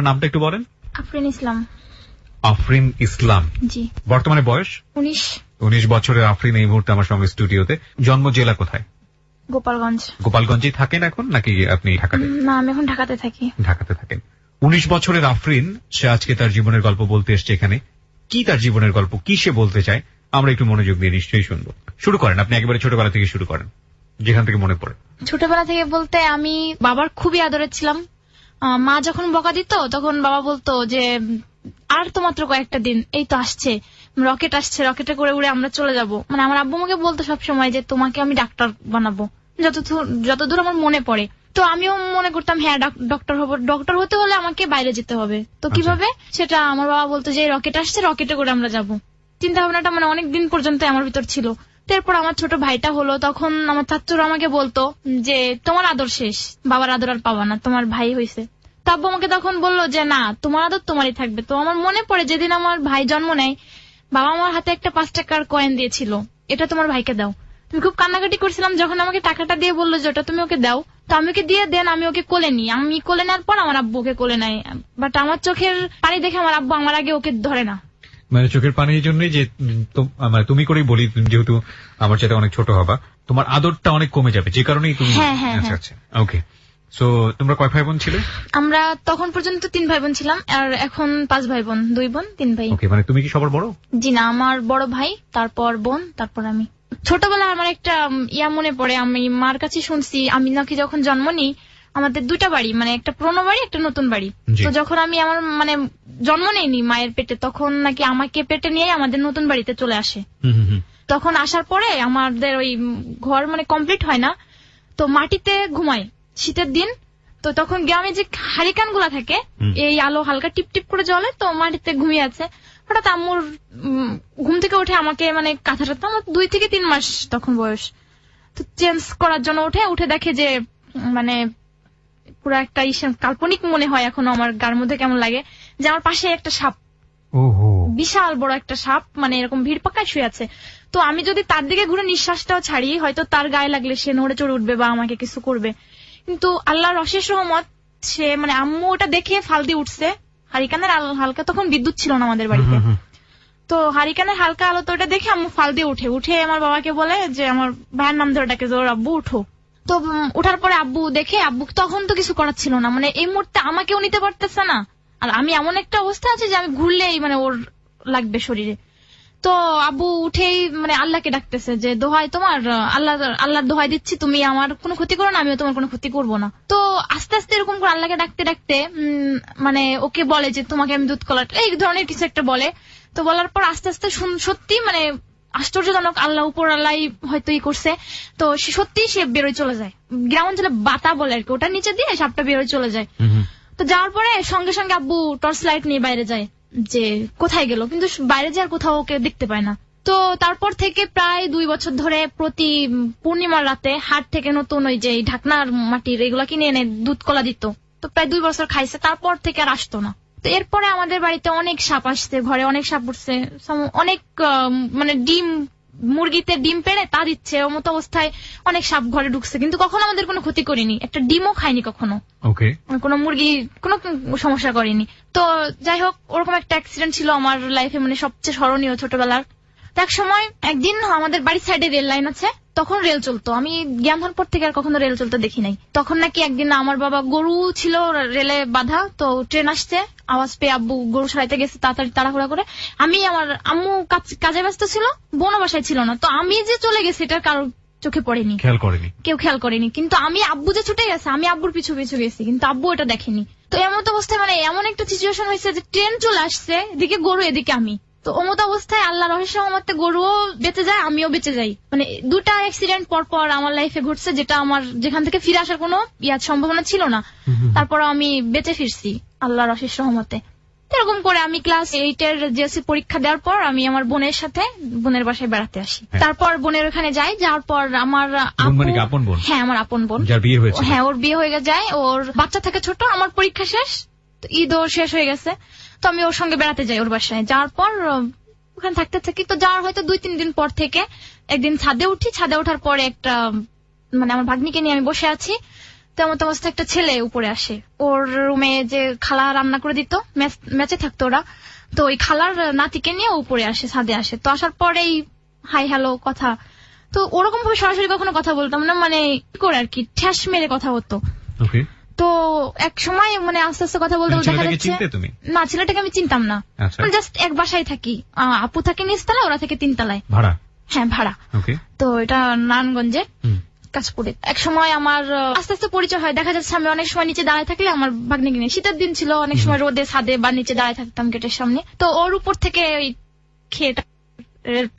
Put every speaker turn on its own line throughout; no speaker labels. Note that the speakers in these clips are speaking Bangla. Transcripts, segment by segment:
নামটা একটু বলেন।
আফরিন ইসলাম।
আফরিন ইসলাম,
জি।
বর্তমানে বয়স 19 বছরের আফরিন এই মুহূর্তে আমার সঙ্গে স্টুডিওতে। জন্ম জেলা কোথায়?
গোপালগঞ্জ।
গোপালগঞ্জেই থাকেন এখন নাকি আপনি ঢাকাতে?
না, আমি এখন ঢাকাতে থাকি।
ঢাকাতে থাকেন। 19 বছরের আফরিন, সে আজকে তার জীবনের গল্প বলতে এসছে এখানে। কি তার জীবনের গল্প, কি সে বলতে চায়, আমরা একটু মনোযোগ দিয়ে নিশ্চয়ই শুনবো। শুরু করেন, আপনি একেবারে ছোটবেলা থেকে শুরু করেন, যেখান থেকে মনে পড়ে।
ছোটবেলা থেকে বলতে আমি বাবার খুবই আদরের ছিলাম। মা যখন বকা দিত তখন বাবা বলতো যে আর তো মাত্র কয়েকটা দিন, এই তো আসছে, রকেট আসছে, রকেটে করে উড়ে আমরা চলে যাব। মানে আমার আব্বু আমাকে বলতো সবসময় যে তোমাকে আমি ডাক্তার বানাবো, যতদূর আমার মনে পড়ে। তো আমিও মনে করতাম হ্যাঁ ডক্টর হবো, ডক্টর হতে হলে আমাকে বাইরে যেতে হবে। তো কিভাবে সেটা আমার বাবা বলতো যে রকেট আসছে, রকেটে করে আমরা যাব। চিন্তা ভাবনাটা মানে অনেক দিন পর্যন্ত আমার ভিতর ছিল। তারপর আমার ছোট ভাইটা হলো, তখন আমার চাচুরা আমাকে বলতো যে তোমার আদর শেষ, বাবার আদর আর পাবা না, তোমার ভাই হয়েছে। তো আব্বু আমাকে তখন বললো যে না, তোমার আদর তোমারই থাকবে। তো আমার মনে পড়ে যেদিন আমার ভাই জন্ম নেয়, বাবা আমার হাতে একটা 5 টাকার কয়েন দিয়েছিল, এটা তোমার ভাইকে দাও। তুমি খুব কান্নাকাটি করছিলাম যখন আমাকে টাকাটা দিয়ে বললো যে ওটা তুমি ওকে দাও। তো আমি ওকে দিয়ে দেন, আমি ওকে কোলে নিই। আমি কোলে নেওয়ার পর আমার আব্বু ওকে কোলে নেয়, বাট আমার চোখের পানি দেখে আমার আব্বু আমার আগে ওকে ধরে না।
মানে চোখের পানির জন্যই যে তুমি করেই বলি, যেহেতু আমার চাইতে অনেক ছোট হবা, তোমার আদরটা অনেক কমে যাবে, যে কারণেই তুমি। আচ্ছা আচ্ছা, ওকে। সো তোমরা কয় ভাই বোন ছিলে?
আমরা তখন পর্যন্ত 3 ভাই বোন ছিলাম, আর এখন 5 ভাই বোন, 2 বোন 3 ভাই।
ওকে, মানে তুমি কি সবার বড়?
জি না, আমার বড় ভাই, তারপর বোন, তারপর আমি। ছোটবেলায় আমার একটা মনে পড়ে, আমি মার কাছে শুনছি আমি নাকি যখন জন্ম নিই আমাদের 2টা বাড়ি, মানে একটা পুরোনো বাড়ি একটা নতুন বাড়ি। তো যখন আমি আমার মানে জন্ম নেইনি মায়ের পেটে, তখন নাকি আমাকে পেটে নিয়ে আমাদের নতুন বাড়িতে চলে আসে। তখন আসার পরে আমাদের ওই ঘর মানে কমপ্লিট হয় না, তো মাটিতে ঘুমায় শীতের দিন। তো তখন গ্রামে যে হারিকান গুলা থাকে, এই আলো হালকা টিপ টিপ করে জ্বলে, তো মাটিতে ঘুমিয়ে আছে। হঠাৎ আম্মুর ঘুম থেকে উঠে আমাকে মানে কাঁথাটা, তো আমার 2 থেকে 3 মাস তখন বয়স, তো চেঞ্জ করার জন্য উঠে দেখে যে মানে পুরো একটা কাল্পনিক মনে হয় এখনো আমার গার মধ্যে কেমন লাগে, যে আমার পাশে একটা সাপ, বিশাল বড় একটা সাপ, মানে এরকম ভিড় পাকায় শুয়ে আছে। তো আমি যদি তার দিকে ঘুরে নিঃশ্বাসটাও ছাড়ি, হয়তো তার গায়ে লাগলে সে নড়ে চড়ে উঠবে বা আমাকে কিছু করবে। কিন্তু আল্লাহর অশেষ রহমত, সে মানে আম্মু ওটা দেখে ফাল দিয়ে উঠছে। হারিকানের হালকা, তখন বিদ্যুৎ ছিল না আমাদের বাড়িতে, তো হারিকানের হালকা আলো, তো ওটা দেখে আম্মু ফাল দিয়ে উঠে আমার বাবাকে বলে যে আমার ভাইয়ের নাম ধরে ডাকে, জোর আব্বু উঠো। তো উঠার পরে আব্বু দেখে, আব্বু তখন তো কিছু করার ছিল না, মানে এই মুহূর্তে আমাকেও নিতে পারতেছে না, আর আমি এমন একটা অবস্থা আছে যে আমি ঘুরলেই মানে ওর লাগবে শরীরে। তো আব্বু উঠেই মানে আল্লাহকে ডাকতেছে যে দোহাই তোমার, আল্লাহর দোহাই দিচ্ছি, তুমি আমার কোনো ক্ষতি করো না, আমিও তোমার কোনো ক্ষতি করবো না। তো আস্তে আস্তে এরকম করে আল্লাহকে ডাকতে ডাকতে মানে ওকে বলে যে তোমাকে আমি দুধ কলা, এই ধরনের কিছু একটা বলে। তো বলার পর আস্তে আস্তে সত্যি মানে আশ্চর্যজনক, আল্লাহ উপর আল্লাহ হয়তো করছে, তো সত্যি সে বেরোয় চলে যায়। গ্রাম অঞ্চলে বাতা বলে আর কি, ওটার নিচে দিয়ে সাপটা বেরোয় চলে যায়। তো যাওয়ার পরে সঙ্গে সঙ্গে আব্বু টর্চ লাইট নিয়ে বাইরে যায় যে কোথায় গেল, কিন্তু বাইরে যে আর কোথাও ওকে দেখতে পায় না। তো তারপর থেকে প্রায় 2 বছর ধরে প্রতি পূর্ণিমার রাতে হাট থেকে নতুন ওই যে ঢাকনার মাটির এগুলা কিনে এনে দুধ কলা দিত। তো প্রায় 2 বছর খাইছে, তারপর থেকে আর আসতো না। তো এরপরে আমাদের বাড়িতে অনেক সাপ আসছে, ঘরে অনেক সাপ উঠছে, অনেক মানে মুরগিতে ডিম পেড়ে তা দিচ্ছে, ওর মতো অবস্থায় অনেক সাপ ঘরে ঢুকছে, কিন্তু কখনো আমাদের কোনো ক্ষতি করিনি, একটা ডিমও খাইনি কখনো, কোনো মুরগি কোনো সমস্যা করেনি। তো যাই হোক, ওরকম একটা অ্যাক্সিডেন্ট ছিল আমার লাইফে, মানে সবচেয়ে স্মরণীয় ছোটবেলার। এক সময় একদিন আমাদের বাড়ির সাইডে রেল লাইন আছে, তখন রেল চলতো, আমি জ্ঞান হওয়ার পর থেকে আর কখনো রেল চলতে দেখি নাই। তখন নাকি একদিন আমার বাবা, গরু ছিল রেলে বাঁধা, তো ট্রেন আসছে, আওয়াজ পেয়ে আব্বু গরু সরাইতে গেছে তাড়াতাড়ি তাড়াহুড়া করে। আমি আমার আম্মু কাজে ব্যস্ত ছিল, বোনও বাসায় ছিল না, তো আমি যে চলে গেছি এটা কারোর চোখে পড়েনি, কেউ খেয়াল করেনি। কিন্তু আমি আব্বু যে ছুটে গেছে, আমি আব্বুর পিছু পিছু গেছি, কিন্তু আব্বু এটা দেখেনি। তো এমন অবস্থায় মানে এমন একটা সিচুয়েশন হয়েছে যে ট্রেন চলে আসছে, এদিকে গরু এদিকে আমি, তো অমত অবস্থায় আল্লাহ রহস্য রহমতে গরুও বেঁচে যায়, আমিও বেঁচে যাই। মানে 2টা অ্যাক্সিডেন্ট পর পর আমার লাইফে ঘটছে, যেটা আমার যেখান থেকে ফিরে আসার কোনো সম্ভাবনা ছিল না, তারপর আমি বেঁচে ফিরছি আল্লাহর অশেষ রহমতে। এরকম করে আমি ক্লাস 8-এর জিএসসি পরীক্ষা দেওয়ার পর আমি আমার বোনের সাথে বোনের বাসায় বেড়াতে আসি। তারপর বোনের ওখানে যাই, যাওয়ার পর আমার হ্যাঁ আমার আপন বোন, হ্যাঁ ওর বিয়ে হয়ে যায়, ওর বাচ্চা থাকে ছোট, আমার পরীক্ষা শেষ, ঈদও শেষ হয়ে গেছে, তো আমি ওর সঙ্গে বেড়াতে যাই ওর বাসায়। যাওয়ার পর ওখানে থাকতে থাকি, তো যাওয়ার হয়তো 2-3 দিন পর থেকে একদিন ছাদে উঠি, ছাদে ওঠার পরে একটা মানে আমার ভাগ্নিকে নিয়ে আমি বসে আছি, তেমন অবস্থা একটা ছেলে উপরে আসে, ওর রুমে যে খালা রান্না করে দিত, ম্যাচে থাকতো ওরা, তো ওই খালার নাতিকে নিয়ে উপরে আসে, ছাদে আসে। তো আসার পরেই হাই হ্যালো কথা, তো ওরকম ভাবে সরাসরি কখনো কথা বলতাম না, মানে কি করে আর কি ঠ্যাস মেরে কথা হতো। তো এক সময় মানে আস্তে আস্তে কথা বলতে বলতে দেখা যাচ্ছে, না ছেলেটাকে আমি চিনতাম না, জাস্ট এক বাসায় থাকি, আপু থাকে নিচতলায়, ওরা থেকে 3 তলায় ভাড়া। হ্যাঁ ভাড়া। তো এটা নারায়ণগঞ্জে কাশপুরে। এক সময় আমার আস্তে আস্তে পরিচয় হয়, দেখা যাচ্ছে আমি অনেক সময় নিচে দাঁড়ায় থাকলে আমার ভাগ্নিকে নিয়ে, শীতের দিন ছিল, অনেক সময় রোদে ছাদে বা নিচে দাঁড়ায় থাকতাম গেটের সামনে, তো ওর উপর থেকে ওই খেয়েটা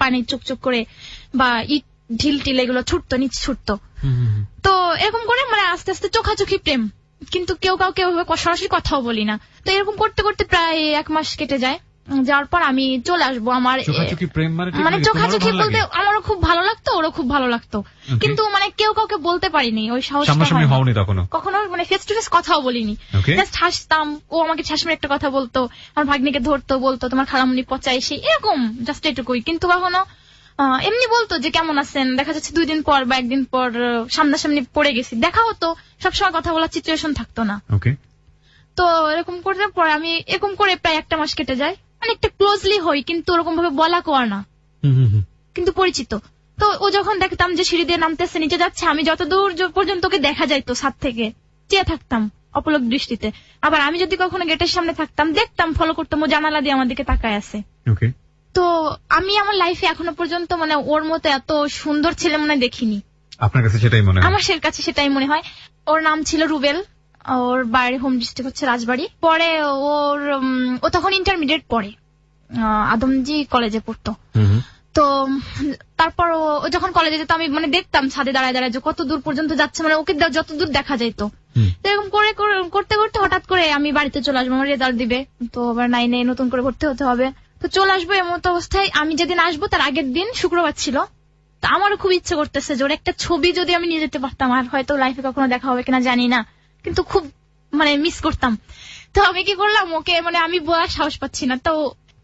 পানি চুকচুক করে বা ইট ঢিল টিল এগুলো ছুটতো, নিচে ছুটতো। তো এরকম করে মানে আস্তে আস্তে চোখাচোখি প্রেম, কিন্তু কেউ কাউকে সরাসরি কথাও বলি না। তো এরকম করতে করতে প্রায় 1 মাস কেটে যায়, যাওয়ার পর আমি চলে আসবো। আমার মানে চোখাচোখি বলতে আমারও খুব ভালো লাগতো, ওরও খুব ভালো লাগতো, কিন্তু মানে কেউ কাউকে বলতে পারিনি, ওই সাহস কখনো মানে ফেস টু ফেস কথাও বলিনি, জাস্ট হাসতাম, ও আমাকে ঠাসমের একটা কথা বলতো, আমার ভাগ্নিকে ধরতো, বলতো তোমার খালামুনি পচাই, সেই এরকম জাস্ট এটুকুই। কিন্তু কখনো এমনি বলতো যে কেমন আছেন, দেখা যাচ্ছে 2 দিন পর বা 1 দিন পর সামনাসামনি পড়ে গেছি, দেখা হতো, সবসময় কথা বলার সিচুয়েশন থাকতো না। তো এরকম করতে পর আমি এরকম করে প্রায় 1 মাস কেটে যায়, অনেকটা ক্লোজলি হই, কিন্তু ওরকম ভাবে বলা কোয়া না, কিন্তু পরিচিত। তো ও যখন দেখতাম যে সিঁড়ি দিয়ে নামতেছে, নিচে যাচ্ছে, আমি যতদূর পর্যন্ত ওকে দেখা যাইতো ছাদ থেকে চেয়ে থাকতাম অপলক দৃষ্টিতে। আবার আমি যদি কখনো গেটের সামনে থাকতাম, দেখতাম, ফলো করতাম, ও জানালা দিয়ে আমার দিকে তাকায় আছে। তো আমি আমার লাইফে এখনো পর্যন্ত মানে ওর মতো এত সুন্দর ছেলে মনে দেখিনি।
আপনার কাছে সেটাই মনে হয়?
আমার কাছে সেটাই মনে হয়। ওর নাম ছিল রুবেল, ওর বাড়ি হোম ডিস্ট্রিক্ট হচ্ছে রাজবাড়ি। পরে ও তখন ইন্টারমিডিয়েট পড়ে, আদমজি কলেজে পড়তো। তো তারপর ও যখন কলেজে যেত, আমি মানে দেখতাম ছাদে দাঁড়ায় দাঁড়ায় যে কত দূর পর্যন্ত যাচ্ছে, মানে ওকে যতদূর দেখা যাইতো। তো এরকম করে করতে করতে হঠাৎ করে আমি বাড়িতে চলে আসবো, আমার রেজাল্ট দিবে, তো আবার 9-এ নতুন করে ভর্তি হতে হবে, তো চলে আসবো। এমন অবস্থায় আমি যেদিন আসবো তার আগের দিন শুক্রবার ছিল, তো আমারও খুব ইচ্ছে করতেছে যে ওর একটা ছবি যদি আমি নিয়ে যেতে পারতাম, আর হয়তো লাইফে কখনো দেখা হবে কিনা জানি না, কিন্তু খুব মানে মিস করতাম। তো আমি কি করলাম, ওকে মানে আমি বলার সাহস পাচ্ছি না। তো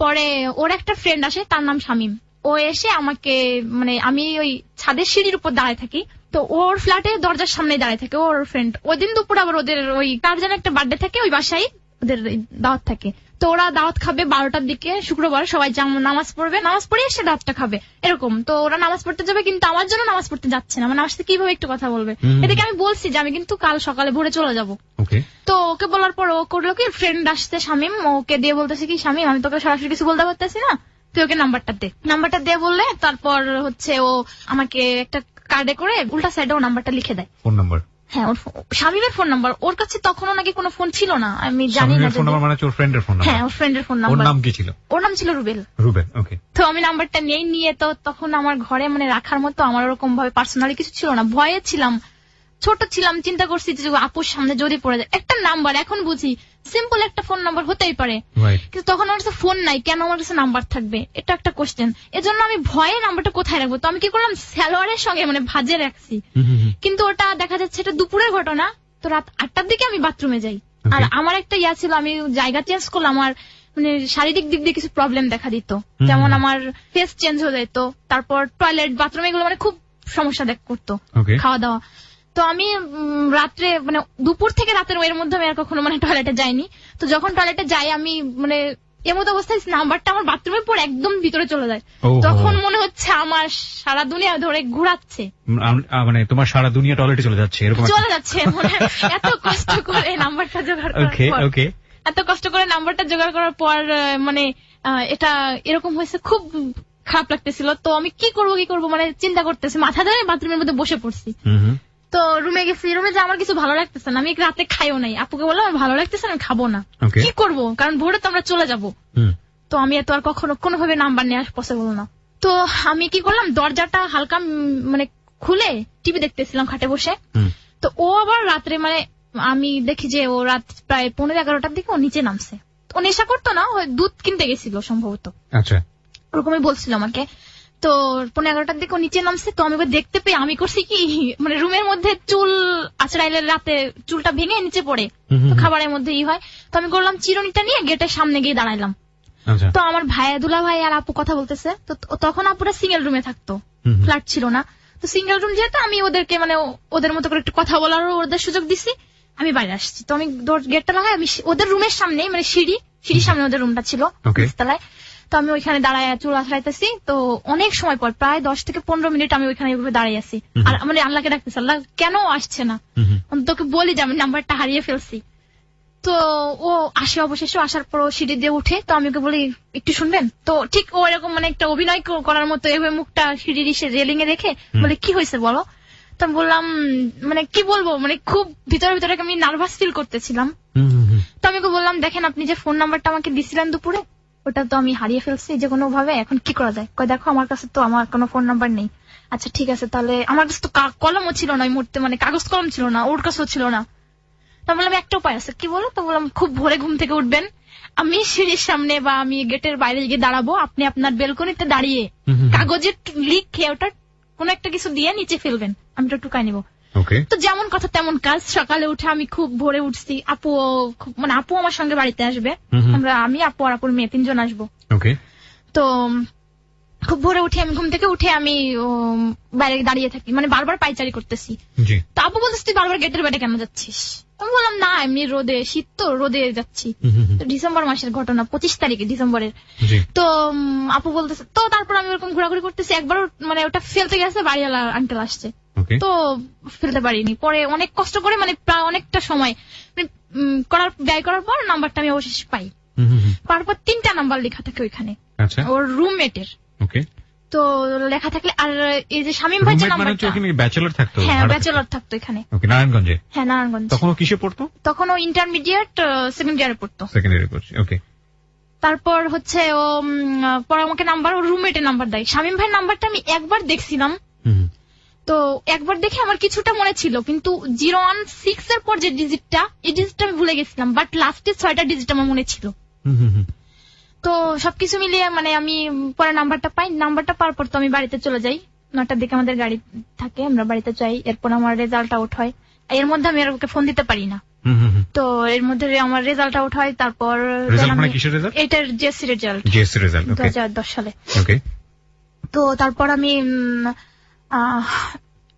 পরে ওর একটা ফ্রেন্ড আসে, তার নাম শামীম, ও এসে আমাকে মানে আমি ওই ছাদের সিঁড়ির উপর দাঁড়ায় থাকি, তো ওর ফ্ল্যাটে দরজার সামনে দাঁড়ায় থাকে ওর ফ্রেন্ড। ওই দিন দুপুর আবার ওদের ওই কার যেন একটা বার্থডে থাকে, ওই বাসায় ওদের দাওয়াত থাকে। তো ওরা দাওয়াত খাবে 12টার দিকে শুক্রবার, সবাই নামাজ পড়বে, নামাজ পড়ে এসে দাওয়াতটা খাবে এরকম। তো ওরা নামাজ পড়তে যাবে, কিন্তু আমার জন্য নামাজ পড়তে যাচ্ছে না, মানে আমার সাথে কিভাবে একটু কথা বলবে। এদিকে আমি বলছি যে আমি কিন্তু কাল সকালে ভোরে চলে যাব। তো ওকে বলার পর ও করলো কি, ফ্রেন্ড আসছে শামীম, ওকে দিয়ে বলতেছে কি, শামীম আমি তোকে সরাসরি কিছু বলতে পারতেছি না, তুই ওকে নাম্বারটা দে। নাম্বারটা দিয়ে বললে তারপর হচ্ছে ও আমাকে একটা কার্ডে করে উল্টা সাইডে ও নাম্বারটা লিখে দেয়, ফোন নাম্বার। হ্যাঁ, ওর শামীমের ফোন নাম্বার। ওর কাছে তখনও নাকি কোনো ফোন ছিল না, আমি জানি না। ফোন নাম্বার মানে ওর ফ্রেন্ডের ফোন নাম্বার? হ্যাঁ, ওর ফ্রেন্ডের ফোন নাম্বার। ওর নাম কি ছিল? ওর নাম ছিল রুবেল। রুবেল, ওকে। তো আমি নাম্বারটা নিয়ে তো তখন আমার ঘরে মানে রাখার মতো আমার ওরকম ভাবে পার্সোনালি কিছু ছিল না, ভয়ে ছিলাম, ছোট ছিলাম, চিন্তা করছি যে আপুর সামনে যদি পড়ে যায়। একটা নাম্বার, এখন বুঝি সিম্পল একটা ফোন নাম্বার হতেই পারে, কিন্তু তখন আমার কাছে ফোন নাই, কেন আমার কাছে নাম্বার থাকবে, এটা একটা কোশ্চেন। এজন্য আমি ভয়ে নাম্বারটা কোথায় রাখবো, তো আমি কি করলাম, সালোয়ারের সঙ্গে মানে ভাজে রাখছি। কিন্তু ওটা দেখা যাচ্ছে এটা দুপুরের ঘটনা, তো রাত 8টার দিকে আমি বাথরুমে যাই। আর আমার একটা ইয়া ছিল, আমি জায়গা চেঞ্জ করলাম, আমার মানে শারীরিক দিক দিয়ে কিছু প্রবলেম দেখা দিত, যেমন আমার ফেস চেঞ্জ হয়ে যেত, তারপর টয়লেট বাথরুম এগুলো মানে খুব সমস্যা করতো, খাওয়া দাওয়া। তো আমি রাত্রে মানে দুপুর থেকে রাতের এর মধ্যে আমি আর কখনো মানে টয়লেটে যাইনি। তো যখন টয়লেটে যাই আমি মানে এমত অবস্থায় নাম্বারটা আমার বাথরুমের পর একদম ভিতরে চলে যায়, তখন মনে হচ্ছে আমার সারা দুনিয়া ধরে ঘুরাচ্ছে,
মানে তোমার সারা দুনিয়া টয়লেটে চলে যাচ্ছে, এরকম
চলে যাচ্ছে। মানে এত কষ্ট করে নাম্বারটা জোগাড় করার পর, এত কষ্ট করে নাম্বারটা জোগাড় করার পর মানে এটা এরকম হয়েছে, খুব খারাপ লাগতেছিল। তো আমি কি করবো মানে চিন্তা করতেছি, মাথা ধরে বাথরুমের মধ্যে বসে পড়ছি। তো রুমে গেছি, রুমে যে আমার কিছু ভালো লাগতেছে না, আমি রাতে খাইও নাই, আপুকে বললাম আমার ভালো লাগতেছে না, আমি খাবো না। কি করব, কারণ ভোরে তো আমরা চলে যাব। তো আমি এত আর কখনো কোনোভাবে নাম্বার নেওয়া পসিবল না। তো আমি কি করলাম, দরজাটা হালকা মানে খুলে টিভি দেখতেছিলাম খাটে বসে। তো ও আবার রাত্রে মানে আমি দেখি যে ও রাত প্রায় 11-11টার দিকে ও নিচে নামছে। ও নেশা করতো না, দুধ কিনতে গেছিল সম্ভবত, আচ্ছা ওরকমই বলছিল আমাকে। তো 11-11টার দিকে নিচে নামছে, তো আমি দেখতে পেয়ে আমি করছি কি, মানে রুমের মধ্যে চুল আছড়াইলে রাতে চুলটা ভেঙে নিচে পড়ে, তো খাবারের মধ্যে হয়। তো আমি করলাম চিরুনিটা নিয়ে গেটের সামনে গিয়ে দাঁড়াইলাম। তো আমার দুলা ভাই আর আপু কথা বলতেছে, তো তখন আপুরা সিঙ্গেল রুমে থাকতো, ফ্ল্যাট ছিল না। তো সিঙ্গেল রুম যেহেতু আমি ওদেরকে মানে ওদের মতো করে একটু কথা বলার ওদের সুযোগ দিছি, আমি বাইরে আসছি। তো আমি গেটটা লাগাই, আমি ওদের রুমের সামনে মানে সিঁড়ির সামনে ওদের রুমটা ছিল নিচতলায়। তো আমি ওইখানে দাঁড়ায় চুল আছড়াইতেছি। তো অনেক সময় পর প্রায় 10 থেকে 15 মিনিট আমি ওইখানে এইভাবে দাঁড়িয়ে আছি, আর মানে আল্লাহকে ডাকতেছি, আল্লাহ কেন আসছে না, তোকে বলি যে আমি নাম্বারটা হারিয়ে ফেলছি। তো ও আসে, অবশেষে আসার পর সিঁড়ি দিয়ে উঠে। তো আমি ওকে বলি একটু শুনবেন। তো ঠিক ও এরকম মানে একটা অভিনয় করার মতো এভাবে মুখটা সিঁড়ির রেলিং এ রেখে বলে কি হয়েছে বলো। তো আমি বললাম মানে কি বলবো, মানে খুব ভিতরে ভিতরে আমি নার্ভাস ফিল করতেছিলাম। তো আমি ওকে বললাম দেখেন আপনি যে ফোন নাম্বারটা আমাকে দিছিলেন দুপুরে, ওটা তো আমি হারিয়ে ফেলছি যে কোনো ভাবে, এখন কি করা যায়। কয় দেখো আমার কাছে তো আমার কোনো ফোন নাম্বার নেই। আচ্ছা ঠিক আছে, তাহলে আমার কাছে তো কলমও ছিল না ওই মুহূর্তে, মানে কাগজ কলম ছিল না, ওর কাছেও ছিল না। তা বললাম একটা উপায় আছে, কি বলো। তো বললাম খুব ভোরে ঘুম থেকে উঠবেন, আমি সিঁড়ির সামনে বা আমি গেটের বাইরে গিয়ে দাঁড়াবো, আপনি আপনার বেলকনিতে দাঁড়িয়ে কাগজের লিখে ওটা কোন একটা কিছু দিয়ে নিচে ফেলবেন, আমি ওটা টুকাই নিবো। তো যেমন কথা তেমন কাজ। সকালে উঠে আমি খুব ভোরে উঠছি, আপু মানে আপু আমার সঙ্গে বাড়িতে আসবে, আমি আপু আর আপুর মেয়ে 3 জন আসবো। তো খুব ভোরে উঠে আমি ঘুম থেকে উঠে আমি বাইরে দাঁড়িয়ে থাকি, মানে বারবার পাইচারি করতেছি। তো আপু বলতেছি তুই বারবার গেটের বাইরে কেন যাচ্ছিস। আমি বললাম না এমনি রোদে, শীত তো রোদে যাচ্ছি। ডিসেম্বর মাসের ঘটনা, 25 তারিখে ডিসেম্বরের। তো আপু বলতেছে, তো তারপর আমি ওরকম ঘোরাঘুরি করতেছি, একবার মানে ওটা ফেলতে গেছে, বাড়িওয়ালা আঙ্কেল আসছে, তো ফেলতে পারিনি। পরে অনেক কষ্ট করে মানে প্রায় অনেকটা সময় ব্যয় করার পর নাম্বারটা আমি অবশেষে পাই। তারপর 3টা নাম্বার লেখা থাকে ওইখানে ওর রুমমেটের। তো লেখা থাকলে, আর এই যে শামীম ভাই যে নাম্বারটা,
ব্যাচেলর থাকতো,
হ্যাঁ ব্যাচেলর থাকতো এখানে
নারায়ণগঞ্জে।
হ্যাঁ নারায়ণগঞ্জ।
তখন ও কিসে পড়তো?
তখন ও ইন্টারমিডিয়েট সেকেন্ড ইয়ারে পড়তো। তারপর হচ্ছে ও পরে আমাকে নাম্বার, ওর রুমমেটের নাম্বার দেয়। শামীম ভাইয়ের নাম্বারটা আমি একবার দেখছিলাম, তো একবার দেখে আমার কিছুটা মনে ছিল, কিন্তু 016 এর পর যে ডিজিটটা, এই ডিজিটটা আমি ভুলে গেছিলাম, বাট লাস্টের 6টা ডিজিট আমার মনে ছিল। তো সবকিছু মিলিয়ে মানে আমি পরে নাম্বারটা পাই। নাম্বারটা পাওয়ার পর তো আমি বাড়িতে চলে যাই, 9টার দিকে আমাদের গাড়ি থাকে, আমরা বাড়িতে যাই। এরপর আমার রেজাল্ট আউট হয়, এর মধ্যে আমি আর ওকে ফোন দিতে পারি না। তো এর মধ্যে আমার রেজাল্ট আউট হয়। তারপর এটার জিএসসি রেজাল্ট 2010 সালে। তো তারপর আমি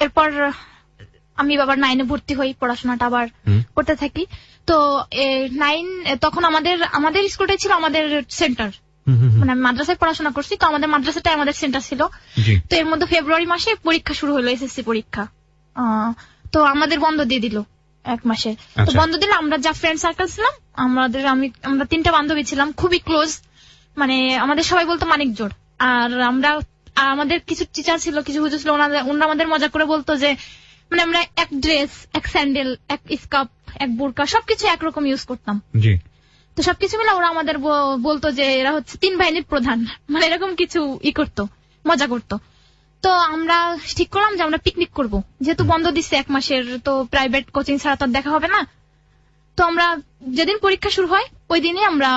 এরপর আমি আবার 9-এ ভর্তি হই, পড়াশোনাটা আবার করতে থাকি। তো 9 তখন আমাদের স্কুলটাই ছিল আমাদের সেন্টার, মানে আমি মাদ্রাসায় পড়াশোনা করছি, তো আমাদের মাদ্রাসাটাই আমাদের সেন্টার ছিল। তো এর মধ্যে ফেব্রুয়ারি মাসে পরীক্ষা শুরু হলো, এসএসসি পরীক্ষা। তো আমাদের বন্ধ দিয়ে দিল 1 মাসে। তো বন্ধ দিলে আমরা যা ফ্রেন্ড সার্কেল ছিলাম, আমরা 3টা বান্ধবী ছিলাম, খুবই ক্লোজ, মানে আমাদের সবাই বলতো মানিক জোড়। আর আমাদের কিছু টিচার ছিল, কিছু হুজুর ছিল, ওনারা আমাদের মজা করে বলতো যে মানে আমরা এক ড্রেস, এক স্যান্ডেল, এক স্কার্ফ, এক বোরকা, সবকিছু একরকম ইউজ করতাম। তো সবকিছু মিলে ওরা আমাদের বলতো যে এরা হচ্ছে 3 বাহিনীর প্রধান, মানে এরকম কিছু করতো, মজা করতো। তো আমরা ঠিক করলাম যে আমরা পিকনিক করব, যেহেতু বন্ধ দিচ্ছে 1 মাসের, তো প্রাইভেট কোচিং ছাড়া তো দেখা হবে না। তো আমরা যেদিন পরীক্ষা শুরু হয় ওই দিনই আমরা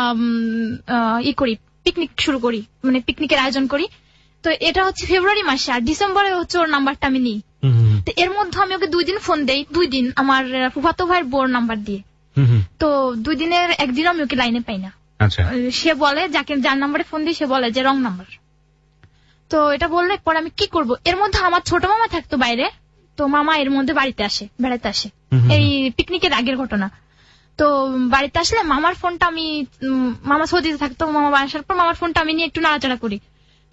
পিকনিক শুরু করি, মানে পিকনিকের আয়োজন করি। তো এটা হচ্ছে ফেব্রুয়ারি মাসে, আর ডিসেম্বরে হচ্ছে ওর নাম্বারটা আমি নিই। তো এর মধ্যে আমি ওকে 2 দিন ফোন দেই, 2 দিন আমার ফুফাতো ভাইয়ের বোর নাম্বার দিয়ে। তো 2 দিনের একদিনও আমি ওকে লাইনে পাই না। সে বলে যার নাম্বারে ফোন দিই, সে বলে যে রং নাম্বার। তো এটা বললে পরে আমি কি করব। এর মধ্যে আমার ছোট মামা থাকতো বাইরে, তো মামা এর মধ্যে বাড়িতে আসে, বেড়াতে আসে, এই পিকনিকের আগের ঘটনা। তো বাড়িতে আসলে মামার ফোনটা আমি, মামা সৌদিতে থাকতো, মামা আসার পর মামার ফোনটা আমি নিয়ে একটু নাড়াচাড়া করি।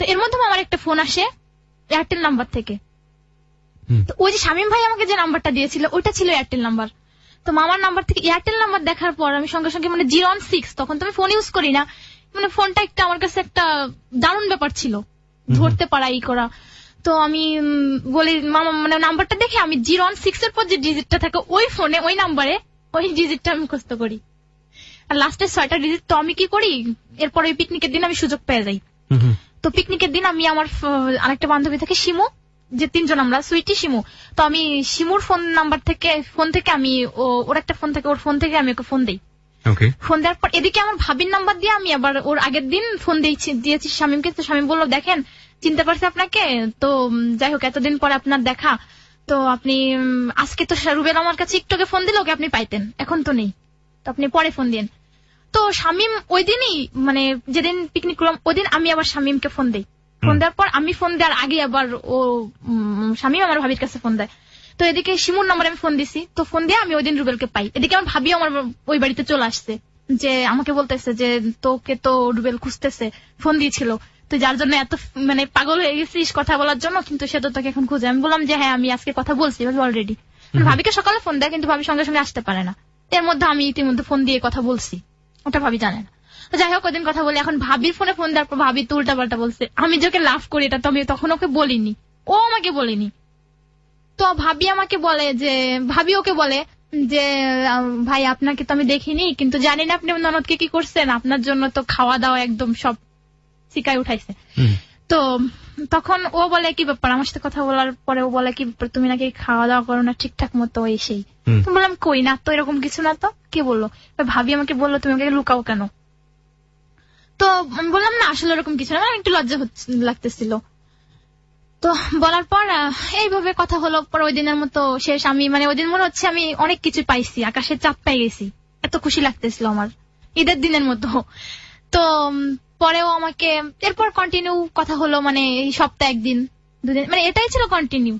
তো এর মধ্যে আমার একটা ফোন আসে এয়ারটেল নাম্বার থেকে। তো ওই যে শামীম ভাই আমাকে যে নাম্বারটা দিয়েছিল ওইটা ছিল এয়ারটেল নাম্বার। তো মামার নাম্বার থেকে এয়ারটেল নাম্বার দেখার পর আমি সঙ্গে সঙ্গে মানে 016, তখন তো আমি ফোন ইউজ করি না, মানে ফোনটা একটা আমার কাছে একটা দারুণ ব্যাপার ছিল, ধরতে পারা করা। তো আমি বলি মামা, মানে নাম্বারটা দেখে আমি 016 এর পর যে ডিজিটটা থাকে ওই ফোনে, ওই নাম্বারে ওই ডিজিটটা আমি মুখস্থ করি, আর লাস্টের 6টা ডিজিট। তো আমি কি করি, এরপরে পিকনিকের দিন আমি সুযোগ পেয়ে যাই। তো পিকনিকের দিন আমি আমার আরেকটা বান্ধবী থেকে শিমু, যে 3 জন আমরা, সুইটি শিমু। তো আমি শিমুর ফোন থেকে আমি ওর একটা ফোন থেকে, ওর ফোন থেকে আমি ওকে ফোন দিই। ফোন দেওয়ার পর এদিকে আমার ভাবির নাম্বার দিয়ে আমি আবার ওর আগের দিন ফোন দিয়েছি শামীমকে। তো শামীম বললো দেখেন চিনতে পারছি আপনাকে, তো যাই হোক এতদিন পরে আপনার দেখা, তো আপনি আজকে তো রুবেল আমার কাছে একটু ফোন দিল, ওকে আপনি পাইতেন, এখন তো নেই, তো আপনি পরে ফোন দিন। তো শামীম ওই দিনই, মানে যেদিন পিকনিক করলাম ওই দিন আমি আবার শামীমকে ফোন দিই, ফোন দেওয়ার পর আমি ফোন দেওয়ার আগে আবার ও স্বামী আমার ভাবির কাছে ফোন দেয়। তো এদিকে শিমুর নাম্বারে আমি ফোন দিছি, তো ফোন দিয়ে আমি ওই দিন রুবেলকে পাই। এদিকে আমার ভাবি আমার ওই বাড়িতে চলে আসছে, যে আমাকে বলতেছে যে তোকে তো রুবেল খুঁজতেছে, ফোন দিয়েছিল তুই যার জন্য এত মানে পাগল হয়ে গেছিস কথা বলার জন্য, কিন্তু সে তো তোকে এখন খুঁজে। আমি বললাম যে হ্যাঁ আমি আজকে কথা বলছি অলরেডি। ভাবিকে সকালে ফোন দেয়, কিন্তু ভাবি সঙ্গে সঙ্গে আসতে পারে না। এর মধ্যে আমি ইতিমধ্যে ফোন দিয়ে কথা বলছি, ওটা ভাবি জানে না। যাই হোক ওইদিন কথা বলি, এখন ভাবির ফোনে ফোন দেওয়ার পর ভাবি তো উল্টা পাল্টা বলছে। আমি যে ওকে লাভ করি এটা তো আমি তখন ওকে বলিনি, ও আমাকে বলেনি। তো ভাবি আমাকে বলে যে, ভাবি ওকে বলে যে ভাই আপনাকে তো আমি দেখিনি, কিন্তু জানি না আপনি ননদকে কি করছেন, আপনার জন্য তো খাওয়া দাওয়া একদম সব শিকায় উঠাইছে। তো তখন ও বলে কি ব্যাপার, আমার সাথে কথা বলার পরে ও বলে কি ব্যাপার তুমি নাকি খাওয়া দাওয়া করো না ঠিকঠাক মতো, এই সেই। তো বললাম কই না তো, এরকম কিছু না তো। কে বললো? ভাবি আমাকে বললো তুমি আমাকে লুকাও কেন। তো আমি বললাম না আসলে এরকম কিছু না, আমার একটু লজ্জা লাগতেছিল। তো বলার পর এইভাবে কথা হলো। পর ওই দিনের মতো শেষ। আমি মানে ওই দিন মনে হচ্ছে আমি অনেক কিছু পাইছি, আকাশের চাঁদ পাই গেছি, এত খুশি লাগতেছিল আমার ঈদের দিনের মতো। তো পরেও আমাকে এরপর কন্টিনিউ কথা হলো, মানে এই সপ্তাহে একদিন দুদিন, মানে এটাই ছিল কন্টিনিউ।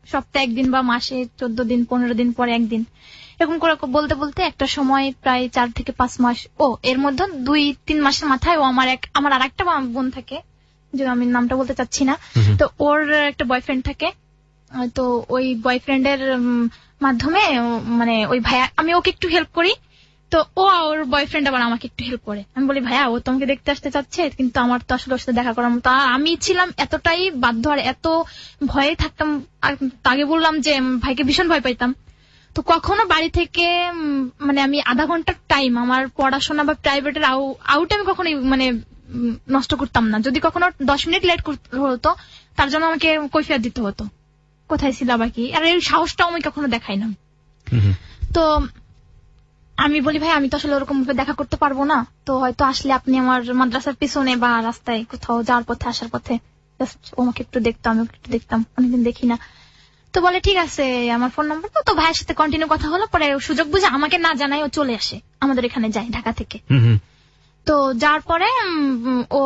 সপ্তাহে একদিন বা মাসে 14 দিন 15 দিন পরে একদিন, এরকম করে বলতে বলতে একটা সময় প্রায় 4 থেকে 5 মাস। ও এর মধ্যে 2-3 মাসের মাথায় ও আমার আর একটা বোন থাকে, যে আমি নামটা বলতে চাচ্ছি না, তো ওর একটা বয়ফ্রেন্ড থাকে। তো ওই বয়ফ্রেন্ডের মাধ্যমে মানে ওই ভাইয়া, আমি ওকে একটু হেল্প করি, তো ও ওর বয়ফ্রেন্ড আবার আমাকে একটু হেল্প করে। আমি বলি ভাইয়া ও তোমাকে দেখতে আসতে চাচ্ছে, কিন্তু আমার তো আসলে ওর সাথে দেখা করার মতো। আর আমি ছিলাম এতটাই বাধ্য আর এত ভয়ে থাকতাম, আগে বললাম যে ভাইকে ভীষণ ভয় পাইতাম। তো কখনো বাড়ি থেকে মানে আমি আধা ঘন্টার টাইম আমার পড়াশোনা বা প্রাইভেটের আউট আমি কখনো মানে নষ্ট করতাম না। যদি কখনো 10 মিনিট লেট হতো তার জন্য আমাকে কৈফিয়ত দিতে হতো, কোথায় ছিল বা কি। আর এই সাহসটাও আমি কখনো দেখাই না। তো আমি বলি ভাই আমি তো আসলে ওরকম ভাবে দেখা করতে পারবো না, তো হয়তো আসলে আপনি আমার মাদ্রাসার পিছনে বা রাস্তায় কোথাও যাওয়ার পথে আসার পথে ও আমাকে একটু দেখতো, আমি একটু দেখতাম, অনেকদিন দেখি না। তো বলে ঠিক আছে আমার ফোন নাম্বার তো ভাইয়ের সাথে কন্টিনিউ কথা হলো। পরে সুযোগ বুঝে আমাকে না জানাই ও চলে আসে আমাদের এখানে, যায় ঢাকা থেকে। তো যার পরে ও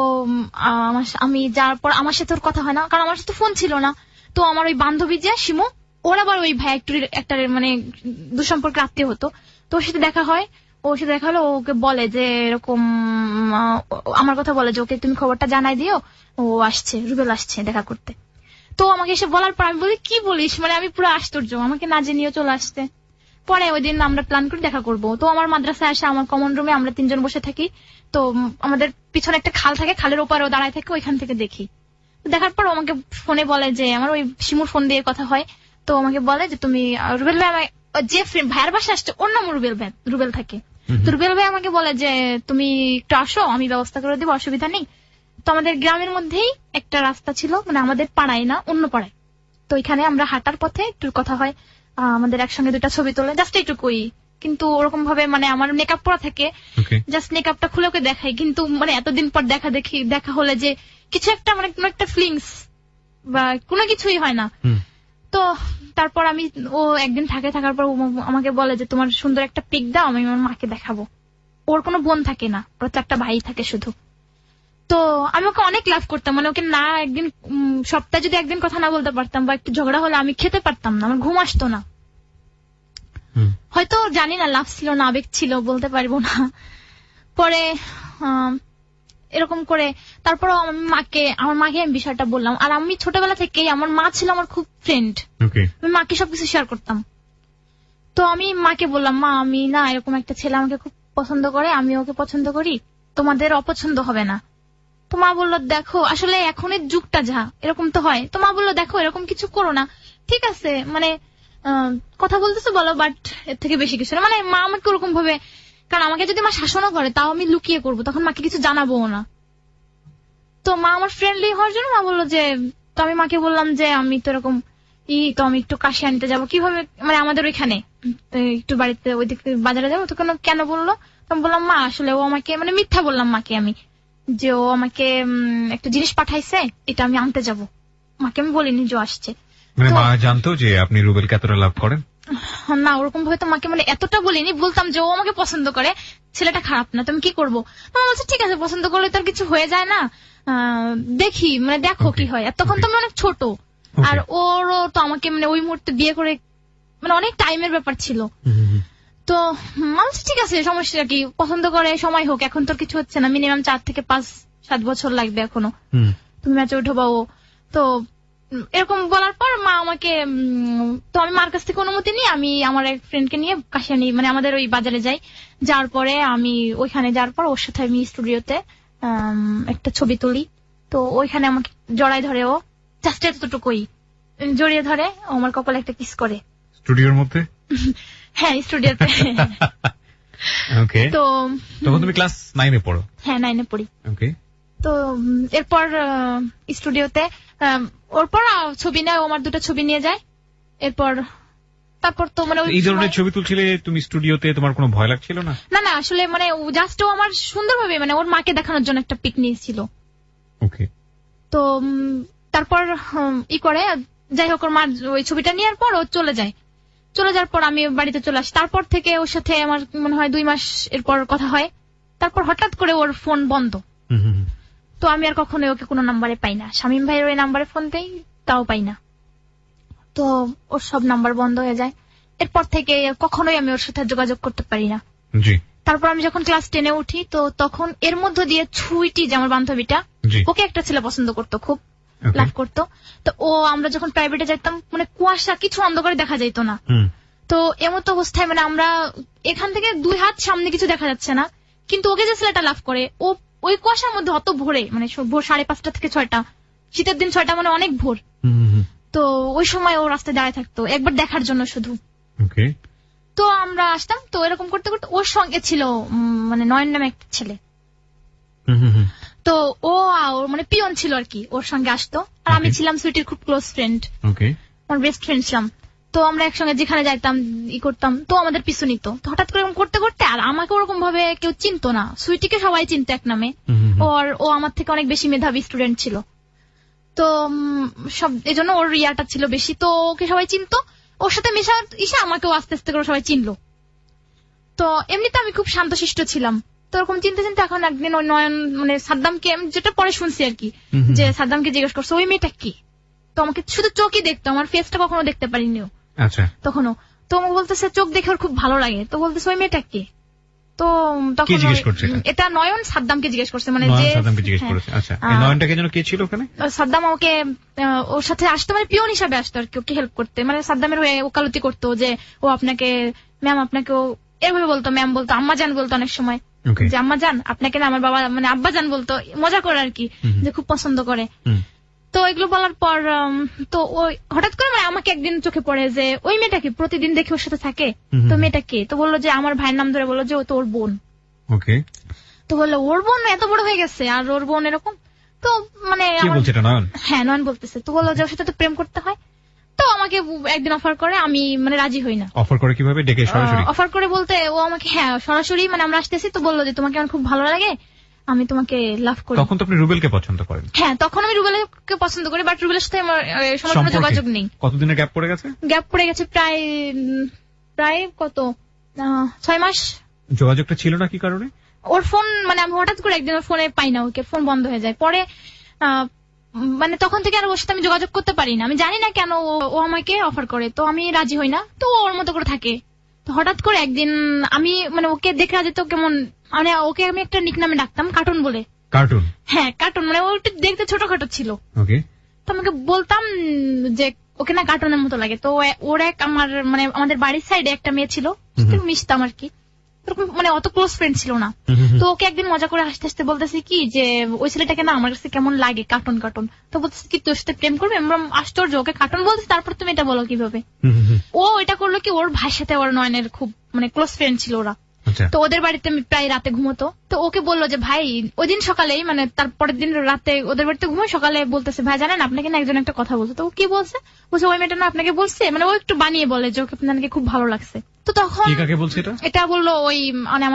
আমি যার পর আমার সাথে ওর কথা হয় না, কারণ আমার সাথে ফোন ছিল না। তো আমার ওই বান্ধবী যে শিমু, ওর আবার ওই ভাই একটা মানে দুঃসম্পর্কে আত্মীয় হতো, তো ওর সাথে দেখা হয়। ওর সাথে দেখা হলো, ওকে বলে যে এরকম আমার কথা বলে যে ওকে তুমি খবরটা জানাই দিও, ও আসছে, রুবেল আসছে দেখা করতে। তো আমাকে এসে বলার পর আমি বলি কি বলিস, মানে আমি পুরো আশ্চর্য, আমাকে না জেনেও চলে আসতে। পরে ওই দিন আমরা প্ল্যান করি দেখা করব। তো আমার মাদ্রাসায় আসে, আমার কমন রুমে আমরা 3 জন বসে থাকি। তো আমাদের পিছনে একটা খাল থাকে, খালের ওপারেও দাঁড়ায় থাকে, ওইখান থেকে দেখি। দেখার পর আমাকে ফোনে বলে যে, আমার ওই শিমুর ফোন দিয়ে কথা হয়, তো আমাকে বলে যে তুমি রুবেল ভাই, যে ভাইয়ের বাসা আসছে ওর নাম রুবেল থাকে। তো রুবেল ভাই আমাকে বলে যে তুমি একটু আসো, আমি ব্যবস্থা করে দিব, অসুবিধা নেই। তো আমাদের গ্রামের মধ্যেই একটা রাস্তা ছিল, মানে আমাদের পাড়ায় না অন্য পাড়ায়। তো এখানে আমরা হাঁটার পথে একটু কথা হয়, আমাদের একসঙ্গে 2টা ছবি তোলে, জাস্ট এইটুকুই। কিন্তু ওরকম ভাবে মানে আমার মেকআপ পরা থাকে, জাস্ট মেকআপটা খুলে ওকে দেখাই। কিন্তু মানে এতদিন পর দেখা হলে যে কিছু একটা মানে কোনো একটা ফিলিংস বা কোনো কিছুই হয় না। তো তারপর ও একদিন থাকার পর আমাকে বলে যে তোমার সুন্দর একটা পিক দাও, আমি আমার মাকে দেখাবো। ওর কোনো বোন থাকে না, ওর 4টা ভাই থাকে শুধু। তো আমি ওকে অনেক লাভ করতাম, মানে ওকে না একদিন সপ্তাহে যদি একদিন কথা না বলতে পারতাম বা একটু ঝগড়া হলে আমি খেতে পারতাম না, আমার ঘুম আসতো না। হয়তো জানি না লাভ ছিল না আবেগ ছিল, বলতে পারবো না। পরে এরকম করে তারপর আমার মাকে আমি বিষয়টা বললাম। আর আমি ছোটবেলা থেকেই আমার মা ছিল আমার খুব ফ্রেন্ড, আমি মাকে সবকিছু শেয়ার করতাম। তো আমি মাকে বললাম, মা আমি না এরকম একটা ছেলে আমাকে খুব পছন্দ করে, আমি ওকে পছন্দ করি, তোমাদের অপছন্দ হবে না। তো মা বললো দেখো আসলে এখনের যুগটা যা এরকম তো হয়। তো মা বললো দেখো এরকম কিছু করো না, ঠিক আছে মানে কথা বলতেছো বলো, বাট এর থেকে বেশি কিছু না। মানে মা আমাকে ওরকম ভাবে, কারণ আমাকে যদি মা শাসনও করে তাও আমি লুকিয়ে করবো, তখন মাকে কিছু জানাবো না। তো মা আমার ফ্রেন্ডলি হওয়ার জন্য মা বললো যে, তো আমি মাকে বললাম যে আমি তো এরকম তো আমি একটু কাশি আনতে যাবো, কিভাবে মানে আমাদের ওইখানে একটু বাড়িতে ওই দিক বাজারে যাবো। তো কেন বললো, তো আমি বললাম মা আসলে ও আমাকে মানে মিথ্যা বললাম মাকে আমি, যে ও আমাকে একটা জিনিস পাঠাইছে, এটা আমি আনতে যাব। মাকে আমি বলিনি যে আসছে।
মানে মা জানতো যে আপনি রুবেলকে এতটা লাভ করেন?
না ওরকম ভাবে তো মাকে মানে এতটা বলিনি, বলতাম যে ও আমাকে পছন্দ করে, ছেলেটা খারাপ না, তুমি কি করবো? আমার বলছে ঠিক আছে, পছন্দ করলে তো আর কিছু হয়ে যায় না, দেখি মানে দেখো কি হয়। আর তখন তো আমি অনেক ছোট, আর ওরও তো আমাকে মানে ওই মুহূর্তে বিয়ে করে মানে অনেক টাইমের ব্যাপার ছিল। তো মানুষ ঠিক আছে, সমস্যা কি, পছন্দ করে সময় হোক, এখন তোর কিছু হচ্ছে না, মিনিমাম 4 থেকে 5-7 বছর লাগবে এখনো, তুমি ম্যাচে উঠো বাবু। তো এরকম বলার পর মা আমাকে তো আমি মার কাছ থেকে অনুমতি নিয়ে আমি আমার এক ফ্রেন্ডকে নিয়ে কাশিয়ানি মানে আমাদের ওই বাজারে যাই। যাওয়ার পরে আমি ওইখানে যাওয়ার পর ওর সাথে আমি স্টুডিওতে একটা ছবি তুলি। তো ওইখানে আমাকে জড়াই ধরে, ও জাস্ট এতটুকুই জড়িয়ে ধরে, ও আমার কপালে একটা কিস করে
স্টুডিওর মধ্যে।
হ্যাঁ, স্টুডিওতে।
ওকে।
তো
তখন তুমি ক্লাস 9-এ পড়ো?
হ্যাঁ, 9-এ পড়ি।
ওকে।
তো এরপর স্টুডিওতে ওর পর ছবি নেয়, আমার 2টা ছবি নিয়ে যায়। এরপর তারপর তো মানে
এই ধরনের ছবি তুলছিলে তুমি স্টুডিওতে, তোমার কোনো ভয় লাগছিল না?
না না, আসলে মানে জাস্ট ও আমার সুন্দরভাবে মানে ওর মাকে দেখানোর জন্য একটা পিক নিয়েছিল।
ওকে।
তো তারপর ই করে, যাই হোক, ওর মা ওই ছবিটা নেওয়ার পর ও চলে যায়। চলে যাওয়ার পর আমি বাড়িতে চলে আসি। তারপর থেকে ওর সাথে আমার মনে হয় 2 মাস এরপর কথা হয়। তারপর হঠাৎ করে ওর ফোন বন্ধ। তো আমি আর কখনো ওকে কোনো নাম্বারে পাই না। শামীম ভাইয়ের ওই নাম্বারে ফোন দেই, তাও পাই না। তো ওর সব নাম্বার বন্ধ হয়ে যায়। এরপর থেকে কখনোই আমি ওর সাথে যোগাযোগ করতে পারি না। তারপর আমি যখন ক্লাস 10-এ উঠি, তো তখন এর মধ্য দিয়ে ছুইটি, যে আমার বান্ধবীটা, ওকে একটা ছেলে পছন্দ করতো, খুব লাভ করতো। তো ও আমরা যখন প্রাইভেটে যেতাম মানে কুয়াশা, কিছু অন্ধকারে দেখা যেত না। তো এমত অবস্থায় মানে আমরা এখান থেকে 2 হাত সামনে কিছু দেখা যাচ্ছে না, কিন্তু ওকে যে ছেলেটা লাভ করে, ও ওই কুয়াশার মধ্যে অত ভোরে, মানে ভোর 5:30 থেকে 6টা, শীতের দিন 6টা মানে অনেক ভোর। তো ওই সময় ও রাস্তায় দাঁড়ায় থাকতো একবার দেখার জন্য শুধু। তো আমরা আসতাম, তো এরকম করতে করতে ওর সঙ্গে ছিল মানে নয়ন নামে একটা ছেলে। তো ও মানে পিয়ন ছিল আর কি, ওর সঙ্গে আসতো। আর আমি ছিলাম সুইটির খুব ক্লোজ ফ্রেন্ড, আমার বেস্ট ফ্রেন্ড ছিলাম। তো আমরা একসঙ্গে যেখানে যাইতাম ই করতাম, তো আমাদের পিছু নিত। তো হঠাৎ করে এরকম করতে করতে, আর আমাকে ওরকম ভাবে কেউ চিনতো না, সুইটিকে সবাই চিনতো এক নামে। ও আমার থেকে অনেক বেশি মেধাবী স্টুডেন্ট ছিল, তো সব এজন্য ওর ইয়াটা ছিল বেশি, তো ওকে সবাই চিনতো। ওর সাথে মেশা ইসে আমাকেও আস্তে আস্তে করে সবাই চিনলো। তো এমনিতে আমি খুব শান্তশিষ্ট ছিলাম। তো ওরকম চিনতে চিনতে এখন একদিন ওই নয়ন মানে সাদ্দামকে, যেটা পরে শুনছি আর কি, যে সাদ্দামকে জিজ্ঞেস করছে ওই মেয়েটা কি। তো আমাকে শুধু চোখই দেখতো, আমার ফেসটা কখনো দেখতে পারিনি তখনও। তো আমাকে বলতেছে চোখ দেখে ওর খুব ভালো লাগে। তো বলতেছে ওই মেয়েটা কি। তো তখন এটা নয়ন সাদ্দামকে জিজ্ঞেস করছে, মানে যে সাদ্দাম ওকে ওর সাথে আসতো, মানে পিয়ন হিসাবে আসতো আর কি, ওকে হেল্প করতে, মানে সাদ্দামের হয়ে ওকালতি করতো যে ও আপনাকে ম্যাম, আপনাকে ও এভাবে বলতো, ম্যাম বলতো, আম্মা জান বলতো অনেক সময়, যে আম্মা জান আপনাকে না আমার বাবা মানে আব্বা জান বলতো, মজা করে আর কি, যে খুব পছন্দ করে। তো এগুলো বলার পর তো ওই হঠাৎ করে মানে আমাকে একদিন চোখে পড়ে যে ওই মেয়েটা কি, প্রতিদিন দেখি ওর সাথে থাকে, তো মেয়েটা কে। তো বললো যে আমার ভাইয়ের নাম ধরে বললো যে ও তো ওর বোন। তো বললো ওর বোন এত বড় হয়ে গেছে আর ওর বোন এরকম। তো মানে হ্যাঁ, নয়ন বলতেছে। তো বললো যে ওর সাথে তো প্রেম করতে হয়। তো আমাকে একদিন অফার করে, আমি মানে রাজি হই না।
অফার করে কিভাবে? ডেকে সরাসরি
অফার করে বলতে ও আমাকে, হ্যাঁ সরাসরি, মানে আমরা আসতেছি, তো বললো যে তোমাকে আমার খুব ভালো লাগে, আমি তোমাকে লাভ করি।
তখন তো আপনি রুবেলকে পছন্দ করেন?
হ্যাঁ, তখন আমি রুবেলকে পছন্দ করি, বাট রুবেলের সাথে আমার কোনো যোগাযোগ নেই।
কতদিনের গ্যাপ পড়ে গেছে?
গ্যাপ পড়ে গেছে প্রায় কত 6 মাস।
যোগাযোগটা ছিল না কি কারণে?
ওর ফোন মানে আমি হঠাৎ করে একদিন ওর ফোনে পাই না, ওকে ফোন বন্ধ হয়ে যায়। পরে মানে তখন থেকে আর ওর সাথে আমি যোগাযোগ করতে পারি না। আমি জানি না কেন ও আমাকে অফার করে, তো আমি রাজি হই না, তো ওর মতো করে থাকে। তো হঠাৎ করে একদিন আমি মানে ওকে দেখে যেত কেমন, মানে ওকে আমি একটা নিক নামে ডাকতাম, কার্টুন বলে।
কার্টুন? হ্যাঁ,
কার্টুন, মানে ও একটু দেখতে ছোটখাটো ছিল। তো আমাকে বলতাম যে ওকে না কার্টুনের মতো লাগে। তো ওর এক মানে আমাদের বাড়ির সাইডে একটা মেয়ে ছিল, মিশতাম আর কি, মানে অত ক্লোজ ফ্রেন্ড ছিল না। তো ওকে একদিন মজা করে হাসতে হাসতে বলতেছি কি যে ওই ছেলেটাকে না আমার কাছে কেমন লাগে, কার্টুন কার্টুন। তো বলতেছি কি তোর সাথে প্রেম করবে? আশ্চর্য, ওকে কার্টুন বলতেছি, তারপর তুমি এটা বলো কিভাবে? ও এটা করলো কি, ওর ভাইয়ের সাথে ওর নয়নের খুব মানে ক্লোজ ফ্রেন্ড ছিল ওরা। তো ওদের বাড়িতে আমি প্রায় রাতে ঘুমোতো। তো ওকে বললো যে ভাই, ওই দিন সকালেই মানে তারপরের দিন রাতে ওদের বাড়িতে ঘুমোয়, সকালে বলতেছে ভাই জানেন আপনাকে না একজন একটা কথা বলছে। তো ও কি বলছে? বলছে ওই মেয়েটা না আপনাকে বলছে, মানে ও একটু বানিয়ে বলে যে ওকে আপনাকে খুব ভালো লাগছে। তো তখন এটা বললো ওই মানে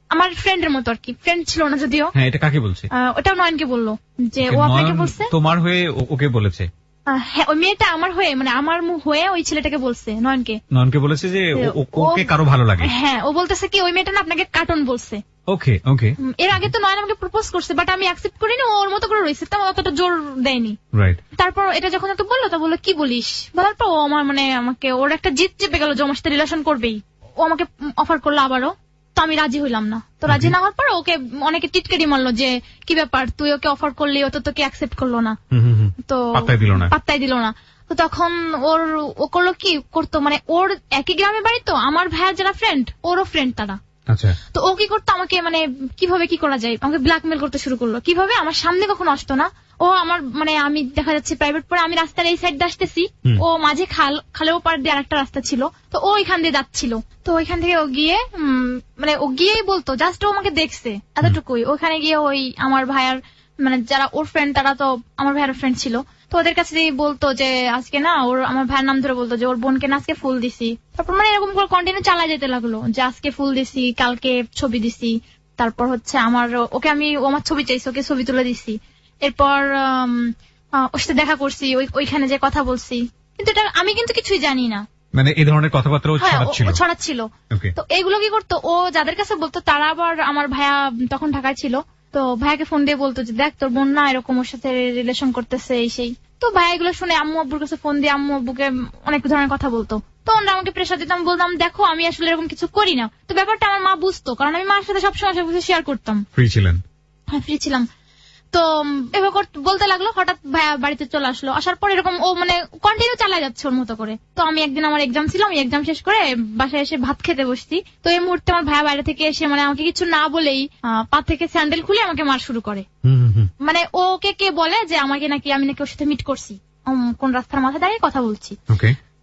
আমার ফ্রেন্ডের মতো আর কি, ফ্রেন্ড ছিল না যদিও।
হ্যাঁ, এটা কাকে বলছে?
ওটাও নয়নকে বললো যে ও আপনাকে বলছে।
তোমার হয়ে ওকে বলেছে?
হ্যাঁ, ওই মেয়েটা আমার হয়ে মানে আমার হয়ে ওই ছেলেটাকে বলছে, নয়নকে
বলেছে যে ওকে কারো ভালো লাগে।
হ্যাঁ, ও বলতেছে কি ওই মেয়েটা না আপনাকে কার্টুন বলছে।
ওকে ওকে।
এর আগে তো নয়ন আমাকে প্রপোজ করছে, বাট আমি অ্যাকসেপ্ট করিনি, ওর মতো করে রয়েছে, তো অতটা জোর দেয়নি।
রাইট।
তারপর এটা যখন ওকে বললো, তা বললো কি বলিস, বলার পর ও আমার মানে আমাকে ওর একটা জিদ চেপে গেল যে আমার সাথে রিলেশন করবেই। ও আমাকে অফার করলো আবারও, তো আমি রাজি হইলাম না। তো রাজি না হওয়ার পর ওকে অনেকে টিটকারি মারলো যে কি ব্যাপার, তুই ওকে অফার করলি, ও তো তোকে অ্যাকসেপ্ট করলো না। তো পাত্তাই দিল না। তো তখন ও করলো কি করতো, মানে ওর একই গ্রামে বাড়ি, তো আমার ভাইয়ের যারা ফ্রেন্ড ওরও ফ্রেন্ড তারা।
আচ্ছা।
তো ও কি করতো, আমাকে মানে কিভাবে কি করা যায় আমাকে ব্ল্যাকমেল করতে শুরু করলো। কিভাবে, আমার সামনে কখনো আসতো না ও, আমার মানে আমি দেখা যাচ্ছে প্রাইভেট পড়ে আমি রাস্তার এই সাইড দিয়ে আসতেছি, ও মাঝে খালেও পার দিয়ে আরেকটা রাস্তা ছিল, তো ও ওইখান দিয়ে যাচ্ছিল। তো ওইখান থেকে ও গিয়ে মানে ও গিয়েই বলতো, জাস্ট ও আমাকে দেখছে এতটুকুই, ওখানে গিয়ে ওই আমার ভাইয়ার মানে যারা ওর ফ্রেন্ড তারা তো আমার ভাইয়ার ফ্রেন্ড ছিল, তো ওদের কাছে বলতো যে আজকে না ওর, আমার ভাইয়ের নাম ধরে বলতো যে ওর বোনকে না আজকে ফুল দিছি। তারপর মানে এরকম করে কন্টিনিউ চালা যেতে লাগলো যে আজকে ফুল দিছি, কালকে ছবি দিছি, তারপর হচ্ছে আমার ওকে আমি ও আমার ছবি চাইছি, ওকে ছবি তুলে দিছি, এরপর ওর সাথে দেখা করছি, ওইখানে যে কথা বলছি, কিন্তু এটা আমি কিন্তু কিছুই জানি না,
মানে এই ধরনের কথাবার্তা
ছড়াচ্ছিল। তো এইগুলো কি করতো, ও যাদের কাছে বলতো তারা আবার আমার ভাইয়া তখন ঢাকায় ছিল, তো ভাইয়াকে ফোন দিয়ে বলতো যে দেখ তোর বোন না এরকম ওর সাথে রিলেশন করতেছে এই সেই। তো ভাইয়া এগুলো শুনে আম্মু আব্বুর কাছে ফোন দিয়ে আম্মু আব্বুকে অনেক ধরনের কথা বলতো, তো ওরা আমাকে প্রেশার দিতাম, বলতাম দেখো আমি আসলে এরকম কিছু করি না। তো ব্যাপারটা আমার মা বুঝতো, কারণ আমি মার সাথে সবসময় সবকিছু শেয়ার করতাম।
ফ্রি ছিলেন?
হ্যাঁ, ফ্রি ছিলাম। তো এভাবে বলতে লাগলো, হঠাৎ ভাইয়া বাড়িতে চলে আসলো, আসার পর এরকম ও মানে কন্টিনিউ চালা যাচ্ছে ওর মতো করে। তো আমি একদিন আমার এক্সাম ছিল, আমি এক্সাম শেষ করে বাসায় এসে ভাত খেতে বসছি, তো এই মুহূর্তে আমার ভাইয়া বাইরে থেকে এসে মানে আমাকে কিছু না বলেই পা থেকে স্যান্ডেল খুলে আমাকে মার শুরু করে। মানে ওকে কে বলে যে আমাকে নাকি আমি নাকি ওর সাথে মিট করছি, কোন রাস্তার মাথায় দাঁড়িয়ে কথা বলছি।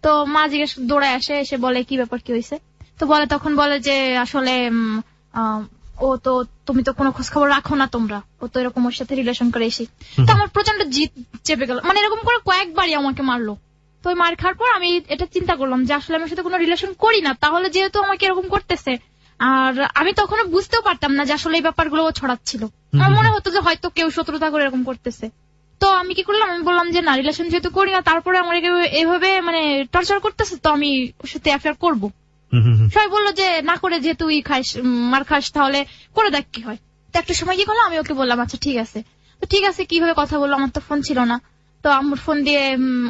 তো মা জিজ্ঞেস দৌড়ায় আসে, এসে বলে কি ব্যাপার, কি হয়েছে। তো বলে তখন বলে যে আসলে ও তো তুমি তো কোনো খোঁজ খবর রাখো না তোমরা, ও তো এরকম ওর সাথে রিলেশন করে এসে। তো আমার প্রচন্ড জিদ চেপে গেল, মানে এরকম করে কয়েকবারই আমাকে মারলো। তো ওই মার খাওয়ার পর আমি এটা চিন্তা করলাম যে আসলে আমার সাথে কোনো রিলেশন করি না, তাহলে যেহেতু আমাকে এরকম করতেছে, আর আমি তখনও বুঝতেও পারতাম না যে আসলে এই ব্যাপারগুলো ও ছড়াচ্ছিল। আমার মনে হতো যে হয়তো কেউ শত্রুতা করে এরকম করতেছে। তো আমি কি করলাম, আমি বললাম যে না, রিলেশন যেহেতু করি না, তারপরে আমার এভাবে মানে টর্চার করতেছে, তো আমি ওর সাথে অ্যাফেয়ার করবো। সবাই বললো যে না করে যেহেতু মার খাস তাহলে করে দেখ কি হয়। তো একটা সময় কি করলো, আমি ওকে বললাম আচ্ছা ঠিক আছে। তো ঠিক আছে কিভাবে কথা বললো, আমার তো ফোন ছিল না, তো আম্মুর ফোন দিয়ে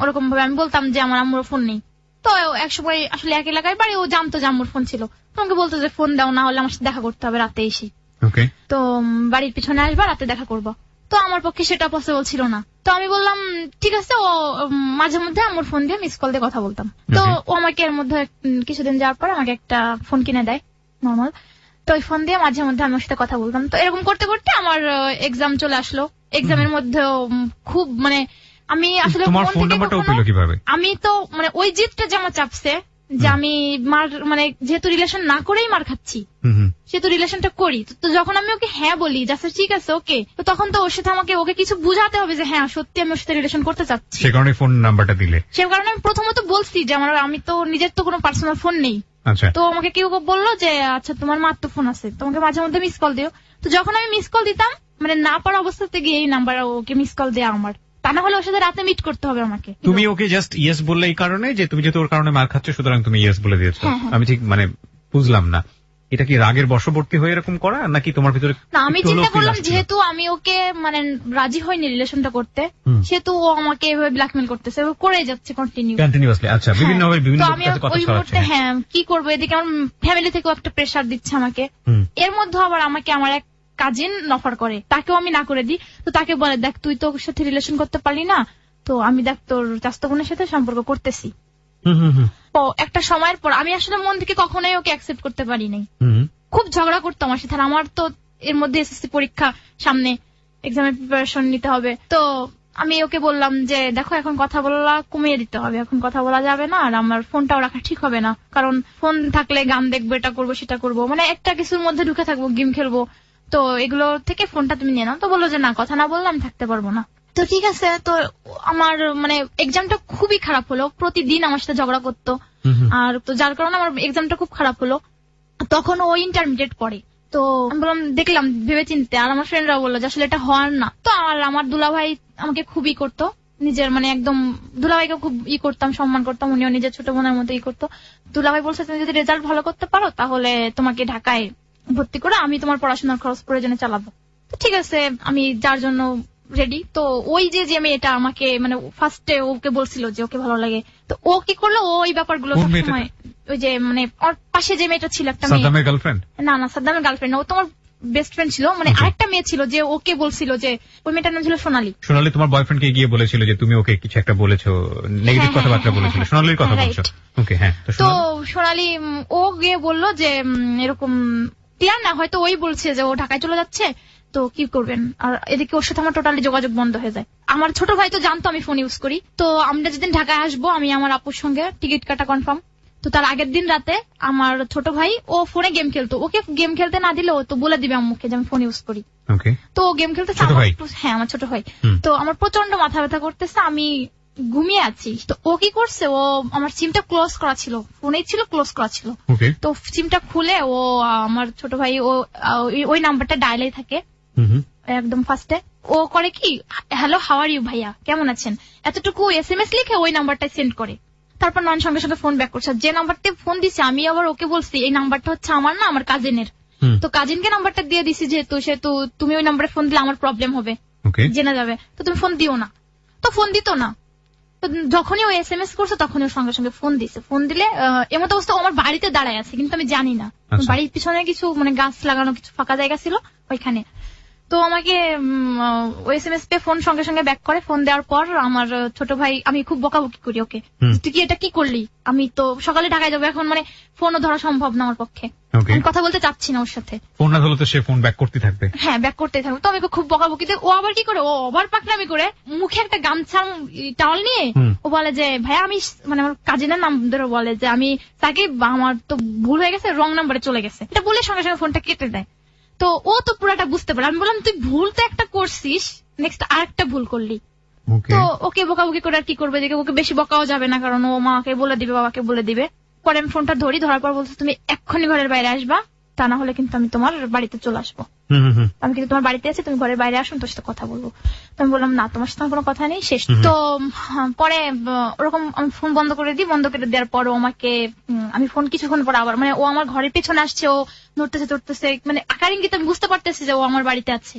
ওরকম ভাবে আমি বলতাম যে আমার আম্মুর ফোন নেই। তো এক সময় আসলে এক এলাকায় বাড়ি, ও জানতো যে আম্মুর ফোন ছিল, তোমাকে বলতো যে ফোন দাও, না হলে আমার সাথে দেখা করতে হবে রাতে এসে, তো বাড়ির পিছনে আসবা, রাতে দেখা করবো। তো আমার পক্ষে সেটা পসিবল ছিল না, তো আমি বললাম ঠিক আছে। ও মাঝে মধ্যে আমার ফোন দিয়ে মিস কল দিয়ে কথা বলতাম। তো ও আমাকে এর মধ্যে কিছুদিন যাওয়ার পর আমাকে একটা ফোন কিনে দেয় নর্মাল, তো ওই ফোন দিয়ে মাঝে মধ্যে আমার সাথে কথা বলতাম। তো এরকম করতে করতে আমার এক্সাম চলে আসলো, এক্সামের মধ্যে খুব মানে আমি আসলে আমি তো মানে ওই জিতটা যেমন চাপছে যে আমি মার মানে যেহেতু রিলেশন না করেই মার খাচ্ছি, সেহেতু রিলেশনটা করি। তো যখন আমি ওকে হ্যাঁ বলি আচ্ছা ঠিক আছে ওকে, তো তখন তো ওর সাথে আমাকে ওকে কিছু বুঝাতে হবে যে হ্যাঁ সত্যি আমি ওর সাথে রিলেশন করতে চাচ্ছি।
সে কারণে ফোন নাম্বারটা দিলে? সে
কারণে আমি প্রথমত বলছি যে আমি তো নিজের তো কোনো পার্সোনাল ফোন নেই। তো আমাকে কেউ বললো যে আচ্ছা তোমার মার তো ফোন আছে, তোমাকে মাঝে মধ্যে মিস কল দিও। তো যখন আমি মিস কল দিতাম মানে না পারা অবস্থাতে গিয়ে এই নাম্বার ওকে মিস কল দেয়া আমার, তা না হলে ওর সাথে রাতে মিট করতে হবে আমাকে।
তুমি ওকে জাস্ট ইয়েস বললে এই কারণে যে তুমি যেহেতু ওর কারণে মার খাচ্ছ সুতরাং তুমি ইয়েস বলে দিয়েছো। আমি ঠিক মানে বুঝলাম না, এটা কি রাগের বশবর্তী হয়ে এরকম করা নাকি তোমার ভিতরে?
না, আমি চিন্তা করলাম যেহেতু আমি ওকে মানে রাজি হয়নি রিলেশনটা করতে, সেহেতু ও আমাকে এভাবে ব্ল্যাকমেল করতেছে, করে যাচ্ছে কন্টিনিউয়াসলি।
আচ্ছা, বিভিন্ন ভাবে বিভিন্ন কথা ছড়াচ্ছে।
হ্যাঁ, কি করবো, এদিকে আমার ফ্যামিলি থেকেও একটা প্রেসার দিচ্ছে আমাকে, এর মধ্যে আবার আমাকে আমার এক কাজিন অফার করে, তাকেও আমি না করে দিই। তো তাকে বলে দেখ তুই তো ওর সাথে রিলেশন করতে পারলি না, তো আমি দেখ তোর চাচাতো বোনের সাথে সম্পর্ক করতেছি। তো একটা সময়ের পর আমি আসলে মন থেকে কখনোই ওকে অ্যাকসেপ্ট করতে পারি নাই, খুব ঝগড়া করতো আমার সাথে। আমার তো এর মধ্যে এসএসসি পরীক্ষা সামনে, এক্সামের প্রিপারেশন নিতে হবে। তো আমি ওকে বললাম যে দেখো এখন কথা বলা কমিয়ে দিতে হবে, এখন কথা বলা যাবে না, আর আমার ফোনটাও রাখা ঠিক হবে না, কারণ ফোন থাকলে গান দেখবো, এটা করবো সেটা করবো, মানে একটা কিছুর মধ্যে ঢুকে থাকবো, গেম খেলবো, তো এগুলো থেকে ফোনটা তুমি নিয়ে নাও। তো বললো যে না, কথা না বললে আমি থাকতে পারবো না। তো ঠিক আছে। তো আমার মানে এক্সামটা খুবই খারাপ হলো, প্রতিদিন আমার সাথে ঝগড়া করতো, আর তো যার কারণে আমার এক্সামটা খুব খারাপ হলো। তখন ও ইন্টারমিডিয়েট পড়ে, তো আমি বললাম দেখলাম ভেবে চিনতে, আর আমার ফ্রেন্ডরা বললো যে আসলে এটা হওয়ার না। তো আমার দুলাভাই আমাকে খুবই করতো, নিজের মানে একদম দুলাভাইকে খুব করতাম, সম্মান করতাম, উনিও নিজের ছোট বোনের মতো করতো। দুলাভাই বলছে তুমি যদি রেজাল্ট ভালো করতে পারো তাহলে তোমাকে ঢাকায় ভর্তি করে আমি তোমার পড়াশোনার খরচ প্রয়োজনে চালাবো। তো ঠিক আছে, আমি যার জন্য রেডি। তো ওই যে মেয়েটা আমাকে মানে ফার্স্টে ওকে বলছিল যে ওকে ভালো লাগে, তো ও কি করলো, ওই ব্যাপারগুলো সবসময় ওই যে মানে ওর পাশে যে মেয়েটা ছিল একটা মেয়ে,
সাদ্দামের গার্লফ্রেন্ড,
না সাদ্দামের গার্লফ্রেন্ড না, ও তোমার বেস্ট ফ্রেন্ড ছিল, মানে আরেকটা মেয়ে ছিল যে ওকে বলছিল যে, ওই মেয়েটার নাম ছিল সোনালী।
সোনালী তোমার বয়ফ্রেন্ডকে গিয়ে বলেছিল যে তুমি ওকে কিছু একটা বলেছো, নেগেটিভ কথাবার্তা বলেছিল, সোনালীর কথা বলছো? ওকে, হ্যাঁ। তো
সোনালী ও গিয়ে বললো যে এরকম ক্লিয়ার না, হয়তো ওই বলছে যে ও ঢাকায় চলে যাচ্ছে, তো কি করবেন। আর এদিকে ওর সাথে আমার টোটালি যোগাযোগ বন্ধ হয়ে যায়। আমার ছোট ভাই তো জানতো আমি ফোন ইউজ করি, তো আমরা যেদিন ঢাকায় আসবো আমি আমার আপুর সঙ্গে টিকিট কাটা কনফার্ম। তো তার আগের দিন রাতে আমার ছোট ভাই ও ফোনে গেম খেলতো, ওকে গেম খেলতে না দিলে ও তো বলে দিবে আম্মুকে যে আমি ফোন ইউজ করি। তো গেম খেলতে, হ্যাঁ আমার ছোট ভাই। তো আমার প্রচন্ড মাথা ব্যথা করতেছে, আমি ঘুমিয়ে আছি। তো ও কি করছে, ও আমার সিমটা ক্লোজ করা ছিল, ফোনেই ছিল ক্লোজ করা ছিল। তো সিমটা খুলে ও আমার ছোট ভাই ও ওই নাম্বারটা ডায়ালেই থাকে একদম ফার্স্টে। ও করে কি, হ্যালো হাউ আর ইউ ভাইয়া, কেমন আছেন, এতটুকু SMS লিখে ওই নাম্বারটা সেন্ড করে। তারপর নন সঙ্গে সঙ্গে ফোন ব্যাক করছে। যে নাম্বারটা ফোন দিছে আমি আবার ওকে বলছি এই নাম্বারটা হচ্ছে আমার না, আমার কাজিনের। তো কাজিনকে নাম্বারটা দিয়ে দিছি, যেহেতু তুমি ওই নাম্বারে ফোন দিলে আমার প্রবলেম হবে, জেনে যাবে, তো তুমি ফোন দিও না। তো ফোন দিত না। তো যখনই ও SMS করছে তখনই ওর সঙ্গে সঙ্গে ফোন দিছে। ফোন দিলে এমন অবস্থা আমার বাড়িতে দাঁড়ায় আছে, কিন্তু আমি জানি না। বাড়ির পিছনে কিছু মানে গাছ লাগানো কিছু ফাঁকা জায়গা ছিল ওইখানে। তো আমাকে SMS পেয়ে ফোন সঙ্গে সঙ্গে ব্যাক করে। ফোন দেওয়ার পর আমার ছোট ভাই, আমি খুব বকাবকি করি ওকে, তুই কি এটা কি করলি, আমি তো সকালে ঢাকায় যাবো, এখন মানে ফোনও ধরা সম্ভব না আমার পক্ষে, আমি কথা বলতে চাচ্ছি না ওর সাথে।
ফোন না ধরলে তো সে ফোন ব্যাক করতে থাকবে, হ্যাঁ
ব্যাক করতে থাকবে। তো আমি খুব বকাবকি দিই। ও আবার কি করে, ও আবার পাকনামি করে মুখে একটা গামছা টাওয়াল নিয়ে ও বলে যে ভাইয়া আমি মানে আমার কাজিনের নাম ধরে বলে যে আমি তাকে, আমার তো ভুল হয়ে গেছে, রং নাম্বারে চলে গেছে, এটা বলে সঙ্গে সঙ্গে ফোনটা কেটে দেয়। তো ও তো পুরাটা বুঝতে পারে। আমি বললাম তুই ভুল তো একটা করছিস, নেক্সট আরেকটা ভুল করলি। তো ওকে বকাবকি করে আর কি করবে, যে ওকে বেশি বকাও যাবে না, কারণ ও মাকে বলে দিবে, বাবাকে বলে দিবে। পরে আমি ফোনটা ধরার পর বলছে তুমি এক্ষুনি ঘরের বাইরে আসবা, তা না হলে কিন্তু আমি তোমার বাড়িতে চলে আসবো। আমি কিন্তু তোমার বাড়িতে আছি, তুমি ঘরের বাইরে আসুন, তোর সাথে কথা বলবো। তো আমি বললাম না, তোমার সাথে কোনো কথা নেই, শেষ। তো পরে ওরকম আমি ফোন বন্ধ করে দিই। বন্ধ করে দেওয়ার পর আমাকে, আমি ফোন কিছুক্ষণ পর আবার মানে ও আমার ঘরের পেছনে আসছে, ও নড়তেছে মানে আকার ইঙ্গিত আমি বুঝতে পারতেছি যে ও আমার বাড়িতে আছে।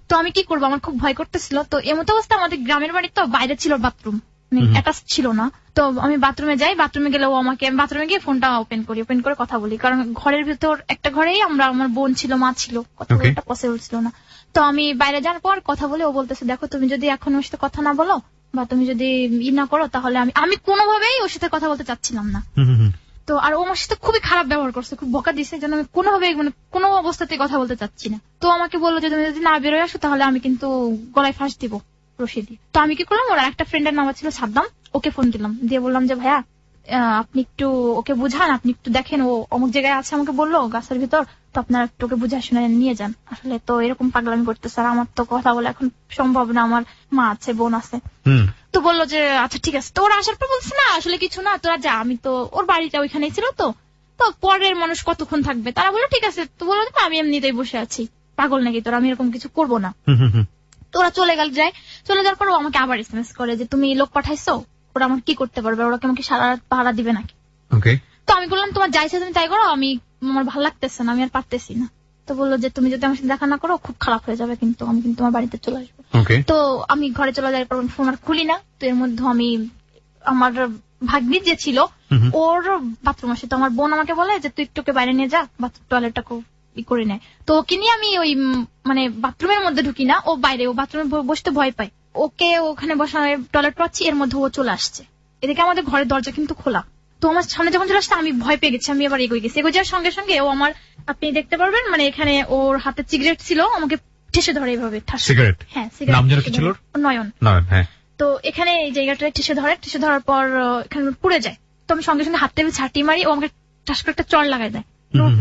তো আমি কি করবো, আমার খুব ভয় করতেছিল। তো এমত অবস্থা, আমাদের গ্রামের বাড়ি তো বাইরে ছিল বাথরুম, অ্যাটাচ ছিল না। তো আমি বাথরুমে যাই, বাথরুমে গেলে ও আমাকে, আমি বাথরুমে গিয়ে ফোনটা ওপেন করে কথা বলি, কারণ ঘরের ভিতর একটা ঘরেই আমরা, আমার বোন ছিল, মা ছিল, কথা বলাটা পসিবল ছিল না। তো আমি বাইরে যাওয়ার পর কথা বলে ও বলতেছে দেখো তুমি যদি এখন ওর সাথে কথা না বলো বা তুমি যদি না করো তাহলে আমি কোনোভাবেই ওর সাথে কথা বলতে চাচ্ছিলাম না। তো আর ও আমার সাথে খুবই খারাপ ব্যবহার করছে, খুব বকা দিছে, যেন আমি কোনোভাবে মানে কোনো অবস্থাতে কথা বলতে চাচ্ছি না। তো আমাকে বললো যে তুমি যদি না বেরোয় আসো তাহলে আমি কিন্তু গলায় ফাঁস দিব রশি দিয়ে। তো আমি কি করলাম, ওর একটা ফ্রেন্ডের নাম ছিল সাদ্দাম, ওকে ফোন দিলাম, দিয়ে বললাম যে ভাইয়া আপনি একটু ওকে বুঝান, আপনি একটু দেখেন, ও অমুক জায়গায় আছে, আমাকে বললো গাছের ভিতর, তো আপনারা একটু ওকে বুঝা শুনে নিয়ে যান। আসলে তো এরকম পাগলামি করতেছে, আর আমার তো কথা বলে এখন সম্ভব না, আমার মা আছে, বোন আছে। তো বললো যে আচ্ছা ঠিক আছে। তো ওরা আসার পর বলছে না আসলে কিছু না, তোরা যা, আমি তো ওর বাড়িটা ওইখানেই ছিল, তো পরের মানুষ কতক্ষণ থাকবে। তারা বললো ঠিক আছে। তো বললো আমি এমনিতেই বসে আছি, পাগল নাকি তোরা, আমি এরকম কিছু করবো না। তো ওরা চলে যাওয়ার পর ও আমাকে আবার SMS করে যে তুমি লোক পাঠাইছো, ওরা আমাকে কি করতে পারবে, ওরা আমাকে সারা রাত পাহারা দিবে নাকি। তো আমি বললাম তোমার যাইছে তুমি তাই করো, আমার ভালো লাগতেছে না, আমি আর পারতেছি না। তো বললো যে তুমি যদি আমার সাথে দেখা না করো খুব খারাপ হয়ে যাবে, কিন্তু আমি কিন্তু তোমার বাড়িতে চলে আসবো। তো আমি ঘরে চলে যাওয়ার পর ফোন আর খুলি না। তো এর মধ্যে আমি আমার ভাগ্নি যে ছিল ওর বাথরুম আসে, তো আমার বোন আমাকে বলে যে তুই একটু বাইরে নিয়ে যা, টয়লেটটা করে নেয়। তো ওকে নিয়ে আমি ওই মানে বাথরুমের মধ্যে ঢুকি না, ও বাইরে, ও বাথরুমে বসতে ভয় পায়, ওকে ওখানে বসা টয়লেট পাচ্ছি, এর মধ্যে ও চলে আসছে। এদিকে আমাদের ঘরের দরজা কিন্তু খোলা। তো আমার সামনে যখন চলে আসছে আমি ভয় পেয়ে গেছি, আমি আবার এগোয় গেছি। এগোয় যাওয়ার সঙ্গে সঙ্গে ও আমার, আপনি দেখতে পারবেন মানে এখানে ওর হাতে সিগারেট ছিল, আমাকে ঠেসে ধরে এইভাবে। সিগারেট? হ্যাঁ সিগারেট। নাম যেন কি ছিল? নয়ন। হ্যাঁ। তো এখানে এই জায়গাটা ঠেসে ধরার পর এখানে পুড়ে যায়। তো আমি সঙ্গে সঙ্গে হাতে ঝাঁটি মারি, ও আমাকে ঠাস করে একটা চড় লাগাই দেয়।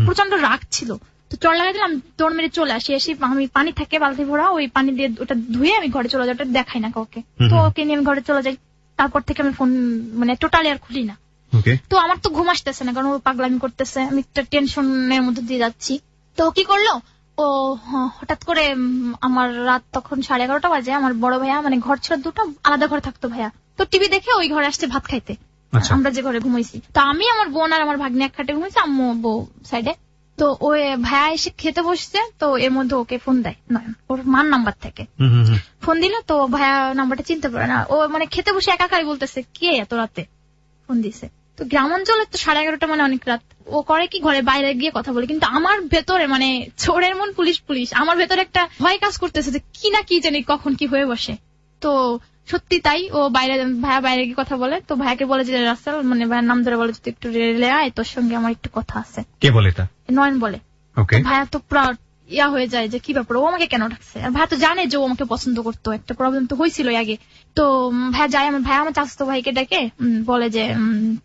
প্রচন্ড রাগ ছিল, তো চড় লাগাই দিলাম, দৌড় মেরে চলে এসে আমি পানি থাকে বালতি ভরা, ওই পানি দিয়ে ওটা ধুয়ে আমি ঘরে চলে যাই, ওটা দেখাই না কাউকে। তো ওকে নিয়ে আমি ঘরে চলে যাই। তারপর থেকে আমি ফোন মানে টোটালি আর খুলি না। তো আমার তো ঘুম আসতেছে না, কারণ ও পাগলামি করতেছে, আমি একটা টেনশনের মধ্যে দিয়ে যাচ্ছি। তো কি করলো, ও হঠাৎ করে আমার রাত তখন 11:30 বাজে, আমার বড় ভাইয়া মানে ঘর ছিল দুটো, আলাদা ঘরে থাকতো ভাইয়া, তো টিভি দেখে ওই ঘরে আসছে ভাত খাইতে। আমরা যে ঘরে ঘুমাইছি, তো আমি আমার বোন আর আমার ভাগ্নে এক খাটে ঘুমাইছি, আম্মু বউ সাইডে। তো ওই ভাইয়া এসে খেতে বসছে, তো এর মধ্যে ওকে ফোন দেয় নয়ন, ওর মার নাম্বার থেকে ফোন দিল। তো ভাইয়া নাম্বারটা চিনতে পারে না, ও মানে খেতে বসে একাকারই বলতেছে কে এত রাতে ফোন দিছে। তো গ্রাম অঞ্চলে তো 11:30 মানে অনেক রাত। ও করে কি ঘরে বাইরে গিয়ে কথা বলে, কিন্তু আমার ভেতরে মানে চোরের মন পুলিশ পুলিশ, আমার ভেতরে একটা ভয় কাজ করতেছে যে কি না কি জানি কখন কি হয়ে বসে। তো সত্যি তাই, ও ভাইয়া বাইরে গিয়ে কথা বলে। তো ভাইয়াকে বলে যে রাসেল, মানে ভাইয়ের নাম ধরে বলে যে একটু রেলে আয়, তোর সঙ্গে আমার একটু কথা আছে।
কে বলে তা?
নয়ন বলে। ভাইয়া তো পুরো ইয়া হয়ে যায় যে কি ব্যাপার, ও আমাকে কেন ডাকছে। আর ভাইয়া তো জানে যে ও আমাকে পছন্দ করতো, একটা প্রবলেম তো হয়েছিল আগে। তো ভাইয়া যায়, ভাইয়া আমার চাচাতো ভাইকে ডেকে বলে যে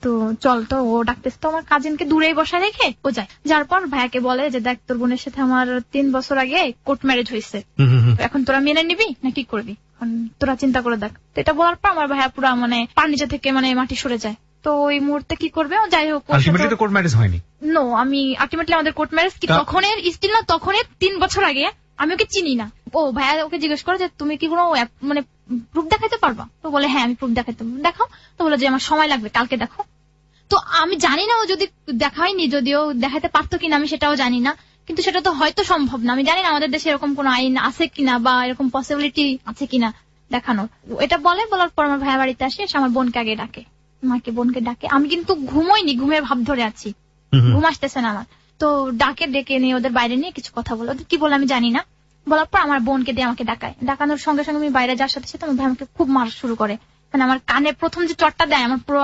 তো চল, তো ও ডাকতেছে, তো আমার কাজিনকে দূরেই বসায় রেখে ও যায়। যার পর ভাইয়াকে বলে যে দেখ, তোর বোনের সাথে আমার 3 বছর আগে কোর্ট ম্যারেজ হয়েছে, এখন তোরা মেনে নিবি না কি করবি, তোরা চিন্তা করে দেখ। তো এটা বলার পর আমার ভাইয়া পুরা মানে পার নিচে থেকে মানে মাটি সরে যায়। তো ওই মুহূর্তে কি করবে, যাই হোক
আলটিমেটলি তো কোর্ট ম্যারেজ হয়নি।
নো, আমি আলটিমেটলি আমাদের কোর্ট ম্যারেজ কি তখনের স্টিল না, তখনের 3 বছর আগে। আমি ওকে চিনি না। ও ভাইয়া ওকে জিজ্ঞেস করে যে তুমি কি কোনো মানে প্রুফ দেখাইতে পারবা? তো বলে হ্যাঁ আমি প্রুফ দেখাইতে, দেখাও। তো বলে যে আমার সময় লাগবে, কালকে দেখো। তো আমি জানি না ও যদি দেখায়নি, যদিও দেখাতে পারতো কিনা আমি সেটাও জানি না, কিন্তু সেটা তো হয়তো সম্ভব না। আমি জানি না আমাদের দেশে এরকম কোন আইন আছে কিনা বা এরকম পসিবিলিটি আছে কিনা দেখানোর। এটা বলার পর আমার ভাইয়া বাড়িতে আসে, এসে আমার বোনকে আগে ডাকে, বোনকে ডাকে। আমি কিন্তু ঘুমোইনি, ঘুমের ভাব ধরে আছি, ঘুম আসতেছে না আমার। তো ডেকে নিয়ে ওদের বাইরে নিয়ে কিছু কথা বলে, ওদের কি বলে আমি জানি না। বলার পর আমার বোনকে দিয়ে আমাকে ডাকায়, ডাকানোর সঙ্গে সঙ্গে আমি বাইরে যাওয়ার সাথে সাথে আমার ভাই আমাকে খুব মার শুরু করে। মানে আমার কানে প্রথম যে চটটা দেয়, আমার পুরো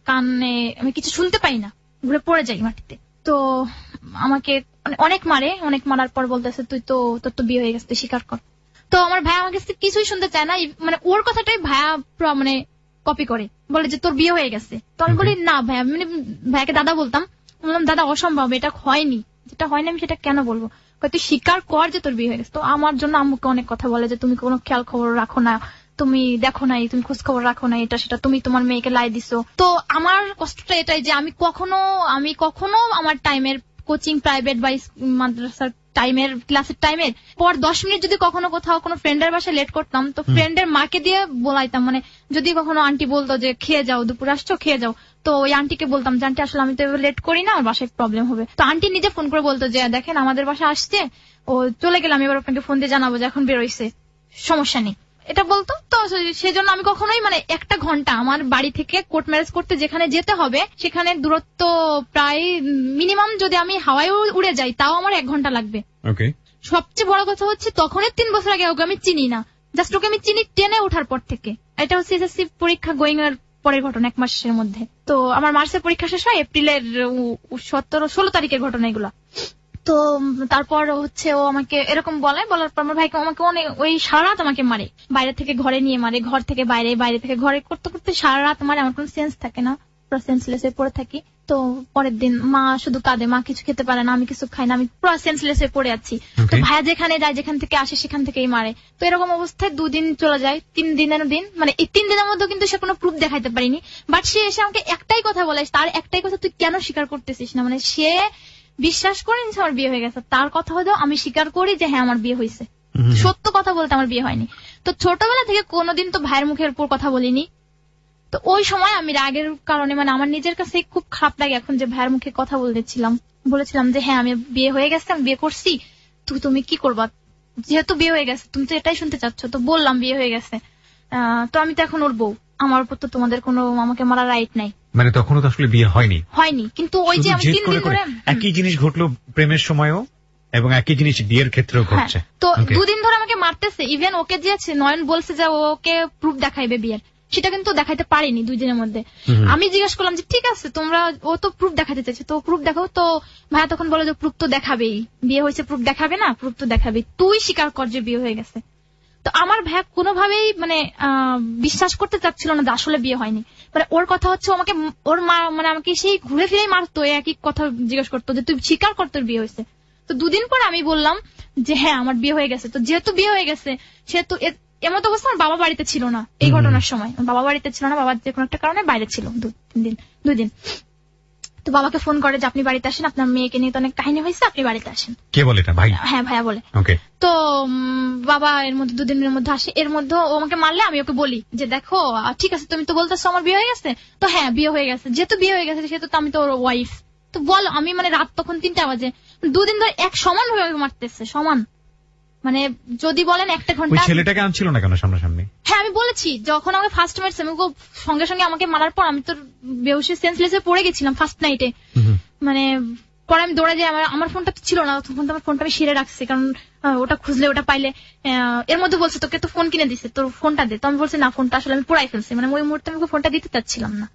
কানে আমি কিছু শুনতে পাই না, ঘুরে পড়ে যাই মাটিতে। তো আমাকে অনেক মারে, অনেক মারার পর বলতেছে তুই তো, তোর তো বিয়ে হয়ে গেছে, তুই স্বীকার কর। তো আমার ভাই আমার কাছে কিছুই শুনতে চায় না, মানে ওর কথাটাই ভাইয়া পুরো মানে কপি করে, বলে যে তোর বিয়ে হয়ে গেছে। তো আমি বলি না ভাইয়া, মানে ভাইয়াকে দাদা বলতাম, বললাম দাদা অসম্ভব, এটা হয়নি, যেটা হয়নি আমি সেটা কেন বলবো, তুই স্বীকার কর যে তোর বিয়ে হয়ে গেছে। তো আমার জন্য আম্মুকে অনেক কথা বলে যে তুমি কোনো খেয়াল খবর রাখো না, তুমি দেখো নাই, তুমি খোঁজ খবর রাখো না, এটা সেটা, তুমি তোমার মেয়েকে লাই দিছো। তো আমার কষ্টটা এটাই যে আমি কখনো আমার টাইমের কোচিং, প্রাইভেট বা মাদ্রাসার টাইমের, ক্লাসের টাইমের পর 10 মিনিট যদি কখনো কোথাও কোনো ফ্রেন্ডের বাসায় লেট করতাম, তো ফ্রেন্ডের মাকে দিয়ে বলাইতাম, মানে যদি কখনো আন্টি বলতো যে খেয়ে যাও, দুপুর আসছো খেয়ে যাও, তো ওই আন্টিকে বলতাম যে আন্টি আসলে আমি তো লেট করি না, আমার বাসায় প্রবলেম হবে। তো আন্টি নিজে ফোন করে বলতো যে দেখেন আমাদের বাসায় আসছে, ও চলে গেলাম, এবার আপনাকে ফোন দিয়ে জানাবো যে এখন বেরোইছে, সমস্যা নেই, এটা বলতো। তো সেজন্য আমি কখনোই মানে 1 ঘন্টা আমার বাড়ি থেকে কোর্ট ম্যারেজ করতে যেখানে যেতে হবে সেখানে দূরত্ব প্রায় মিনিমাম, যদি আমি হাওয়ায় উড়ে যাই তাও আমার 1 ঘন্টা লাগবে। সবচেয়ে বড় কথা হচ্ছে তখনের 3 বছর আগে ওকে আমি চিনি না, জাস্ট ওকে আমি চিনি টেনে ওঠার পর থেকে। এটা হচ্ছে এসএসসি পরীক্ষা গোয়িং এর পরের ঘটনা, 1 মাসের মধ্যে। তো আমার মার্চের পরীক্ষা শেষ হয় এপ্রিলের 16 তারিখের ঘটনা এগুলা। তো তারপর হচ্ছে ও আমাকে এরকম বলার পর আমার ভাইকে আমাকে অনেক ওই সারা রাত আমাকে মারে, বাইরে থেকে ঘরে নিয়ে মারে, ঘর থেকে বাইরে, বাইরে থেকে ঘরে করতে করতে সারা রাত মারে। আমার কোনো সেন্স থাকে না, পুরো সেন্সলেস হয়ে পড়ে থাকি। তো পরের দিন মা শুধু কাঁদে, মা কিছু খেতে পারে না, আমি কিছু খাই না, আমি পুরো সেন্সলেস হয়ে পড়ে আছি। তো ভাইয়া যেখানে যায়, যেখান থেকে আসে সেখান থেকেই মারে। তো এরকম অবস্থায় 2 দিন চলে যায়, 3 দিনের দিন, মানে এই 3 দিনের মধ্যে কিন্তু সে কোনো প্রুফ দেখাইতে পারিনি। বাট সে এসে আমাকে একটাই কথা বলে, তার একটাই কথা, তুই কেন স্বীকার করতেছিস না, মানে সে বিশ্বাস করে নিচ্ছে আমার বিয়ে হয়ে গেছে। তার কথা হলেও আমি স্বীকার করি যে হ্যাঁ আমার বিয়ে হয়েছে, সত্য কথা বলতে আমার বিয়ে হয়নি। তো ছোটবেলা থেকে কোনোদিন তো ভাইয়ের মুখের উপর কথা বলিনি। তো ওই সময় আমি রাগের কারণে, মানে আমার নিজের কাছে খুব খারাপ লাগে এখন যে ভাইয়ের মুখে কথা বলেছিলাম যে হ্যাঁ আমি বিয়ে হয়ে গেছে, আমি বিয়ে করছি, তুমি কি করবা, যেহেতু বিয়ে হয়ে গেছে তুমি তো এটাই শুনতে চাচ্ছ। তো বললাম বিয়ে হয়ে গেছে, তো আমি তো এখন ওর বউ, আমার উপর তো তোমাদের কোনো আমাকে মারা রাইট নাই।
মানে তখনও তো আসলে বিয়ে হয়নি, কিন্তু ওই যে আমি 3 দিন ধরে একই জিনিস ঘটলো প্রেমের সময়ও এবং একই জিনিস বিয়ের ক্ষেত্রেও ঘটছে।
তো 2 দিন ধরে আমাকে মারতেছে, ইভেন ওকে দিয়েছে, নয়ন বলছে যে ওকে প্রুফ দেখাইবে বিয়ের, সেটা কিন্তু দেখাইতে পারিনি 2 দিনের মধ্যে। আমি জিজ্ঞাসা করলাম যে ঠিক আছে তোমরা, ও তো প্রুফ দেখাতে চাইছে, তো প্রুফ দেখাও। তো ভাইয়া তখন বলে যে প্রুফ তো দেখাবেই, বিয়ে হয়েছে প্রুফ দেখাবে না, প্রুফ তো দেখাবেই, তুই স্বীকার কর যে বিয়ে হয়ে গেছে। তো আমার ভাইয়া কোনোভাবেই মানে বিশ্বাস করতে চাচ্ছিল না যে আসলে বিয়ে হয়নি। মানে ওর কথা হচ্ছে আমাকে, ওর মা মানে আমাকে সেই ঘুরে ফিরে মারতো, একই কথা জিজ্ঞেস করতো যে তুই স্বীকার কর তোর বিয়ে হয়েছে। তো 2 দিন পর আমি বললাম যে হ্যাঁ আমার বিয়ে হয়ে গেছে। তো যেহেতু বিয়ে হয়ে গেছে, সেহেতু এমন অবস্থা আমার বাবা বাড়িতে ছিল না এই ঘটনার সময়, বাবা বাড়িতে ছিল না, বাবার যে কোনো একটা কারণে বাইরে ছিল 2 দিন। তো তো বাবাকে ফোন করে যে আপনি বাড়িতে আসেন, আপনার মেয়েকে নিয়ে তো অনেক কাহিনী হয়েছে, আপনি বাড়িতে আসেন।
কে বলে এটা? ভাই?
হ্যাঁ, ভাইয়া বলে।
ওকে।
তো বাবা এর মধ্যে 2 দিনের মধ্যে আসে। এর মধ্যে ও আমাকে মারলে আমি ওকে বলি যে দেখো ঠিক আছে তুমি তো বলতেছো আমার বিয়ে হয়ে গেছে, তো হ্যাঁ বিয়ে হয়ে গেছে, যেহেতু বিয়ে হয়ে গেছে সেহেতু তো আমি তো ওর ওয়াইফ। তো বল, আমি মানে রাত তখন 3টা বাজে, 2 দিন ধরে এক সমান হয়ে মারতেছে, সমান। মানে যদি বলেন 1 ঘন্টা।
ওই ছেলেটাকে আনছিল না কেন সামনাসামনি?
হ্যাঁ আমি বলেছি, যখন আমাকে ফার্স্ট মারছে আমি সঙ্গে সঙ্গে আমাকে মারার পর আমি তো বেহুশে সেন্সলেসে পড়ে গেছিলাম ফার্স্ট নাইটে। মানে পরে আমি দৌড়ে যাই, আমার ফোনটা তো ছিল না তখন, তো আমার ফোনটা আমি সিরে রাখছি, কারণ ওটা খুঁজলে ওটা পাইলে। এর মধ্যে বলছে তোকে তো ফোন কিনে দিছে, তোর ফোনটা দে। তো আমি বলছি না, ফোনটা আসলে আমি পুরাই ফেলছি, মানে ওই মুহূর্তে আমি ফোনটা দিতে চাচ্ছিলাম না।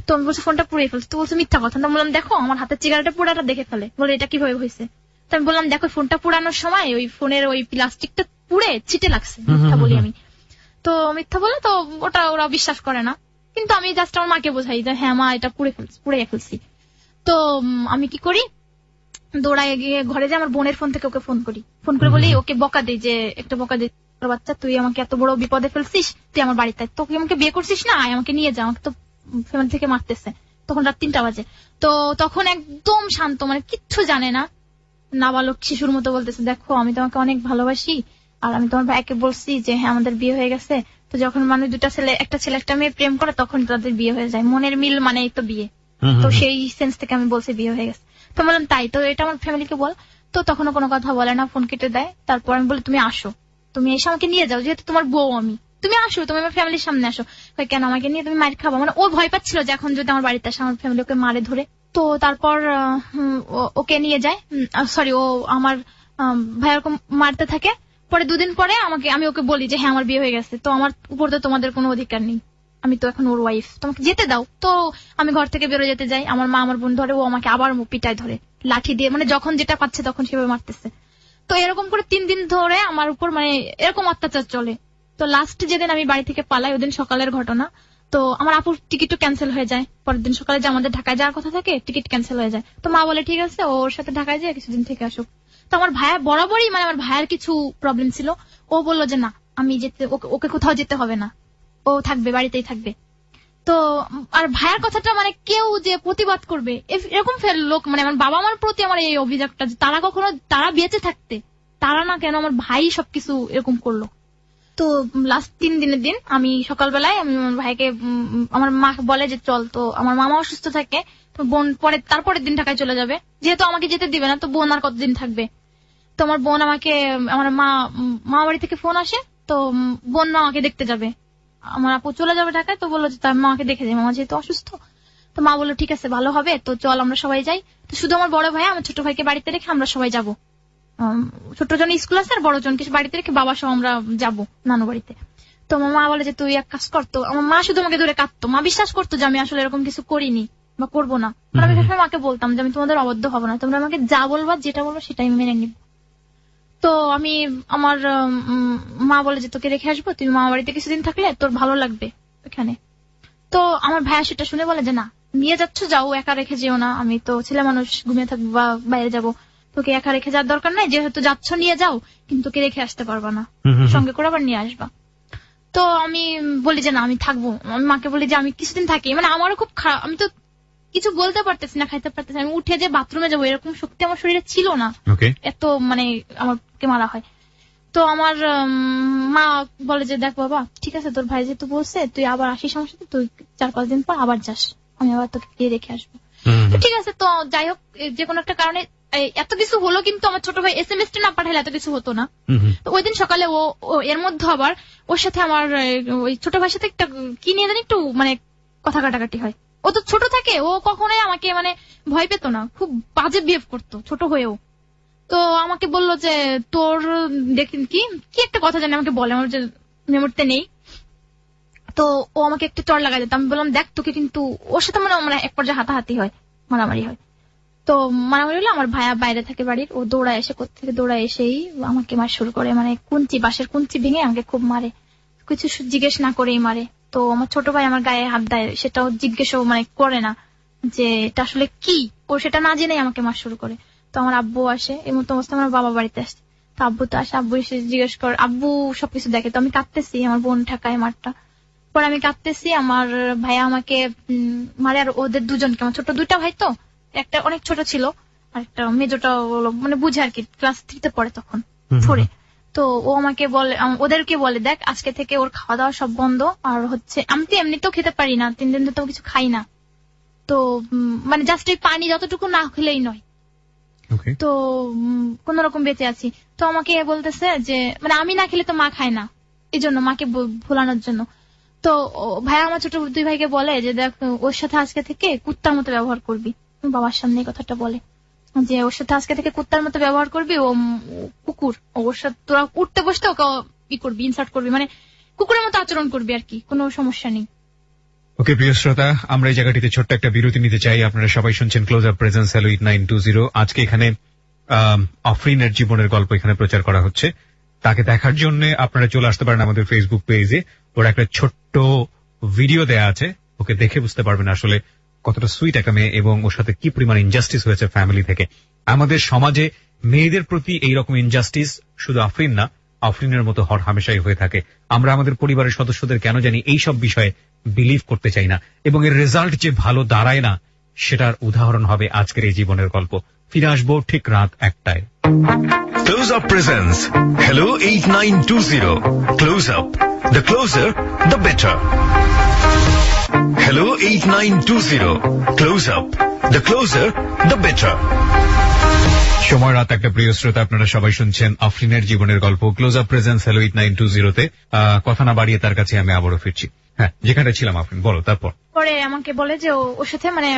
তো আমি বলছি ফোনটা পুড়িয়ে ফেলছি। তো বলছে মিথ্যা কথা। তো বললাম দেখো আমার হাতের চিগারেটা পুরাটা দেখে ফেলে, বলে এটা কিভাবে হয়েছে। তো আমি বললাম দেখো ফোনটা পুরানোর সময় ওই ফোনের ওই প্লাস্টিকটা পুড়ে ছিটে লাগছে। মিথ্যা বলি আমি। তো মিথ্যা বলে তো ওটা ওরা বিশ্বাস করে না, কিন্তু আমি জাস্ট আমার মাকে বোঝাই যে হ্যাঁ মা এটা পুড়ে ফেলছি। তো আমি কি করি, দৌড়ায় গিয়ে ঘরে যে আমার বোনের ফোন থেকে ওকে ফোন করে বলি, ওকে বকা দিই যে একটা বকা দিই, বাচ্চা তুই আমাকে এত বড় বিপদে ফেলছিস, তুই আমার বাড়িতে, তোকে আমাকে বিয়ে করছিস না, আমাকে নিয়ে যা, আমাকে তো ফ্যামিলি থেকে মারতেছে। তখন রাত 3টা বাজে। তো তখন একদম শান্ত, মানে কিচ্ছু জানে না, নাবালক শিশুর মতো বলতেছে দেখো আমি তোমাকে অনেক ভালোবাসি, আর আমি তোমার ভাইকে বলছি যে হ্যাঁ আমাদের বিয়ে হয়ে গেছে। তো যখন মানুষ একটা ছেলে একটা মেয়ে প্রেম করে তখন তাদের বিয়ে হয়ে যায়, মনের মিল মানে তো বিয়ে। তো সেই সেন্স থেকে আমি বলছি বিয়ে হয়ে গেছে। তো বললাম তাই, তো এটা আমার ফ্যামিলিকে বল। তো তখনও কোনো কথা বলে না, ফোন কেটে দেয়। তারপর আমি বলি তুমি আসো, তুমি এসে আমাকে নিয়ে যাও, যেহেতু তোমার বউ আমি, তুমি আসো, তুমি আমার ফ্যামিলির সামনে আসো। কেন আমাকে নিয়ে তুমি মার খাবো? মানে ও ভয় পাচ্ছিল যে এখন যদি আমার বাড়িতে আসে আমার ফ্যামিলি ওকে মারে ধরে। তো তারপর ওকে নিয়ে যায়, সরি ও আমার ভাই ওরকম মারতে থাকে। পরে 2 দিন পরে আমি ওকে বলি যে হ্যাঁ আমার বিয়ে হয়ে গেছে, তো আমার উপর তো তোমাদের কোনো অধিকার নেই, আমি তো এখন ওর ওয়াইফ, তোমাকে যেতে দাও। তো আমি ঘর থেকে বেরো যেতে যাই, আমার মা আমার বোন ধরে, ও আমাকে আবার পিটায় ধরে লাঠি দিয়ে, মানে যখন যেটা পাচ্ছে তখন সেভাবে মারতেছে। তো এরকম করে 3 দিন ধরে আমার উপর মানে এরকম অত্যাচার চলে। তো লাস্ট যেদিন আমি বাড়ি থেকে পালাই, ওদিন সকালের ঘটনা। তো আমার আপুর টিকিটও ক্যান্সেল হয়ে যায়, পরের দিন সকালে যে আমাদের ঢাকায় যাওয়ার কথা থাকে টিকিট ক্যান্সেল হয়ে যায়। তো মা বলে ঠিক আছে ওর সাথে ঢাকায় যায় কিছুদিন থেকে আসুক। তো আমার ভাইয়া বরাবরই, মানে আমার ভাইয়ের কিছু প্রবলেম ছিল, ও বললো যে না আমি যেতে, ওকে কোথাও যেতে হবে না, ও থাকবে বাড়িতেই থাকবে। তো আর ভাইয়ার কথাটা মানে কেউ যে প্রতিবাদ করবে এরকম লোক, মানে আমার বাবা মার প্রতি আমার এই অভিযোগটা যে তারা বেঁচে থাকতে তারা না কেন আমার ভাই সবকিছু এরকম করলো। তো লাস্ট 3 দিনের দিন আমি সকালবেলায় আমি আমার ভাইকে, আমার মা বলে যে চল, তো আমার মামা অসুস্থ থাকে, তো বোন তারপরের দিন ঢাকায় চলে যাবে, যেহেতু আমাকে যেতে দিবে না তো বোন আর কতদিন থাকবে। তো আমার বোন আমার মা বাড়ি থেকে ফোন আসে, তো বোন আমাকে দেখতে যাবে, আমার আপু চলে যাবে ঢাকায়। তো বললো যে তার মাকে দেখে যাই, মামা যেহেতু অসুস্থ। তো মা বললো ঠিক আছে ভালো হবে, তো চল আমরা সবাই যাই। তো শুধু আমার বড় ভাই আমার ছোট ভাইকে বাড়িতে রেখে আমরা সবাই যাবো, ছোট জন স্কুল আছে আর বড় জনকে বাড়িতে রেখে বাবা সহ আমরা যাবো নানু বাড়িতে। তো আমার মা বলে যে তুই এক কাজ করতো, আমার মা শুধু আমাকে দূরে কাঁদতো, মা বিশ্বাস করতো যে আমি আসলে এরকম কিছু করিনি বা করবো না। আমি সবসময় মাকে বলতাম যে আমি তোমাদের অবদ্ধ হবো না, তোমরা আমাকে যা বলবা যেটা বলবো সেটাই মেনে নিব। তো আমি আমার মা বলে যে তোকে রেখে আসবো, তুই মামা বাড়িতে কিছুদিন থাকলে তোর ভালো লাগবে এখানে। তো আমার ভাইয়া সেটা শুনে বলে যে না নিয়ে যাচ্ছ যাও, একা রেখে যেও না, আমি তো ছেলে মানুষ ঘুমিয়ে থাকবো বা বাইরে যাবো, তোকে একা রেখে যাওয়ার দরকার নাই, যেহেতু যাচ্ছ নিয়ে যাও, কিন্তু তোকে রেখে আসতে পারবা না, সঙ্গে করে আবার নিয়ে আসবা। তো আমি বলি যে না আমি থাকবো, আমি মাকে বলি যে আমি কিছুদিন থাকি, মানে আমারও খুব খারাপ, আমি তো কিছু বলতে পারতেছি না, খাইতে পারতেছি, আমি উঠে যে বাথরুমে যাবো এরকম শক্তি আমার শরীরে ছিল না, এত মানে আমাকে মারা হয়। তো আমার মা বলে যে দেখ বাবা ঠিক আছে তোর ভাই যেহেতু বলছে তুই আবার আসিস আমার সাথে, তুই 4-5 দিন পর আবার যাস, আমি আবার তোকে গিয়ে রেখে আসবো। তো ঠিক আছে। তো যাই হোক যে কোনো একটা কারণে এত কিছু হলো, কিন্তু আমার ছোট ভাই SMS টা না পাঠালে এত কিছু হতো না। তো ওই দিন সকালে ও এর মধ্যে আবার ওর সাথে আমার ওই ছোট ভাইয়ের সাথে একটা কি নিয়ে জানি একটু মানে কথা কাটাকাটি হয়। ও তো ছোট থাকে, ও কখনোই আমাকে মানে ভয় পেত না, খুব বাজে বিহেভ করতো ছোট হয়েও। তো আমাকে বললো যে তোর দেখেন কি একটা কথা জানি আমাকে বলে, আমার যে মেমোরিতে নেই। তো ও আমাকে একটা চড় লাগাই দিত, আমি বললাম দেখ তোকে কিন্তু, ওর সাথে মানে এক পর্যায়ে হাতাহাতি হয়, মারামারি হয়। তো মারামারি হলে আমার ভাইয়া বাইরে থাকে বাড়ির, ও দৌড়ায় এসে কোত্থেকে দৌড়ায় এসেই আমাকে মার শুরু করে, মানে বাঁশের কুঞ্চি ভেঙে আমাকে খুব মারে, কিছু জিজ্ঞেস না করেই মারে। তো আমার ছোট ভাই আমার গায়ে হাত দেয়, সেটাও জিজ্ঞেসও মানে করে না যে এটা আসলে কি, ও সেটা না জেনেই আমাকে মার শুরু করে। তো আমার আব্বু আসে, এই মতো অবস্থা আমার বাবা বাড়িতে আসছে। তো আব্বু তো আসে, আব্বু এসে জিজ্ঞেস করে, আব্বু সবকিছু দেখে। তো আমি কাঁদতেছি, আমার বোন ঠাকায় মারটা। পরে আমি কাঁদতেছি, আমার ভাইয়া আমাকে মারে, আর ওদের দুজনকে, আমার ছোট দুইটা ভাই তো, একটা অনেক ছোট ছিল আর একটা মেজোটা মানে বুঝে আর কি, ক্লাস 3 তে পড়ে তখন, 4 এ। তো ও আমাকে বলে, ওদেরকে বলে, দেখ আজকে থেকে ওর খাওয়া দাওয়া সব বন্ধ, আর হচ্ছে আমি তো এমনিতেও খেতে পারি না, 3 দিন তো কিছু খাই না, তো মানে জাস্ট এই পানি যতটুকু না খেলেই নয়, তো কোন রকম বেঁচে আছি। তো আমাকে বলতেছে যে মানে আমি না খেলে তো মা খায় না, এই জন্য মাকে ভোলানোর জন্য। তো ভাইয়া আমার ছোট 2 ভাইকে বলে যে দেখ ওর সাথে আজকে থেকে কুত্তার মতো ব্যবহার করবি, বাবার সামনে এই কথাটা বলে যে ওর সাথে আজকে থেকে কুত্তার মতো ব্যবহার করবি, ও কুকুর, ওর সাথে তোরা উঠতে বসতে ওকে ই করবি, ইনসার্ট করবি, মানে কুকুরের মতো আচরণ করবি আর কি, কোনো সমস্যা নেই।
ওকে প্রিয় শ্রোতা, আমরা এই জায়গাটিতে ছোট্ট একটা বিরতি নিতে চাই। আপনারা সবাই শুনছেন ক্লোজ আপ প্রেজেন্স হ্যালো 8920। আজকে এখানে আফরিনের জীবনের গল্প এখানে প্রচার করা হচ্ছে। তাকে দেখার জন্য আপনারা চলে আসতে পারেন আমাদের ফেসবুক পেজে, ওর একটা ছোট্ট ভিডিও দেয়া আছে, ওকে দেখে বুঝতে পারবেন আসলে কতটা সুইট একটা মেয়ে এবং ওর সাথে কি পরিমাণ ইনজাস্টিস হয়েছে ফ্যামিলি থেকে। আমাদের সমাজে মেয়েদের প্রতি এইরকম ইনজাস্টিস শুধু আফরিন না, আফরিনের মতো হর হামেশাই হয়ে থাকে। আমরা আমাদের পরিবারের সদস্যদের কেন জানি এইসব বিষয়ে বিলিভ করতে চাই না, এবং এর রেজাল্ট যে ভালো দাঁড়ায় না সেটার উদাহরণ হবে আজকের এই জীবনের গল্প। ফিরে আসবো ঠিক রাত 1টায়।
Close Up presents Hello 8920. Close Up. The closer, the better. Hello 8920. Close Up. The closer, the better.
সময় রাত 1টা। প্রিয় শ্রোতা, আপনারা সবাই শুনছেন আফরিনের জীবনের গল্প ক্লোজ আপ প্রেজেন্স হ্যালো 8920 কথা না বাড়িয়ে তার কাছে আমি আবারও ফিরছি। হ্যাঁ, যেখানে ছিলাম আফরিন, বলো তারপর।
পরে আমাকে বলে যে ওর সাথে মানে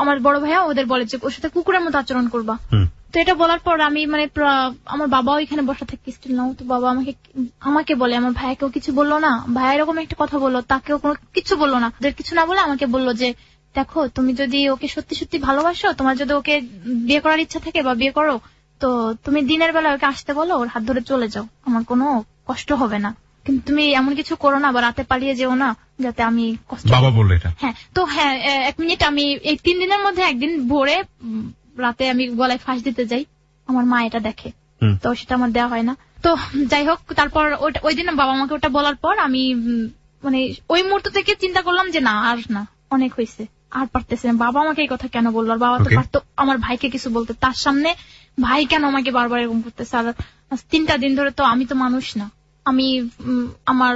আমার বড় ভাইয়া ওদের বলে যে ওর সাথে কুকুরের মতো আচরণ করবা। তো এটা বলার পর আমি মানে আমার বাবাও এখানে বসা থেকে স্টিল নাও, তো বাবা আমাকে বলে, আমার ভাইয়াকেও কিছু বললো না, ভাইয়া এরকম একটা কথা বললো, তাকেও কোনো কিছু বললো না, ওদের কিছু না বলে আমাকে বললো যে দেখো তুমি যদি ওকে সত্যি সত্যি ভালোবাসো, তোমার যদি ওকে বিয়ে করার ইচ্ছা থাকে বা বিয়ে করো, তো তুমি দিনের বেলা ওকে আসতে বলো, ওর হাত ধরে চলে যাও, আমার কোনো কষ্ট হবে না, কিন্তু তুমি এমন কিছু করো না বা রাতে পালিয়ে যেও না যাতে আমি কষ্ট।
বাবা বললো এটা? হ্যাঁ।
তো হ্যাঁ, 1 মিনিট, আমি এই 3 দিনের মধ্যে একদিন ভোরে রাতে আমি গলায় ফাঁস দিতে যাই, আমার মা এটা দেখে, তো সেটা আমার দেওয়া হয় না। তো যাই হোক, তারপর ওই দিন বাবা আমাকে ওটা বলার পর আমি মানে ওই মুহূর্ত থেকে চিন্তা করলাম যে না, আর না, অনেক হয়েছে, আর পারতেছে না। বাবা আমাকে এই কথা কেন বললো, আর বাবা তো পারতো আমার ভাইকে কিছু বলতে, তার সামনে ভাই কেন আমাকে বারবার এরকম করতেছে। আর 3টা দিন ধরে তো আমি তো মানুষ না, আমি আমার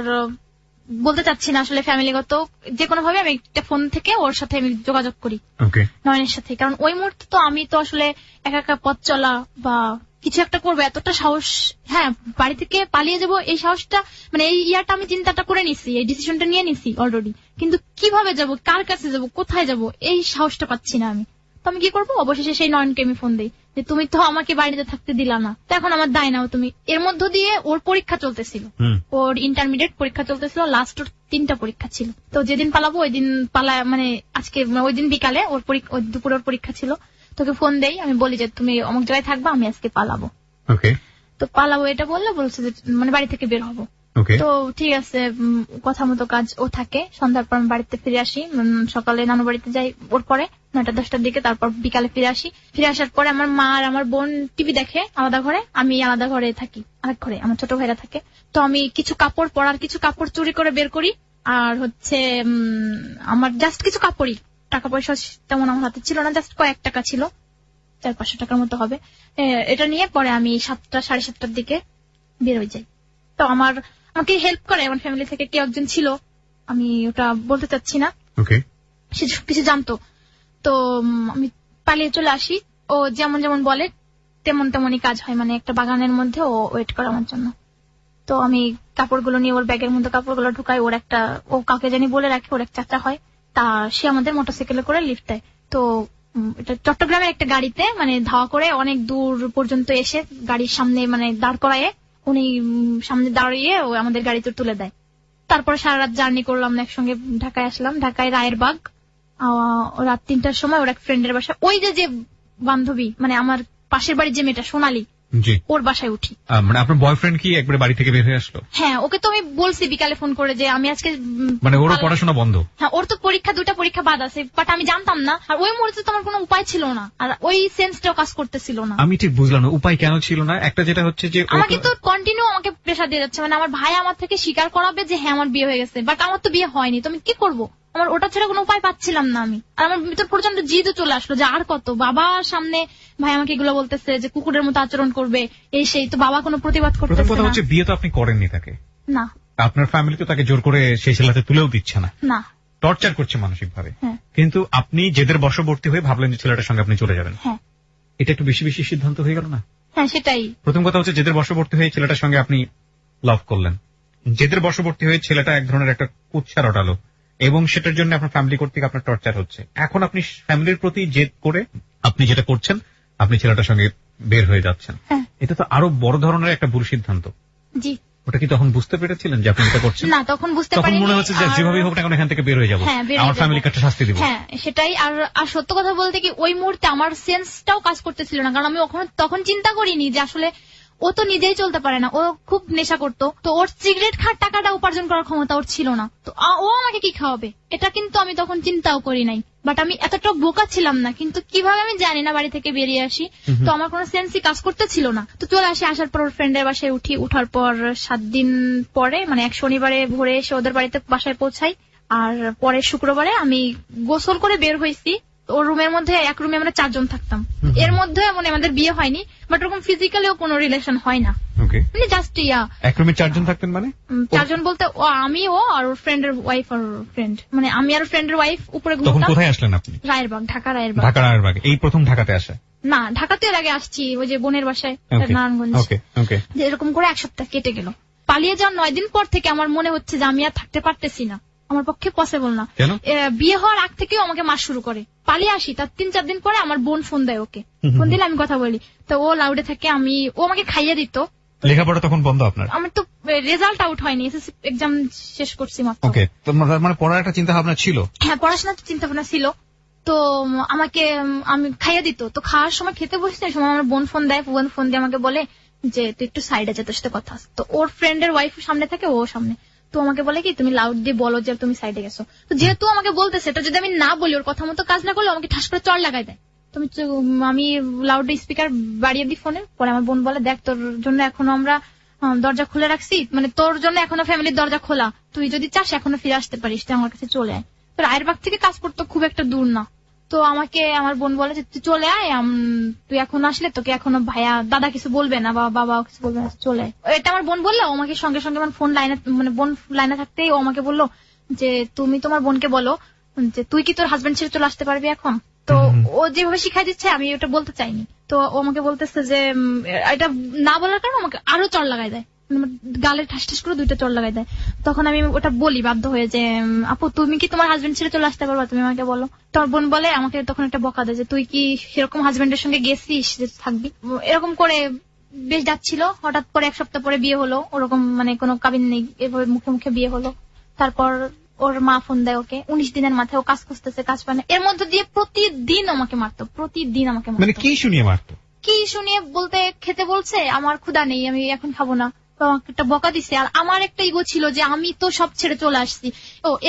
বলতে চাচ্ছি না আসলে ফ্যামিলিগত, যে কোনো ভাবে আমি একটা ফোন থেকে ওর সাথে আমি যোগাযোগ করি, নয়নের সাথে, কারণ ওই মুহূর্তে তো আমি তো আসলে একা একা পথ চলা বা কিছু একটা করবো এতটা সাহস, হ্যাঁ বাড়ি থেকে পালিয়ে যাবো এই সাহসটা, মানে এই ইয়ারটা আমি চিন্তাটা করে নিছি, এই ডিসিশনটা নিয়ে নিছি অলরেডি, কিন্তু কিভাবে যাব, কার কাছে যাব, কোথায় যাব, এই সাহসটা পাচ্ছি না আমি। তো আমি কি করবো, অবশেষে সেই নয়নকে আমি ফোন দিই যে তুমি তো আমাকে বাড়িতে থাকতে দিলা না, তো এখন আমার দায় নাও তুমি। এর মধ্য দিয়ে ওর পরীক্ষা চলতেছিল, ওর ইন্টারমিডিয়েট পরীক্ষা চলতেছিল, লাস্ট ওর 3টা পরীক্ষা ছিল, তো যেদিন পালাবো ওই দিন মানে আজকে ওই দিন বিকালে ওর দুপুরে ওর পরীক্ষা ছিল, তোকে ফোন দেই, আমি বলি যে তুমি অমুক জায়গায় থাকবা, আমি আজকে পালাবো। তো পালাবো এটা বলছে যে মানে বাড়ি থেকে বের হবো। তো ঠিক আছে, কথা মতো কাজ ও থাকে, সন্ধ্যার পর আমি বাড়িতে ফিরে আসি, সকালে নানু বাড়িতে যাই ওর পরে 9টা-10টার দিকে, তারপর বিকালে ফিরে আসি। ফিরে আসার পরে আমার মা আর আমার বোন টিভি দেখে আলাদা ঘরে, আমি আলাদা ঘরে থাকি, আরেক ঘরে আমার ছোট ভাইরা থাকে। তো আমি কিছু কাপড়, পরার কিছু কাপড় চুরি করে বের করি, আর হচ্ছে আমার জাস্ট কিছু কাপড়ই, টাকা পয়সা তেমন আমার হাতে ছিল না, জাস্ট কয়েক টাকা ছিল, 400-500 টাকার মতো হবে। এটা নিয়ে পরে আমি 7টা-7:30টার দিকে বের হয়ে যাই। তো আমাকে হেল্প করে আমার ফ্যামিলি থেকে কেউ একজন ছিল, আমি ওটা বলতে চাচ্ছি না, সে কিছু জানতো। তো আমি পালিয়ে চলে আসি, ও যেমন যেমন বলে তেমন তেমনই কাজ হয়, মানে একটা বাগানের মধ্যে ও ওয়েট করে আমার জন্য। তো আমি কাপড়গুলো নিয়ে ওর ব্যাগের মধ্যে কাপড়গুলো ঢুকাই, ও কাকে জানি বলে রাখে, ওর এক চাচা হয়, তা সে আমাদের মোটরসাইকেলে করে লিফট দেয়। তো এটা চট্টগ্রামের একটা গাড়িতে মানে ধাওয়া করে অনেক দূর পর্যন্ত এসে গাড়ির সামনে মানে দাঁড় করায়, উনি সামনে দাঁড়িয়ে ও আমাদের গাড়িতে তুলে দেয়। তারপরে সারা রাত জার্নি করলাম, একসঙ্গে ঢাকায় আসলাম, ঢাকায় রায়েরবাগ। রাত 3টার সময় ওর এক ফ্রেন্ডের বাসা, ওই যে বান্ধবী মানে আমার পাশের বাড়ির যে মেয়েটা সোনালী,
জি।
ওর বাসায় উঠি।
মানে আপনার বয়ফ্রেন্ড কি একবারে বাড়ি থেকে বের হয়ে আসলো?
হ্যাঁ, ওকে তো আমি বলছি বিকালে ফোন করে যে আমি আজকে
মানে ওরও পড়াশোনা বন্ধ?
হ্যাঁ, ওর তো দুটা পরীক্ষা বাদ আছে, বাট আমি জানতাম না, আর ওই মুহূর্তে তো আমার কোনো উপায় ছিল না, আর ওই সেন্সটাও কাজ করতেছিল না।
আমি ঠিক বুঝলাম না উপায় কেন ছিল না। একটা যেটা হচ্ছে যে
আমাকে তো কন্টিনিউ আমাকে প্রেসার দিয়ে যাচ্ছে, মানে আমার ভাই আমার থেকে স্বীকার করাবে যে হ্যাঁ আমার বিয়ে হয়ে গেছে, বাট আমার তো বিয়ে হয়নি, তো আমি কি করবো? আমার ওটা ছাড়া কোনো উপায় পাচ্ছিলাম না আমি। আর আমার ভিতর প্রচন্ড জিদও চলে আসলো যে আর কত, বাবার সামনে ভাই আমাকে এগুলো বলতেছে যে কুকুরের মতো আচরণ করবে, এই সেই, তো বাবা কোনো প্রতিবাদ
প্রথম
করতেছে
কথা
না।
হচ্ছে বিয়ে তো আপনি করেননি তাকে,
না
আপনার ফ্যামিলি তো তাকে জোর করে সেই ছেলেতে তুলেও দিচ্ছে না,
না,
টর্চার করছে মানসিক ভাবে।
হ্যাঁ
কিন্তু আপনি জেদের বশবর্তী হয়ে ভাবলেন যে ছেলেটার সঙ্গে আপনি চলে যাবেন।
হ্যাঁ
এটা একটু বেশি বেশি সিদ্ধান্ত হয়ে গেল না?
হ্যাঁ সেটাই।
প্রথম কথা হচ্ছে জেদের বশবর্তী হয়ে ছেলেটার সঙ্গে আপনি লাভ করলেন, জেদের বশবর্তী হয়ে ছেলেটা এক ধরনের একটা কুৎসা রটালো, এবং সেটার জন্য আপনার ফ্যামিলি কর্তৃক আপনার টর্চার হচ্ছে। এখন আপনি ফ্যামিলির প্রতি জেদ করে আপনি যেটা করছেন, আপনি ছেলেটার সঙ্গে বের হয়ে যাচ্ছেন।
হ্যাঁ।
এটা তো আরো বড় ধরনের একটা ভুল সিদ্ধান্ত।
জি।
ওটা কি তখন বুঝতে পেরেছিলেন যে আপনি এটা করছেন?
না, তখন বুঝতে
তখন
পারিনি।
মনে হচ্ছে যে যেভাবে হোক না কেন এখান থেকে বের হয়ে যাবো,
হ্যাঁ, বের হয়ে
আমার
যাবো।
ফ্যামিলিকে একটা শাস্তি দিব।
হ্যাঁ সেটাই। আর সত্য কথা বলতে কি ওই মুহূর্তে আমার সেন্সটাও কাজ করতেছিল না, কারণ আমি তখন চিন্তা করিনি যে আসলে ও তো নিজেই চলতে পারে না, ও খুব নেশা করতো, তো ওর সিগারেট খাওয়ার টাকাটা উপার্জন করার ক্ষমতা ওর ছিল না, তো ও আমাকে কি খাওয়াবে, এটা কিন্তু আমি তখন চিন্তাও করি নাই। বাট আমি এতটা বোকা ছিলাম না, কিন্তু কিভাবে আমি জানি না, বাড়ি থেকে বেরিয়ে আসি, তো আমার কোনো সেন্সই কাজ করতেছিল না। তো চলে আসি, আসার পর ওর ফ্রেন্ডের বাসায় উঠি, উঠার পর 7 দিন পরে মানে এক শনিবারে ভোরে এসে ওদের বাড়িতে বাসায় পৌঁছাই, আর পরের শুক্রবারে আমি গোসল করে বের হয়েছি। ওর রুমের মধ্যে, এক রুমে আমরা 4 জন থাকতাম, এর মধ্যে মানে আমাদের বিয়ে হয়নি, বাট ওরকম ফিজিক্যালিও কোনো রিলেশন হয় না, মানে জাস্ট
এক রুমে 4 জন থাকতেন। মানে
4 জন বলতে আমি, ও আর ওর ফ্রেন্ডের ওয়াইফ আর ফ্রেন্ড, মানে আমি আর ফ্রেন্ডের ওয়াইফ উপরে
তখন
ঘুমতাম।
কোথায় আসলেন আপনি?
রায়েরবাগ, ঢাকা রায়েরবাগ।
ঢাকা রায়েরবাগ। এই প্রথম ঢাকাতে আসা?
না, ঢাকাতে এর আগে আসছি, ওই যে বোনের বাসায় নারায়ণগঞ্জ। যে এরকম করে 1 সপ্তাহ কেটে গেল। পালিয়ে যাওয়ার 9 দিন পর থেকে আমার মনে হচ্ছে যে আমি আর থাকতে পারতেছি না, আমার পক্ষে পসিবল না। বিয়ে হওয়ার আগ থেকেও আমাকে মার শুরু করে, পালিয়ে আসি, তার 3-4 দিন পরে আমার বোন ফোন দেয় ওকে, ফোন দিলে আমি কথা বলি, তো ও লাউডে থাকে, ও আমাকে খাইয়ে দিত।
লেখাপড়া তখন বন্ধ আপনার? আমার
তো রেজাল্ট আউট হয়নি, এসএসসি এক্সাম শেষ করছি মাত্র।
ওকে, তো মানে পড়ার একটা চিন্তা ভাবনা ছিল? হ্যাঁ,
পড়াশোনার চিন্তা ভাবনা ছিল। তো আমাকে আমি খাইয়ে দিত, তো খাওয়ার সময় খেতে বসছি, ওই সময় আমার বোন ফোন দেয়, বোন ফোন দিয়ে আমাকে বলে যে তুই একটু সাইডে যা, তোর সাথে কথা আছে। তো ওর ফ্রেন্ডের ওয়াইফ সামনে থাকে, ও সামনে, তো আমাকে বলে কি তুমি লাউড দিয়ে বলো যে তুমি সাইডে গেছো। তো যেহেতু আমাকে বলতেছে, এটা যদি আমি না বলি, ওর কথা মতো কাজ না করলে আমাকে ঠাস করে চড় লাগাই দেয়। আমি লাউড স্পিকার বাড়িয়ে দিই ফোনে, পরে আমার বোন বলে দেখ তোর জন্য এখনো আমরা দরজা খুলে রাখছি, মানে তোর জন্য এখনো ফ্যামিলির দরজা খোলা, তুই যদি চাস এখনো ফিরে আসতে পারিস, তুই আমার কাছে চলে আয়। তো রায়েরবাগ থেকে কাজ করতে খুব একটা দূর না, তো আমাকে আমার বোন বলে যে তুই চলে আয়, তুই এখন আসলে তোকে এখনো ভাইয়া দাদা কিছু বলবে না বা বাবা কিছু বলবে না, চলে আয়। এটা আমার বোন বললো, আমাকে সঙ্গে সঙ্গে আমার ফোন লাইনে, মানে বোন লাইনে থাকতেই ও আমাকে বললো যে তুমি তোমার বোনকে বলো যে তুই কি তোর হাজবেন্ড ছেড়ে চলে আসতে পারবি এখন। তো ও যেভাবে শিখাই দিচ্ছে আমি ওটা বলতে চাইনি, তো ও আমাকে বলতেছে যে এটা না বলার কারণে আমাকে আরো চড় লাগাই দেয়, গালে ঠাস ঠাস করে 2টা চড় লাগাই দেয়। তখন আমি ওটা বলি বাধ্য হয়ে যে আপু তুমি কি তোমার হাজবেন্ড ছেড়ে চলে আসতে পারবা, তুমি আমাকে বলো। তোমার বোন বলে আমাকে তখন একটা বকা দেয় যে তুই কি সেরকম হাজবেন্ডের সঙ্গে গেছিস যে থাকবি। এরকম করে বেশ যাচ্ছিল, হঠাৎ করে 1 সপ্তাহ পরে বিয়ে হলো, ওরকম মানে কোনো কাবিন নেই, এভাবে মুখে মুখে বিয়ে হলো। তারপর ওর মা ফোন দেয় ওকে, 19 দিনের মাথায় ও কাজ খুঁজতেছে, কাজ পায় না, এর মধ্যে দিয়ে প্রতিদিন আমাকে মারতো, প্রতিদিন আমাকে মারতো।
মানে কি শুনিয়ে মারতো?
কি শুনিয়ে বলতে, খেতে বলছে, আমার ক্ষুধা নেই, আমি এখন খাবো না, আমাকে একটা বকা দিছে। আর আমার একটা ইগো ছিল যে আমি তো সব ছেড়ে চলে আসছি,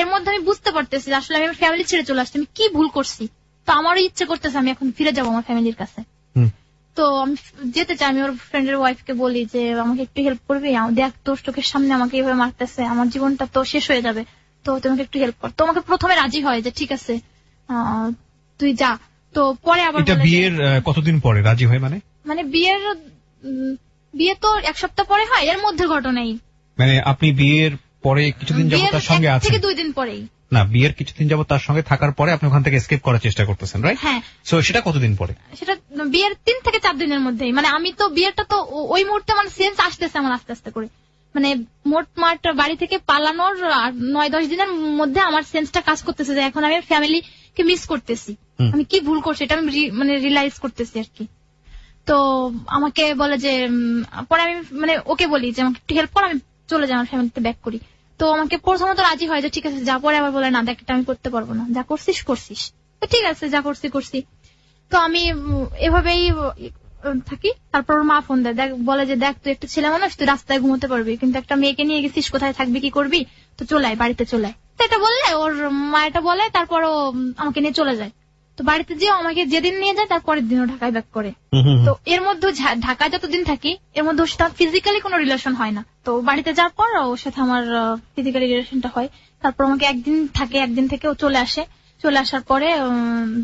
এর মধ্যে আমি বুঝতে পারতেছি আসলে আমি আমার ফ্যামিলি ছেড়ে চলে আসছি, আমি কি ভুল করছি, তো আমারও ইচ্ছে করতেছে আমি এখন ফিরে যাবো আমার ফ্যামিলির কাছে। তো আমি যেতে চাই, আমি ওর ফ্রেন্ডের ওয়াইফকে বলি যে আমাকে একটু হেল্প করবি, দেখ তোর চোখের সামনে আমাকে এইভাবে মারতেছে, আমার জীবনটা তো শেষ হয়ে যাবে, তো তোমাকে একটু হেল্প কর। তো আমাকে প্রথমে রাজি হয় যে ঠিক আছে তুই যা। তো পরে আবার
বিয়ের কতদিন পরে রাজি হয়? মানে
বিয়ে তো 1 সপ্তাহ পরে হয়, এর মধ্যে ঘটনাই।
মানে আপনি বিয়ের পরে কিছুদিন যাবত তার সঙ্গে আছেন?
থেকে 2 দিন পরেই।
না, বিয়ের কিছুদিন যাবত তার সঙ্গে থাকার পরে আপনি ওখান থেকে এসকেপ করার চেষ্টা করতেছেন, রাইট?
হ্যাঁ।
সো সেটা কতদিন পরে? সেটা
বিয়ের 3 থেকে 4 দিনের মধ্যেই, মানে আমি তো বিয়েটা তো ওই মুহূর্তে মানে সেন্স আসতেছে আমার আস্তে আস্তে করে, মানে মোটমাট বাড়ি থেকে পালানোর 9-10 দিনের মধ্যে আমার সেন্সটা কাজ করতেছে যে এখন আমি ফ্যামিলিকে মিস করতেছি, আমি কি ভুল করছি এটা আমি মানে রিয়েলাইজ করতেছি আর কি। তো আমাকে বলে যে পরে আমি মানে ওকে বলি যে আমাকে একটু হেল্প কর, আমি চলে যাই আমার ফ্যামিলিতে ব্যাক করি। তো আমাকে প্রথমত রাজি হয় যে ঠিক আছে যা, পরে আবার বলে না দেখ এটা আমি করতে পারবো না, যা করছিস করছিস, তো ঠিক আছে যা করছি। তো আমি এভাবেই থাকি। তারপর ওর মা ফোন দেয়, দেখ বলে যে দেখ তুই একটা ছেলে মানুষ, তুই রাস্তায় ঘুমোতে পারবি, কিন্তু একটা মেয়েকে নিয়ে গেছিস, কোথায় থাকবি কি করবি, তো চলে আয়, বাড়িতে চলে আয়। তো এটা বললে ওর মা এটা বলে, তারপর ও আমাকে নিয়ে চলে যায়। তো বাড়িতে যেও আমাকে যেদিন নিয়ে যায় তার পরের দিনও ঢাকায় ব্যাক করে। তো এর মধ্যে ঢাকায় যতদিন থাকি এর মধ্যে ওর সাথে ফিজিক্যালি কোনো রিলেশন হয় না। তো বাড়িতে যাওয়ার পর ওর সাথে আমার ফিজিক্যালি রিলেশনটা হয়। তারপর আমাকে একদিন থাকে, একদিন থেকে ও চলে আসে। চলে আসার পরে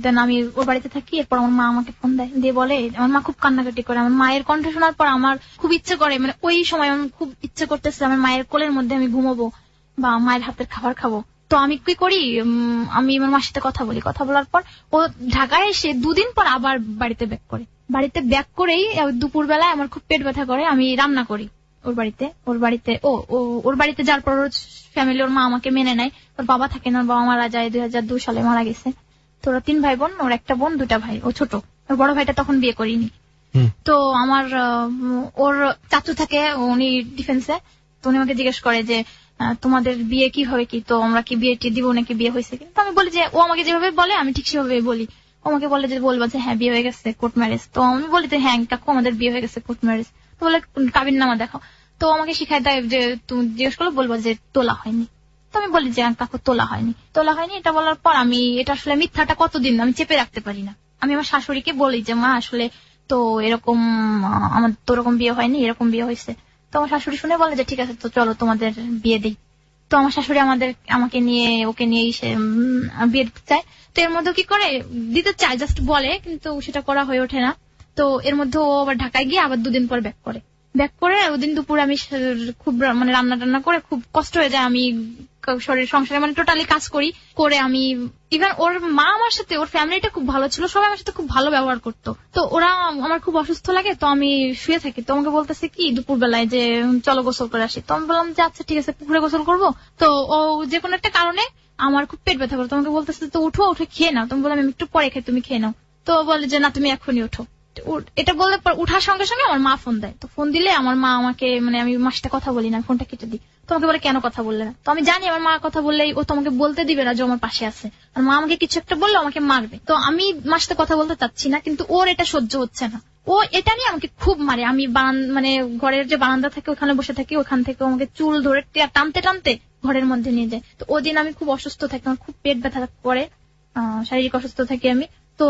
দেন আমি ওর বাড়িতে থাকি। এরপর আমার মা আমাকে ফোন দেয়, দিয়ে বলে, আমার মা খুব কান্নাকাটি করে। আমার মায়ের কণ্ঠ শোনার পর আমার খুব ইচ্ছে করে, মানে ওই সময় আমার খুব ইচ্ছে করতেছে আমার মায়ের কোলের মধ্যে আমি ঘুমাবো বা মায়ের হাতের খাবার খাবো। তো আমি কি করি, আমি আমার মার সাথে কথা বলি। কথা বলার পর ও ঢাকায় এসে 2 দিন পর আবার বাড়িতে ব্যাক করে। বাড়িতে ব্যাক করেই দুপুর বেলায় আমার খুব পেট ব্যথা করে, আমি রান্না করি ওর বাড়িতে যার পর ফ্যামিলি, ওর মা আমাকে মেনে নেয়। ওর বাবা থাকে না, ওর বাবা মারা যায় 2002 সালে মারা গেছে। তো ওরা 3 ভাই বোন, ওর একটা বোন 2টা ভাই, ও ছোট। ওর বড় ভাইটা তখন বিয়ে করিনি। তো আমার ওর চাচু থাকে, উনি ডিফেন্সে। তো উনি আমাকে জিজ্ঞেস করে যে তোমাদের বিয়ে কি হবে কি, তো আমরা কি বিয়ে দিব নাকি, বিয়ে হয়েছে কি। তো আমি বলি যে ও আমাকে যেভাবে বলে আমি ঠিক সেভাবে বলি। ও আমাকে বলে যে বলবা যে হ্যাঁ বিয়ে হয়ে গেছে, কোর্ট ম্যারেজ। তো আমি বলি যে হ্যাঁ কাকু আমাদের বিয়ে হয়ে গেছে, কোর্ট ম্যারেজ। তো বলে কাবিন নামা দেখাও। তো আমাকে শিখাই দেয় যে তুমি জিজ্ঞেস করলে বলবো যে তোলা হয়নি। তো আমি বলি যে কাকু তোলা হয়নি। এটা বলার পর আমি এটা আসলে মিথ্যাটা কতদিন আমি চেপে রাখতে পারি না। আমি আমার শাশুড়িকে বলি যে মা আসলে তো এরকম আমার তো ওরকম বিয়ে হয়নি, এরকম বিয়ে হয়েছে। তো আমার শাশুড়ি শুনে বলে যে ঠিক আছে তো চলো তোমাদের বিয়ে দিই। তো আমার শাশুড়ি ওকে নিয়ে বিয়ে দিতে চায়। তো এর মধ্যে কি করে দিতে চায়, জাস্ট বলে, কিন্তু সেটা করা হয়ে ওঠে না। তো এর মধ্যে ও আবার ঢাকায় গিয়ে আবার 2 দিন পর ব্যাক করে। ওদিন দুপুরে আমি খুব মানে রান্না করে খুব কষ্ট হয়ে যায়। আমি শরীর সংসারে মানে টোটালি কাজ করে আমি ইভেন ওর মা আমার সাথে, ওর ফ্যামিলিটা খুব ভালো ছিল, সবাই আমার সাথে খুব ভালো ব্যবহার করতো। তো ওরা আমার খুব অসুস্থ লাগে, তো আমি শুয়ে থাকি। তো আমাকে বলতেছে কি দুপুর বেলায় যে চলো গোসল করে আসি। তো আমি বললাম যে আচ্ছা ঠিক আছে, পুকুরে গোসল করবো। তো ও যে কোনো একটা কারণে আমার খুব পেট ব্যথা করে, তোমাকে বলতেছে তো উঠে খেয়ে নাও। তুমি বললাম আমি একটু পরে খাই, তুমি খেয়ে নাও। তো বলে যে না তুমি এখনই ওঠো। এটা বললে উঠার সঙ্গে সঙ্গে আমার মা ফোন দেয়। তো ফোন দিলে আমার মা আমাকে, মানে আমি মার সাথে কথা বলি না, ফোনটা কেটে দিই। তোমাকে বলে কেন কথা বললে না। তো আমি জানি আমার মা কথা বললেই ও তোমাকে বলতে দিবে না যে আমার পাশে আছে, আর মা আমাকে কিছু একটা বললে আমাকে মারবে। তো আমি মার সাথে কথা বলতে চাচ্ছি না, কিন্তু ওর এটা সহ্য হচ্ছে না। ও এটা নিয়ে আমাকে খুব মারে। আমি মানে ঘরের যে বারান্দা থাকে ওখানে বসে থাকি, ওখান থেকে আমাকে চুল ধরে টানতে টানতে ঘরের মধ্যে নিয়ে যায়। তো ওদিন আমি খুব অসুস্থ থাকি, আমার খুব পেট ব্যথা করে, শারীরিক অসুস্থ থাকি আমি। তো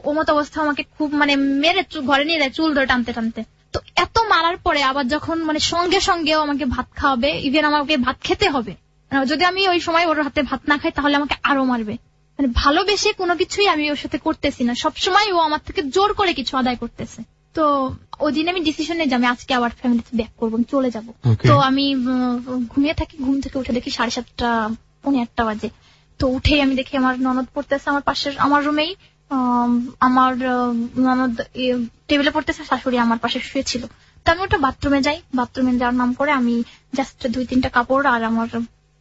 ও মতো অবস্থা আমাকে খুব মানে মেরে ঘরে নিয়ে যায় চুল ধরে টানতে টানতে। তো এত মারার পরে আবার যখন মানে সঙ্গে সঙ্গেও আমাকে ভাত খাওয়াবে, ইভেন আমাকে ভাত খেতে হবে, যদি আমি ওই সময় ওর হাতে ভাত না খাই তাহলে আমাকে আরো মারবে। মানে ভালোবেসে কোনো কিছুই আমি ওর সাথে করতেছি না, সবসময় ও আমার থেকে জোর করে কিছু আদায় করতেছে। তো ওই দিন আমি ডিসিশন নিই যে আমি আজকে আবার ফ্যামিলিতে ব্যাক করবো, চলে যাব। তো আমি ঘুমিয়ে থাকি, ঘুম থেকে উঠে দেখি 7:30 পৌনে 8টা বাজে। তো উঠেই আমি দেখি আমার ননদ পড়তেছে আমার পাশে, আমার রুমেই। আমার ননদ টেবিলে পড়তেছে, শাশুড়ি আমার পাশে শুয়েছিল। তো আমি ওটা বাথরুমে যাই। বাথরুমে যাওয়ার নাম করে আমি জাস্ট 2-3টা কাপড় আর আমার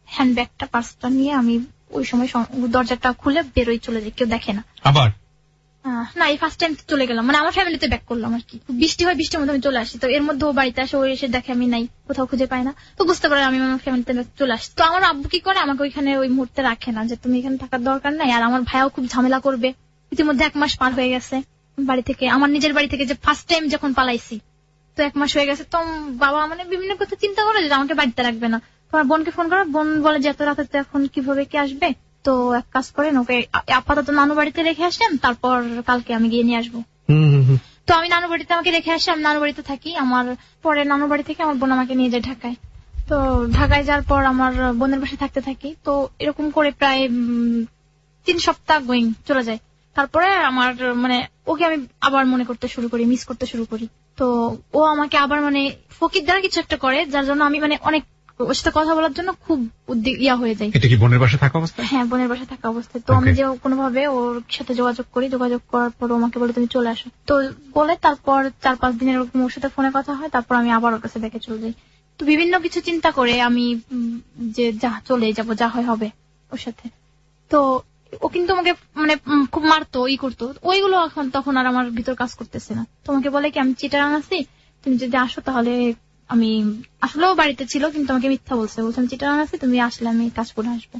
হ্যান্ডব্যাগটা, পার্সটা নিয়ে আমি ওই সময় দরজাটা খুলে বেরোই, চলে যাই, কেউ দেখে না। আবার না, এই ফার্স্ট টাইম চলে গেলাম, মানে আমার ফ্যামিলিতে ব্যাক করলাম আর কি। বৃষ্টি হয়, বৃষ্টির মধ্যে আমি চলে আসি। তো এর মধ্যে ও বাড়িতে আসে, ও এসে দেখে আমি নাই, কোথাও খুঁজে পাই না। তো বুঝতে পারে আমি আমার ফ্যামিলিতে চলে আসি। তো আমার আব্বু কি করে, আমাকে ওইখানে ওই মুহূর্তে রাখে না, যে তুমি এখানে থাকার দরকার নাই। আর আমার ভাইও খুব ঝামেলা করবে। ইতিমধ্যে 1 মাস পার হয়ে গেছে বাড়ি থেকে, আমার নিজের বাড়ি থেকে যে ফার্স্ট টাইম যখন পালাইছি। তো 1 মাস হয়ে গেছে। তো বাবা মানে বিভিন্ন কথা চিন্তা করে যে আমাকে বাড়িতে রাখবে না। তোমার বোনকে ফোন করো, বোন বলে যে এত রাতে তো এখন কিভাবে কি আসবে। তো এক কাজ করেন, ওকে আপাতত নানু বাড়িতে রেখে আসেন, তারপর কালকে আমি গিয়ে নিয়ে আসবো। তো আমি নানু বাড়িতে আমাকে রেখে আসি, আমি নানু বাড়িতে থাকি। আমার পরে নানু বাড়ি থেকে আমার বোন আমাকে নিয়ে যায় ঢাকায়। তো ঢাকায় যাওয়ার পর আমার বোনের বাসায় থাকতে থাকি। তো এরকম করে প্রায় 3 সপ্তাহ চলে যায়। তারপরে আমার মানে ওকে আমি আবার মনে করতে শুরু করি, মিস করতে শুরু করি। তো ও আমাকে আবার মানে ফকির দ্বারা কিছু একটা করে, যার জন্য আমি মানে অনেক ওর সাথে কথা বলার জন্য খুব হয়ে যায়।
এটা কি বোনের বাসায় থাকা অবস্থায়?
হ্যাঁ, বোনের বাসায় থাকা অবস্থায়। তো আমি যে কোনোভাবে ওর সাথে যোগাযোগ করি, যোগাযোগ করার পর আমাকে বলে তুমি চলে আসো। তো বলে তারপর 4-5 দিনের এরকম ওর সাথে ফোনে কথা হয়, তারপর আমি আবার ওর কাছে দেখে চলে যাই। তো বিভিন্ন কিছু চিন্তা করে আমি যে যা চলে যাবো, যা হয় হবে ওর সাথে। তো ও কিন্তু আমাকে মানে খুব মারতো, করতো, ওইগুলো এখন তখন আর আমার ভিতর কাজ করতেছে না। তোমাকে বলে কি আমি চিটাগাং আছি, তুমি যদি আসো তাহলে আমি আসলেও বাড়িতে ছিল, কিন্তু আমাকে মিথ্যা বলছে আমি চিটাগাং আছি, তুমি আসলে আমি কাজ করে আসবো।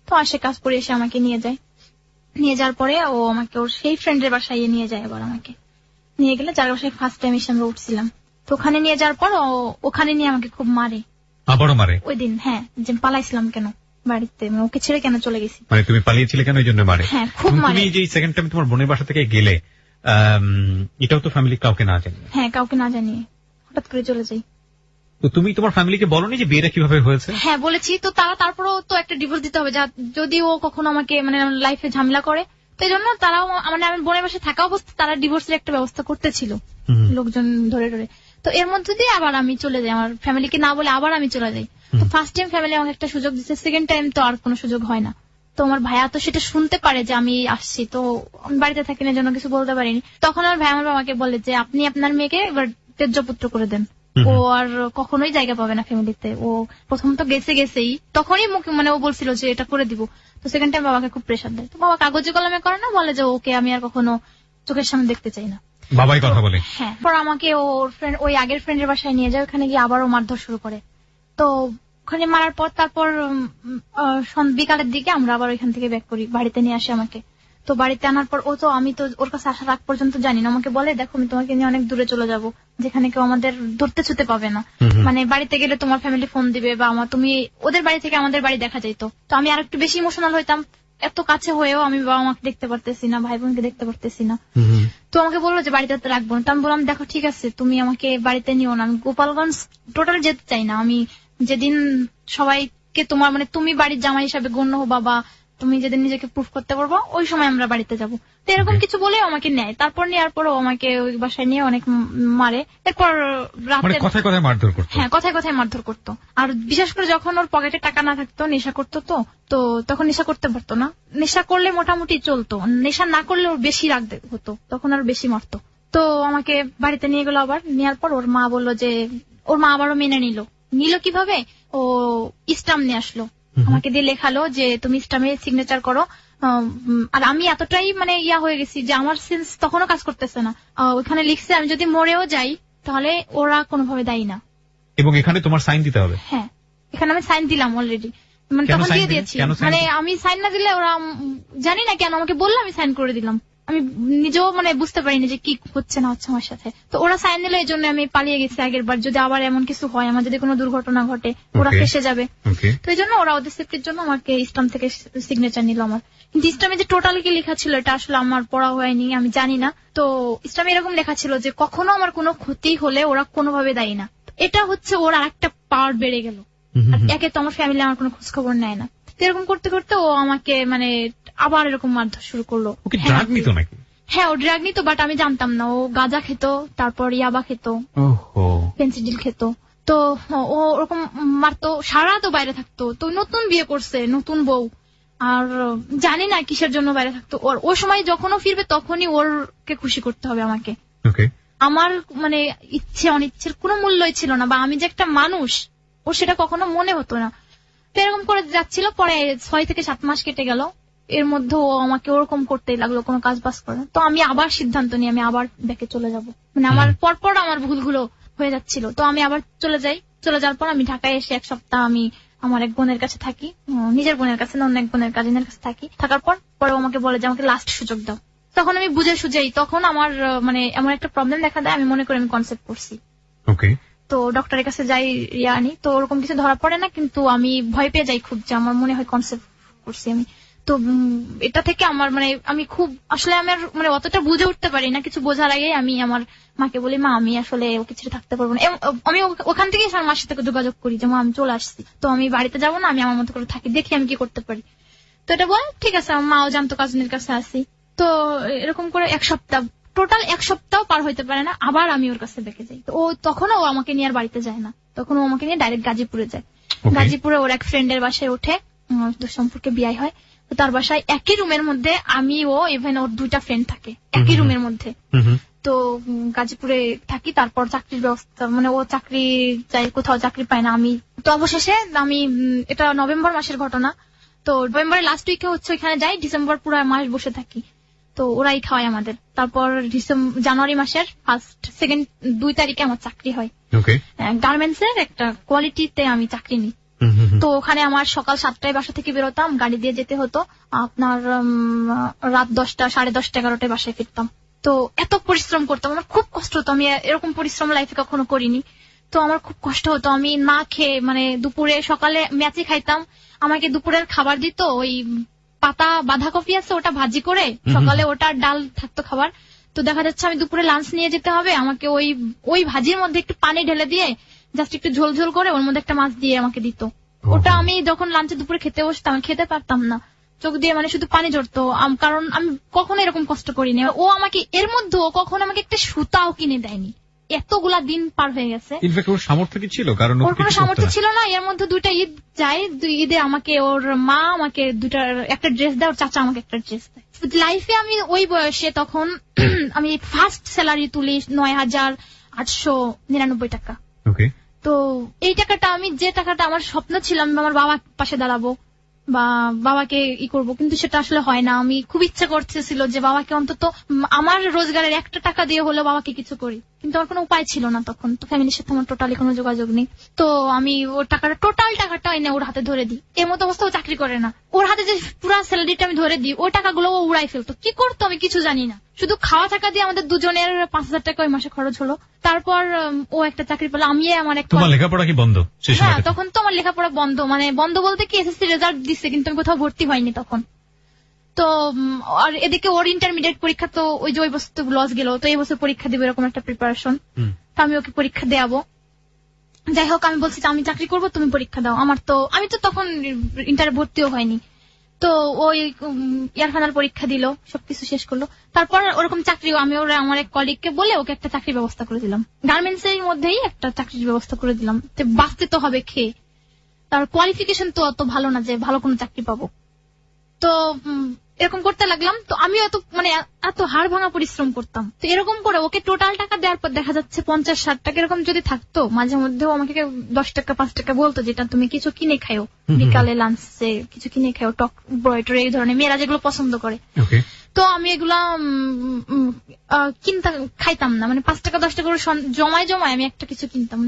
তো আসে, কাজ করে এসে আমাকে নিয়ে যায়। নিয়ে যাওয়ার পরে ও আমাকে ওর সেই ফ্রেন্ডের বাসায় নিয়ে যায় আবার আমাকে। নিয়ে গেলে যার বাসায় ফার্স্ট টাইম এসে আমরা উঠছিলাম। তো ওখানে নিয়ে যাওয়ার পর ওখানে নিয়ে আমাকে খুব মারে।
আবারও মারে?
ওই দিন, হ্যাঁ, যে পালাইছিলাম কেন বাড়িতে, মানে ওকে ছেড়ে কেন চলে গেছি।
মানে তুমি পালিয়েছিলে কেন, এই জন্য মারে?
হ্যাঁ, খুব মারে।
তুমি যে সেকেন্ড টাইম তোমার বোনের বাসা থেকে গেলে, এটাও তো ফ্যামিলি কাউকে না জানিয়ে?
হ্যাঁ, কাউকে না জানিয়ে হঠাৎ করে চলে যাই।
তো তুমি তোমার ফ্যামিলিকে বলোনি যে বিয়েটা কিভাবে হয়েছে?
হ্যাঁ, বলেছি। তো তারা তারপরও তো একটা ডিভোর্স দিতে হবে, যদি ও কখনো আমাকে মানে লাইফে ঝামেলা করে। তো এই জন্য তারাও মানে আমি বোনের বাসায় থাকা অবস্থা তারা ডিভোর্সের একটা ব্যবস্থা করতেছিল লোকজন ধরে ধরে। তো এর মধ্যে দিয়ে আবার আমি চলে যাই, আমার ফ্যামিলিকে না বলে আবার আমি চলে যাই। তো ফার্স্ট টাইম ফ্যামিলি আমাকে একটা সুযোগ দিচ্ছে, সেকেন্ড টাইম তো আর কোনো সুযোগ হয় না। তো আমার ভাইয়া তো সেটা শুনতে পারে যে আমি আসছি, তো আমি বাড়িতে থাকি না, জন্য কিছু বলতে পারিনি। তখন আমার ভাই আমার বাবাকে বলে যে আপনি আপনার মেয়েকে এবার তেজ্যপুত্র করে দেন, ও আর কখনোই জায়গা পাবে না ফ্যামিলিতে। ও প্রথম তো গেছেই, তখনই মুখে মানে ও বলছিল যে এটা করে দিব। তো সেকেন্ড টাইম বাবাকে খুব প্রেশার দেয়। তো বাবা কাগজে কলমে করে না, বলে যে ওকে আমি আর কখনো চোখের সামনে দেখতে চাই না।
বাবাই কথা বলে? হ্যাঁ।
পর আমাকে ওর ফ্রেন্ড ওই আগের ফ্রেন্ডের বাসায় নিয়ে যায়, ওখানে গিয়ে আবারও মারধর শুরু করে। তো ওখানে মারার পর তারপর বিকালের দিকে আমরা আবার ওইখান থেকে ব্যাক করি, বাড়িতে নিয়ে আসে আমাকে। তো বাড়িতে আনার পর আমি তো ওর কাছে আসার আগ পর্যন্ত জানি না, আমাকে বলে দেখো আমি তোমাকে নিয়ে অনেক দূরে চলে যাব, যেখানে কেউ আমাদের ধরতে ছুতে পাবে না। মানে বাড়িতে গেলে তোমার ফ্যামিলি ফোন দিবে বা তুমি ওদের বাড়ি থেকে আমাদের বাড়ি দেখা যাইতো। তো আমি আর একটু বেশি ইমোশনাল হইতাম, এত কাছে হয়েও আমি বাবা মাকে দেখতে পারতেছি না, ভাই বোনকে দেখতে পারতেছি না। তো আমাকে বললো যে বাড়িতে রাখবো না। তো আমি বললাম দেখো ঠিক আছে, তুমি আমাকে বাড়িতে নিও না, আমি গোপালগঞ্জ টোটাল যেতে চাই না। আমি যেদিন সবাইকে তোমার মানে তুমি বাড়ির জামাই হিসাবে গণ্য হবা বা তুমি যেদিন নিজেকে প্রুফ করতে পারবো ওই সময় আমরা বাড়িতে যাবো। তো এরকম কিছু বলে আমাকে নেয়। তারপর নেওয়ার পরও আমাকে ওই বাসায় নিয়ে অনেক মারে। এরপর রাতে
কথায় কথায় মারধর করতো?
হ্যাঁ, কথায় কথায় মারধর করতো। আর বিশেষ করে যখন ওর পকেটে টাকা না থাকতো, নেশা করতো, তো তখন নেশা করতে পারতো না। নেশা করলে মোটামুটি চলতো, নেশা না করলে ওর বেশি রাগ হতো, তখন আর বেশি মারতো। তো আমাকে বাড়িতে নিয়ে গেলো। আবার নেওয়ার পর ওর মা বললো যে ওর মা আবারও মেনে নিল কিভাবে, ও স্টাম্প নিয়ে আসলো, আমাকে দিয়ে লেখালো যে তুমি স্টাম্পে সিগনেচার করো। আর আমি এতটাই মানে হয়ে গেছি যে আমার সেন্স তখনও কাজ করতেছে না। ওখানে লিখছে আমি যদি মরেও যাই তাহলে ওরা কোনোভাবে দায়ী না,
এবং এখানে তোমার সাইন দিতে হবে।
হ্যাঁ, এখানে আমি সাইন দিলাম অলরেডি, মানে তখন দিয়ে দিয়েছি। মানে আমি সাইন না দিলে ওরা জানি না কেন আমাকে বললো, আমি সাইন করে দিলাম। আমি নিজেও মানে বুঝতে পারিনি যে কি হচ্ছে না হচ্ছে আমার সাথে। তো ওরা সাইন দিল, এই জন্য আমি পালিয়ে গেছি আগের বার, যদি আবার এমন কিছু হয়, আমার যদি কোনো দুর্ঘটনা ঘটে ওরা ফেসে যাবে। তো এই জন্য ওরা ওদের সেফটির জন্য আমাকে স্টাম্প থেকে সিগনেচার নিল আমার। কিন্তু স্টাম্পে যে টোটাল কি লেখা ছিল এটা আসলে আমার পড়া হয়নি, আমি জানি না। তো স্টাম্পে এরকম লেখা ছিল যে কখনো আমার কোনো ক্ষতি হলে ওরা কোনোভাবে দায়ী না। এটা হচ্ছে ওর আরেকটা পাওয়ার বেড়ে গেল। একে তো আমার ফ্যামিলি আমার কোনো খোঁজ খবর নেয় না। এরকম করতে করতে ও আমাকে মানে আবার এরকম মারধর শুরু করলো। হ্যাঁ, ও ড্রাগ নিত, বাট আমি জানতাম না। ও গাঁজা খেত, তারপর ইয়াবা খেত, পেন্সিডিল খেত। তো ও ওরকম মারতো, সারা তো বাইরে থাকতো। তো নতুন বিয়ে করছে, নতুন বউ, আর জানি না কিসের জন্য বাইরে থাকতো। ওর সময় যখন ও ফিরবে তখনই ওরকে খুশি করতে হবে আমাকে। আমার মানে ইচ্ছে অনিচ্ছের কোনো মূল্যই ছিল না, বা আমি যে একটা মানুষ ওর সেটা কখনো মনে হতো না। তো এরকম করে যাচ্ছিল। পরে 6 থেকে 7 মাস কেটে গেল, এর মধ্যে ও আমাকে ওরকম করতেই লাগলো, কোনো কাজ বাজ করে। তো আমি আবার সিদ্ধান্ত নিই আমি আবার ব্যাকে চলে যাব। মানে আমার পরপর আমার ভুলগুলো হয়ে যাচ্ছিল। তো আমি আবার চলে যাই। চলে যাওয়ার পর আমি ঢাকায় এসে 1 সপ্তাহ আমি আমার এক বোনের কাছে থাকি, নিজের বোনের কাছে না, অন্য এক বোনের কাজিনের কাছে থাকি। থাকার পর পরে আমাকে বলে যে আমাকে লাস্ট সুযোগ দাও। তখন আমি বুঝে সুঝেই, তখন আমার মানে এমন একটা প্রবলেম দেখা দেয়, আমি মনে করি আমি কনসেপ্ট করছি। তো ডক্টরের কাছে যাই আনি, তো ওরকম কিছু ধরা পড়ে না, কিন্তু আমি ভয় পেয়ে যাই খুব, যে আমার মনে হয় কনসেপ্ট করছি আমি। তো এটা থেকে আমার মানে আমি খুব আসলে আমার মানে অতটা বুঝে উঠতে পারি না। কিছু বোঝার আগে আমি আমার মাকে বলি, মা আমি আসলে ওকে ছেড়ে থাকতে পারবো না। আমি ওখান থেকে আমার মার সাথে যোগাযোগ করি যে মা আমি চলে আসছি, তো আমি বাড়িতে যাবো না, আমি আমার মতো করে থাকি, দেখি আমি কি করতে পারি। তো এটা বল ঠিক আছে, আমার মাও জানতো কাজিনের কাছে আসি। তো এরকম করে 1 সপ্তাহ, টোটাল 1 সপ্তাহ পার হইতে পারে না, আবার আমি ওর কাছে বেঁকে যাই। তো ও তখনও ও আমাকে নিয়ে আর বাড়িতে যায় না, তখন ও আমাকে নিয়ে ডাইরেক্ট গাজীপুরে যায়। গাজীপুরে ওর এক ফ্রেন্ডের বাসায় ওঠে, সম্পর্কে বিয়ে হয়। তো তার বাসায় একই রুমের মধ্যে আমি ও ইভেন ওর 2টা ফ্রেন্ড থাকে একই রুমের মধ্যে। তো গাজীপুরে থাকি। তারপর চাকরির ব্যবস্থা, মানে ও চাকরি চাই, কোথাও চাকরি পায় না। আমি তো অবশেষে আমি এটা নভেম্বর মাসের ঘটনা। তো নভেম্বরের লাস্ট উইকে হচ্ছে ওইখানে যাই, ডিসেম্বর পুরো মাস বসে থাকি। তো ওরাই খাওয়ায় আমাদের। তারপর জানুয়ারি মাসের 2 তারিখে আমার চাকরি হয় গার্মেন্টস এর একটা কোয়ালিটিতে, আমি চাকরি নিই। তো ওখানে আমার সকাল 7টায় বাসা থেকে বেরোতাম, গাড়ি দিয়ে যেতে হতো, আপনার রাত 10টা, 10:30, 11টায় বাসায় ফিরতাম। তো এত পরিশ্রম করতাম, আমার খুব কষ্ট হতো, আমি এরকম পরিশ্রম লাইফে কখনো করিনি। তো আমার খুব কষ্ট হতো, আমি না খেয়ে মানে দুপুরে সকালে ম্যাচি খাইতাম, আমাকে দুপুরের খাবার দিত ওই পাতা বাঁধাকপি আছে ওটা ভাজি করে, সকালে ওটা ডাল থাকতো খাবার। তো দেখা যাচ্ছে আমি দুপুরে লাঞ্চ নিয়ে যেতে হবে, আমাকে ওই ভাজির মধ্যে একটু পানি ঢেলে দিয়ে জাস্ট একটু ঝোল ঝোল করে ওর মধ্যে একটা মাছ দিয়ে আমাকে দিত। ওটা আমি যখন লাঞ্চে দুপুরে খেতে বসতাম খেতে পারতাম না, চোখ দিয়ে মানে শুধু পানি ঝরতো, কারণ আমি কখনো এরকম কষ্ট করিনি। ও আমাকে এর মধ্যে কখনো আমাকে একটা সুতাও কিনে দেয়নি, এতগুলা দিন পার হয়ে গেছে।
ইনফ্যাক্ট ওর সামর্থ্য কি ছিল? কারণ
ওর কোনো সামর্থ্য ছিল না। এর মধ্যে 2টা ঈদ যায়, 2 ঈদে আমাকে ওর মা আমাকে একটা ড্রেস দেয়, ওর চাচা আমাকে একটা ড্রেস দেয়। লাইফে আমি ওই বয়সে তখন আমি ফার্স্ট স্যালারি তুলি 9,899 টাকা।
ওকে।
তো এই টাকাটা আমি যে টাকাটা আমার স্বপ্ন ছিল আমি আমার বাবার পাশে দাঁড়াবো বা বাবাকে করবো, কিন্তু সেটা আসলে হয় না। আমি খুব ইচ্ছা করতেছিল যে বাবাকে অন্তত আমার রোজগারের একটা টাকা দিয়ে হলেও বাবাকে কিছু করি, কিন্তু আমার কোনো উপায় ছিল না তখন। তো ফ্যামিলির সাথে আমার টোটালি কোনো যোগাযোগ নেই। তো আমি ওর টোটাল টাকাটা এনে ওর হাতে ধরে দিই। এর মতো অবস্থা ও চাকরি করে না, ওর হাতে যে পুরো স্যালারিটা আমি ধরে দিই, ওই টাকাগুলো ও উড়াই ফেলতো। কি করতো আমি কিছু জানি না, শুধু খাওয়া টাকা দিয়ে আমাদের দুজনের 5,000 টাকা ওই মাসে খরচ হলো। তারপর ও একটা চাকরি পেলো, আমি আমার একটা।
তোমার লেখাপড়া কি বন্ধ?
হ্যাঁ, তখন তো আমার লেখাপড়া বন্ধ, মানে বন্ধ বলতে কি এসএসসি রেজাল্ট দিচ্ছে কিন্তু আমি কোথাও ভর্তি হয়নি তখন। তো আর এদিকে ওর ইন্টারমিডিয়েট পরীক্ষা, তো ওই যে ওই বছর তো লস গেল, তো এই বছর পরীক্ষা দিব এরকম একটা প্রিপারেশন। তো আমি ওকে পরীক্ষা দেওয়াবো, যাই হোক আমি বলছি আমি চাকরি করবো, তুমি পরীক্ষা দাও। আমি তো তখন ইন্টার ভর্তিও হয়নি। তো ওই ইয়ার ফাইনাল পরীক্ষা দিল, সবকিছু শেষ করলো। তারপর ওরকম চাকরি আমি আমার এক কলিগকে বলে ওকে একটা চাকরির ব্যবস্থা করে দিলাম, গার্মেন্টস এর মধ্যেই একটা চাকরির ব্যবস্থা করে দিলাম। বাঁচতে তো হবে খেয়ে, তার কোয়ালিফিকেশন তো অত ভালো না যে ভালো কোনো চাকরি পাবো। তো এরকম করতে লাগলাম। তো আমি এত হাড় ভাঙা পরিশ্রম করতাম। তো এরকম করে ওকে টোটাল টাকা দেওয়ার পর দেখা যাচ্ছে 50-60 টাকা এরকম যদি থাকতো, মাঝে মধ্যেও আমাকে 10 টাকা 5 টাকা বলতো যেটা তুমি কিছু কিনে খাও, বিকালে লাঞ্চে কিছু কিনে খাও, টক ব্রয়টার এই ধরনের মেয়েরা যেগুলো পছন্দ করে। তো আমি এগুলা কিনতাম, খাইতাম না, মানে 5 টাকা 10 টাকা করে জমায় আমি একটা কিছু কিনতাম।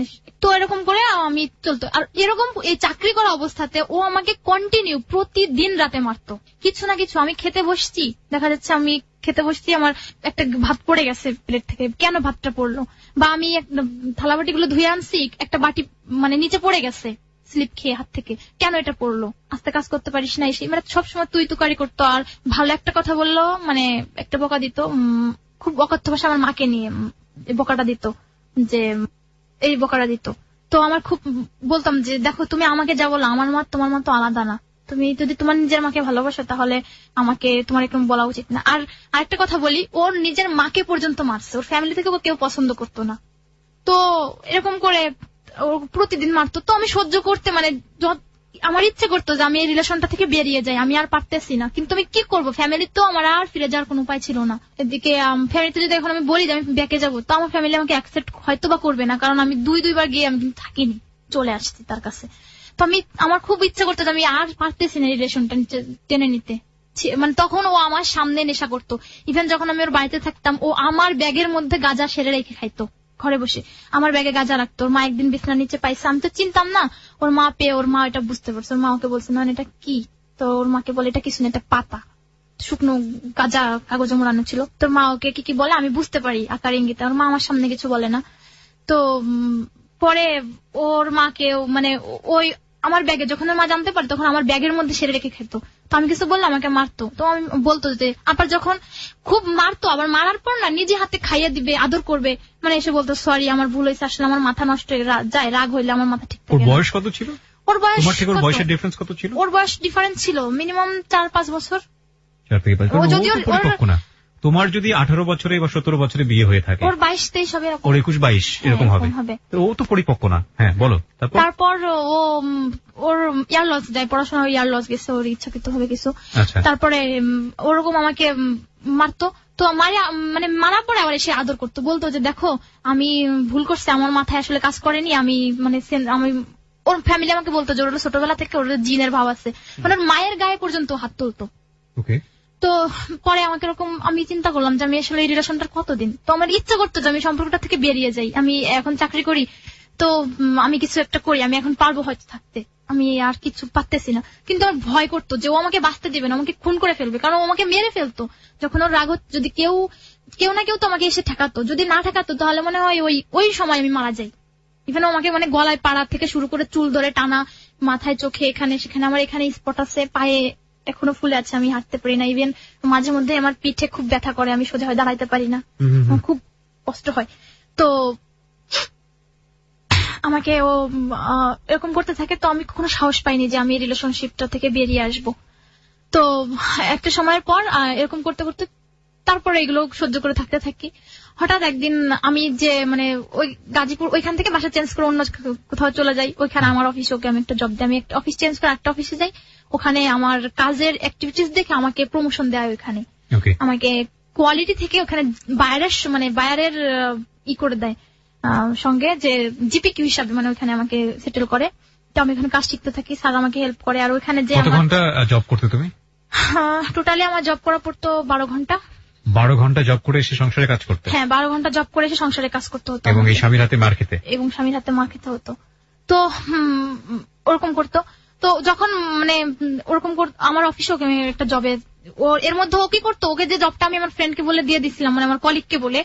তো এরকম করে আমি চলতো। আর এরকম এই চাকরি করা অবস্থাতে ও আমাকে কন্টিনিউ প্রতিদিন রাতে মারতো কিছু না কিছু। আমি খেতে বসছি, দেখা যাচ্ছে আমি খেতে বসছি, আমার একটা ভাত পড়ে গেছে প্লেট থেকে, কেন ভাতটা পড়লো, বা আমি থালাবাটি গুলো ধুয়ে আনছি, একটা বাটি মানে নিচে পড়ে গেছে স্লিপ খেয়ে হাত থেকে, কেন এটা পড়লো, আস্তে কাজ করতে পারিস না, এসে মানে সবসময় তুই তুকারি করতো। আর ভালো একটা কথা বললো, মানে একটা বকা দিত, খুব অকথ্য ভাষা আমার মাকে নিয়ে বকাটা দিত, যে এই বকাটা দিত। তো আমার খুব বলতাম যে দেখো তুমি আমাকে যা বলো, আমার মা তোমার মা তো আলাদা না, তুমি যদি তোমার নিজের মাকে ভালোবাসো তাহলে আমাকে তোমার এরকম বলা উচিত না। আর আরেকটা কথা বলি, ওর নিজের মাকে পর্যন্ত মারছে, ওর ফ্যামিলি থেকে কেউ পছন্দ করতো না। তো এরকম করে ও প্রতিদিন মারতো। তো আমি সহ্য করতে মানে আমার ইচ্ছে করতো যে আমি এই রিলেশনটা থেকে বেরিয়ে যাই, আমি আর পারতেছি না, কিন্তু আমি কি করবো, ফ্যামিলি তো আমার আর ফিরে যাওয়ার কোনো উপায় ছিল না। এদিকে ফ্যামিলিতে যদি এখন আমি বলি যে আমি ব্যাকে যাবো, তো আমার ফ্যামিলি আমাকে অ্যাকসেপ্ট হয়তো বা করবে না, কারণ আমি 2-2 বার গিয়ে আমি কিন্তু থাকিনি, চলে আসছি তার কাছে। তো আমার খুব ইচ্ছে করতো যে আমি আর পারতেছি না রিলেশনটা টেনে নিতে। মানে তখন ও আমার সামনে নেশা করতো, ইভেন যখন আমি ওর বাড়িতে থাকতাম ও আমার ব্যাগের মধ্যে গাঁজা সেরে রেখে খাইতো, ঘরে বসে আমার ব্যাগে গাঁজা রাখতো। ওর মা একদিন বিছানার নিচে পাইছে, আমি তো চিনতাম না, ওর মা পেয়ে ওর মা এটা বুঝতে পারছে, ওর মা ওকে বলছে না এটা কি, তো ওর মাকে বলে এটা কিছু না, এটা পাতা, শুকনো গাঁজা কাগজে মোড়ানো ছিল। তোর মা ওকে কি বলে আমি বুঝতে পারি আকার ইঙ্গিতে, ওর মা আমার সামনে কিছু বলে না। তো পরে ওর মাকে মানে ওই আমার ব্যাগে যখন ওর মা জানতে পারে তখন আমার ব্যাগের মধ্যে সেরে রেখে খেতো। তো আমি কিছু বললাম আমাকে মারতো, তো আমি বলতো যে আবার যখন খুব মারতো, আবার মারার পর না নিজে হাতে খাইয়ে দিবে, আদর করবে, মানে এসে বলতো সরি আমার ভুল হয়েছে, আসলে আমার মাথা নষ্ট হয়ে যায়, রাগ হইলে আমার মাথা ঠিক থাকে।
ওর বয়স কত ছিল?
ওর বয়স
বয়সের ডিফারেন্স কত ছিল?
ওর বয়স ডিফারেন্স ছিল মিনিমাম 4-5 বছর।
4-5 বছর। যদিও পরিপক্ক না, তোমার যদি 18 বছরে বা 17 বছরে বিয়ে হয়ে থাকে,
ওর 22-23 হবে,
ওর 21-22 এরকম হবে, ও তো পরিপক্ক না। হ্যাঁ বলো।
তারপর ও ওর ইয়ার লস যায়, পড়াশোনা ইয়ার লস গেছে, ওর ইচ্ছাকৃত হবে কিছু। তারপরে ওরকম আমাকে মারতো। তো মানে মারার পরে আবার এসে আদর করতো, বলতো যে দেখো আমি ভুল করছি, আমার মাথায় আসলে কাজ করেনি, আমি ওর ফ্যামিলি আমাকে বলতো যে ওর ছোটবেলা থেকে ওর জিনের ভাব আছে, মানে ওর মায়ের গায়ে পর্যন্ত হাত তুলতো। তো পরে আমাকে এরকম আমি চিন্তা করলাম যে আমি আসলে এই রিলেশনটা কতদিন, তো আমার ইচ্ছা করতো যে আমি সম্পর্কটা থেকে বেরিয়ে যাই, আমি এখন চাকরি করি, তো আমি কিছু একটা করি, আমি এখন পারবো হয়তো থাকতে, আমি আর কিছু পারতেছি না। কিন্তু আমার ভয় করতো যে ও আমাকে বাঁচতে দেবে না, আমাকে খুন করে ফেলবে, কারণ ও আমাকে মেরে ফেলতো। যখন ওর রাগ হতো, যদি কেউ না কেউ তো আমাকে এসে ঠেকাতো, যদি না ঠেকাতো তাহলে মনে হয় ওই সময় আমি মারা যাই। এখানে আমাকে মানে গলায় পাড়া থেকে শুরু করে চুল ধরে টানা, মাথায় চোখে এখানে সেখানে, আমার এখানে স্পট আছে, পায়ে এখনো ফুলে আছে, আমি হাঁটতে পারি না। ইভেন মাঝে মধ্যে আমার পিঠে খুব ব্যথা করে, আমি সোজা হয়ে দাঁড়াইতে পারি না, খুব কষ্ট হয়। তো আমাকে ও এরকম করতে থাকে, তো আমি কখনো সাহস পাইনি যে আমি রিলেশনশিপটা থেকে বেরিয়ে আসব। তো একটা সময়ের পর এরকম করতে করতে তারপরে এগুলো সহ্য করে থাকতে থাকি। হঠাৎ একদিন আমি যে মানে ওই গাজীপুর ওইখান থেকে বাসা চেঞ্জ করে অন্য কোথাও চলে যাই, ওইখানে আমার অফিস, ওকে আমি একটা জব দিই, আমি একটা অফিস চেঞ্জ করে একটা অফিসে যাই, ওখানে আমার কাজের অ্যাক্টিভিটিস দেখে আমাকে প্রমোশন দেয় ওইখানে, আমাকে কোয়ালিটি থেকে ওখানে বায়ারের ই করে দেয় সঙ্গে, যে জিপিকিউ হিসাবে মানে ওইখানে আমাকে সেটেল করে। তো আমি ওখানে কাজ শিখতে থাকি, স্যার আমাকে হেল্প করে। আর ওইখানে যে
কত ঘন্টা জব করতে তুমি?
টোটালি আমার জব করা পড়তো 12 ঘন্টা।
12 ঘন্টা জব করে এসে সংসারে কাজ করতে?
হ্যাঁ, 12 ঘন্টা জব করে এসে সংসারে কাজ করতে হতো,
এবং এই স্বামীর হাতে মার খেতে?
এবং স্বামীর হাতে মার খেতে হতো। তো ওরকম করতো। তো যখন মানে ওরকম আমার অফিসে ওকে আমি একটা জবে, এর মধ্যে ও কি করতো, ওকে যে জবটা আমি আমার ফ্রেন্ডকে বলে দিয়ে দিছিলাম, মানে আমার কলিগকে বলে,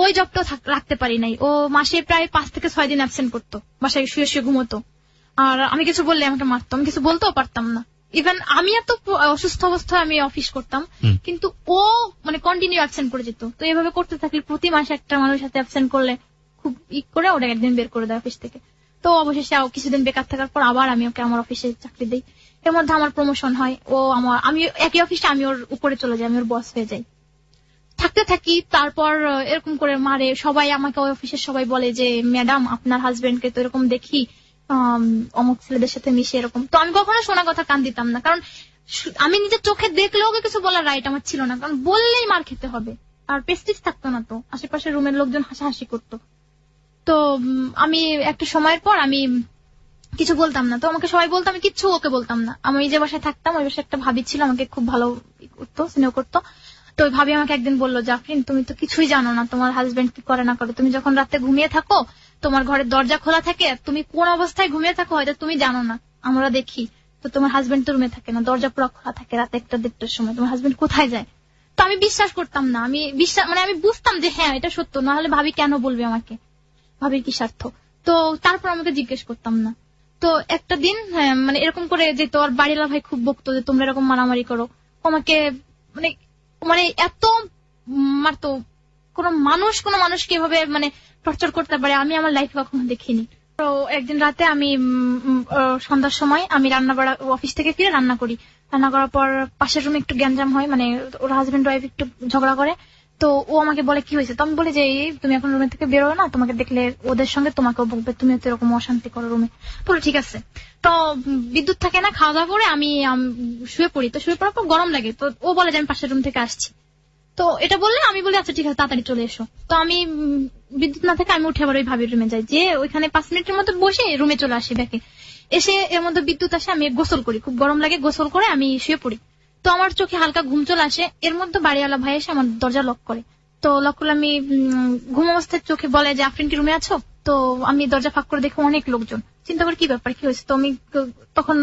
ওই জবটা রাখতে পারি নাই। ও মাসে প্রায় 5 থেকে 6 দিন অ্যাবসেন্ট করতো, বাসায় শুয়ে শুয়ে ঘুমোতো। আর আমি কিছু বললে আমাকে মারতো, আমি কিছু বলতেও পারতাম না। ইভেন আমি এত অসুস্থ অবস্থায় আমি অফিস করতাম, কিন্তু ও মানে কন্টিনিউ অ্যাবসেন্ট করে যেত। তো এইভাবে করতে থাকলে প্রতি মাসে একটা মানুষের সাথে অ্যাবসেন্ট করলে খুব করে ওটা একদিন বের করে দেয় অফিস থেকে। তো অবশেষে কিছুদিন বেকার থাকার পর আবার আমি ওকে আমার অফিসে চাকরি দিই। এর মধ্যে আমার প্রমোশন হয়, আমি একই অফিসে আমি ওর উপরে চলে যাই, আমি ওর বস হয়ে যাই। থাকতে থাকি, তারপর এরকম করে মারে সবাই আমাকে, ওই অফিসের সবাই বলে যে ম্যাডাম আপনার হাজবেন্ডকে তো এরকম দেখি অমুক ছেলেদের সাথে মিশে এরকম। তো আমি কখনো শোনা কথা কান দিতাম না, কারণ আমি নিজের চোখে দেখলেও ওকে কিছু বলার রাইট আমার ছিল না, কারণ বললেই মার খেতে হবে। আর প্রেস্টিজ থাকতো না, তো আশেপাশের রুমের লোকজন হাসাহাসি করতো। তো আমি একটা সময়ের পর আমি কিছু বলতাম না, তো আমাকে সবাই বলতো, আমি কিচ্ছু ওকে বলতাম না। আমি যে বাসায় থাকতাম ওই বাসায় একটা ভাবি ছিল, আমাকে খুব ভালো করতো, স্নেহ করতো। তো ওই ভাবি আমাকে একদিন বললো, জাফরিন তুমি তো কিছুই জানো না তোমার হাজবেন্ড কি করে না করে, তুমি যখন রাতে ঘুমিয়ে থাকো তোমার ঘরের দরজা খোলা থাকে, তুমি কোন অবস্থায় ঘুমিয়ে থাকো হয়তো তুমি জানো না, আমরা দেখি। তো তোমার হাজবেন্ড তো রুমে থাকে না, দরজা পুরো খোলা থাকে, রাতে 1-1:30টার সময় তোমার হাজবেন্ড কোথায় যায়? তো আমি বিশ্বাস করতাম না, আমি বুঝতাম যে হ্যাঁ এটা সত্য, না হলে ভাবি কেন বলবে আমাকে, ভাবির কি স্বার্থ? তো তারপর আমাকে জিজ্ঞেস করতাম না। তো একটা দিন মানে এরকম করে যে তোর বাড়িওয়ালা ভাই খুব বকতো যে তোমরা এরকম মারামারি করো, আমাকে মানে এত মারতো। কোন মানুষকে এভাবে মানে টর্চার করতে পারে আমি আমার লাইফে কখনো দেখিনি। তো একদিন রাতে আমি সন্ধ্যার সময় আমি অফিস থেকে ফিরে রান্না করি, রান্না করার পর পাশের রুমে একটু গ্যাঞ্জাম হয়, মানে ওর হাজবেন্ড ওয়াইফ একটু ঝগড়া করে। তো ও আমাকে বলে কি হয়েছে, তো আমি বলি যে তুমি এখন রুমে থেকে বেরো না, তোমাকে দেখলে ওদের সঙ্গে তোমাকেও বলবে, তুমিও তো এরকম অশান্তি করো রুমে। বলো ঠিক আছে। তো বিদ্যুৎ থাকে না, খাওয়া দাওয়া করে আমি শুয়ে পড়ি। তো শুয়ে পড়ার পর গরম লাগে, তো ও বলে যে আমি পাশের রুম থেকে আসছি। তো এটা বললে আমি বলি আচ্ছা ঠিক আছে তাড়াতাড়ি চলে এসো। তো আমি বিদ্যুৎ না থেকে আমি উঠে আবার ওই ভাবির রুমে যাই, যে ওইখানে 5 মিনিটের মধ্যে বসে রুমে চলে আসি ব্যাকে। এসে এর মধ্যে বিদ্যুৎ আসে, আমি গোসল করি, খুব গরম লাগে, গোসল করে আমি শুয়ে পড়ি। তো আমার চোখে হালকা ঘুম চলে আসে, এর মধ্যে বাড়িওয়ালা ভাই এসে আমার দরজা লক করে। তো লক করলে আমি ঘুম অবস্থায় চোখে বলে যে আফরিন কি রুমে আছো? তো আমি দরজা ফাঁক করে দেখি অনেক লোকজন, চিন্তা করে কি ব্যাপার কি হয়েছে। তো আমি তখন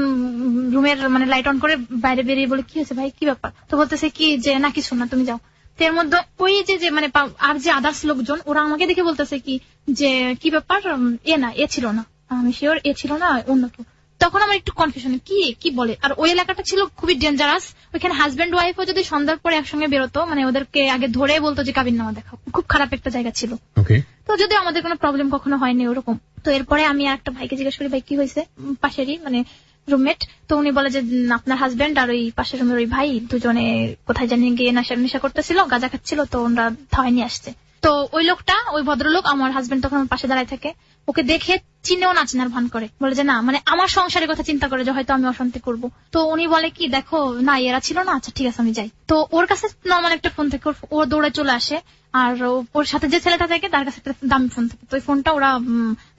রুমের মানে লাইট অন করে বাইরে বেরিয়ে বলে কি হয়েছে ভাই কি ব্যাপার? তো বলতেছে কি যে না কিছু না তুমি যাও। এর মধ্যে ওই যে মানে আর যে আদার্স লোকজন ওরা আমাকে দেখে বলতেছে কি যে কি ব্যাপার, এ ছিল না, আমি শিওর এ ছিল না অন্য কেউ। তখন আমার একটু কনফিউশন কি বলে। আর ওই এলাকাটা ছিল খুবই ডেঞ্জারাস, ওইখানে হাজবেন্ড ওয়াইফও যদি সন্ধ্যার পরে একসঙ্গে বেরোতো মানে ওদেরকে আগে ধরে বলতো যে কাবিননামা দেখাও, খুব খারাপ একটা জায়গা ছিল। তো যদি আমাদের কোনো প্রবলেম কখনো হয়নি ওরকম। তো এরপরে আমি আর একটা ভাইকে জিজ্ঞেস করি ভাই কি হয়েছে, পাশেরই মানে রুমমেট। তো উনি বলে যে আপনার হাজবেন্ড আর ওই পাশের রুমের ওই ভাই দুজনে কোথায় জানি গিয়ে নেশা করতেছিল, গাঁজা খাচ্ছিল, তো ওনারা ধাওয়ায় নিয়ে আসছে। তো ওই লোকটা, ওই ভদ্রলোক, আমার হাজবেন্ড তখন আমার পাশে দাঁড়ায় থাকে, ওকে দেখে চিনেও না চিনার ভান করে, বলে যে না মানে আমার সংসারের কথা চিন্তা করে যে হয়তো আমি অশান্তি করব। তো উনি বলে কি দেখো না এরা ছিল না, আচ্ছা ঠিক আছে আমি যাই। তো ওর কাছে নর্মাল একটা ফোন থেকে ও দৌড়ে চলে আসে, আর ওর সাথে যে ছেলেটা থাকে তার কাছে একটা দামি ফোন থাকে, তো ওই ফোনটা ওরা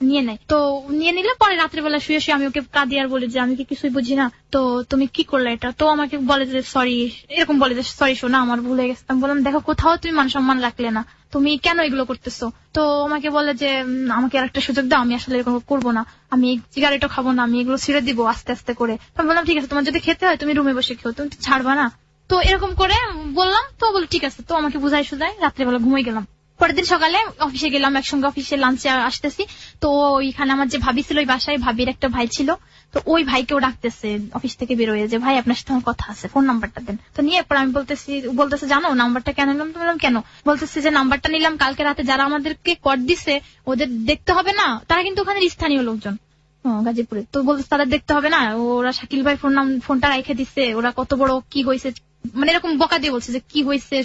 নিয়ে নেয়। তো নিয়ে নিলে পরে রাত্রেবেলা শুয়ে শুয়ে আমি ওকে কাঁদি আর বলি যে আমি কি কিছুই বুঝি না, তো তুমি কি করলে এটা? তো আমাকে বলে যে সরি, এরকম বলে যে সরি শোনা আমার ভুল হয়ে গেছে। আমি বললাম দেখো কোথাও তুমি মান সম্মান রাখলে না, তুমি কেন এগুলো করতেছো? তো আমাকে বলে যে আমাকে আর একটা সুযোগ দাও, আমি আসলে এরকম করবো না, আমি সিগারেটও খাবো না, আমি এগুলো ছেড়ে দিব আস্তে আস্তে করে। তো আমি বললাম ঠিক আছে, তোমার যদি খেতে হয় তুমি রুমে বসে খেও, তুমি ছাড়বা না। তো এরকম করে বললাম, তো বল ঠিক আছে। তো আমাকে বুঝাই সুঝাই রাত্রেবেলা ঘুমিয়ে গেলাম। পরের দিন সকালে অফিসে গেলাম, একসঙ্গে অফিসে লাঞ্চে আসতেছি। তো ওইখানে আমার যে ভাবি ছিল ওই বাসায় ভাবির একটা ভাই ছিল, তো ওই ভাইকেও ডাকতেছে অফিস থেকে বেরোয় যে ভাই আপনার সাথে আমার কথা আছে, ফোন নাম্বারটা দেন। তো নিয়ে পর আমি বলতেছে জানো নাম্বারটা কেন নিলাম? বললাম কেন? বলতেছে যে নাম্বারটা নিলাম কালকে রাতে যারা আমাদেরকে কর দিছে ওদের দেখতে হবে না, তারা কিন্তু ওখানে স্থানীয় লোকজন গাজীপুরে। তো বলতেছে তাদের দেখতে হবে না, ওরা শাকিল ভাই ফোনটা রেখে দিচ্ছে, ওরা কত বড় কি হয়েছে, মানে এরকম বকা দিয়ে বলছে যে কি হয়েছে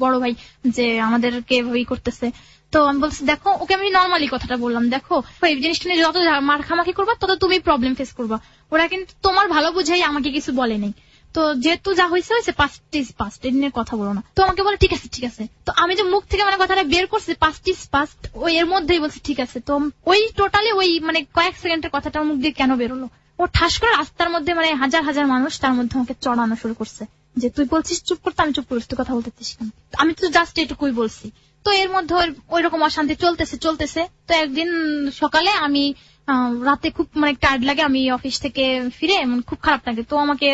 বড় ভাই যে আমাদেরকে ওই করতেছে। তো আমি বলছি দেখো, ওকে আমি নর্মালি কথাটা বললাম, দেখো এই জিনিসটা নিয়ে যত মারখামাখি করবা তত তুমি প্রবলেম ফেস করবা, ওরা কিন্তু তোমার ভালো বুঝাই আমাকে কিছু বলে নাই, তো যেহেতু যা হয়েছে হয়েছে, পাস্ট ইজ পাস্ট, এই নিয়ে কথা বলো না। তো আমাকে বলে ঠিক আছে ঠিক আছে। তো আমি যে মুখ থেকে মানে কথাটা বের করছি পাস্ট ইজ পাস্ট, ওই এর মধ্যেই বলছি ঠিক আছে। তো ওই টোটালি ওই মানে কয়েক সেকেন্ডের কথাটা মুখ দিয়ে কেন বেরোলো, ও ঠাস করে রাস্তার মধ্যে মানে হাজার হাজার মানুষ তার মধ্যে আমাকে চড়ানো শুরু করছে যে তুই বলছিস চুপ করতে, আমি চুপ করিস, তুই কথা বলতেছিস কেন? আমি তো জাস্ট এটুকুই বলছি। তো এর মধ্যে ওই রকম অশান্তি চলতেছে। তো একদিন সকালে আমি রাতে খুব মানে টায়ার্ড লাগে, আমি অফিস থেকে ফিরে খুব খারাপ লাগে, তো আমাকে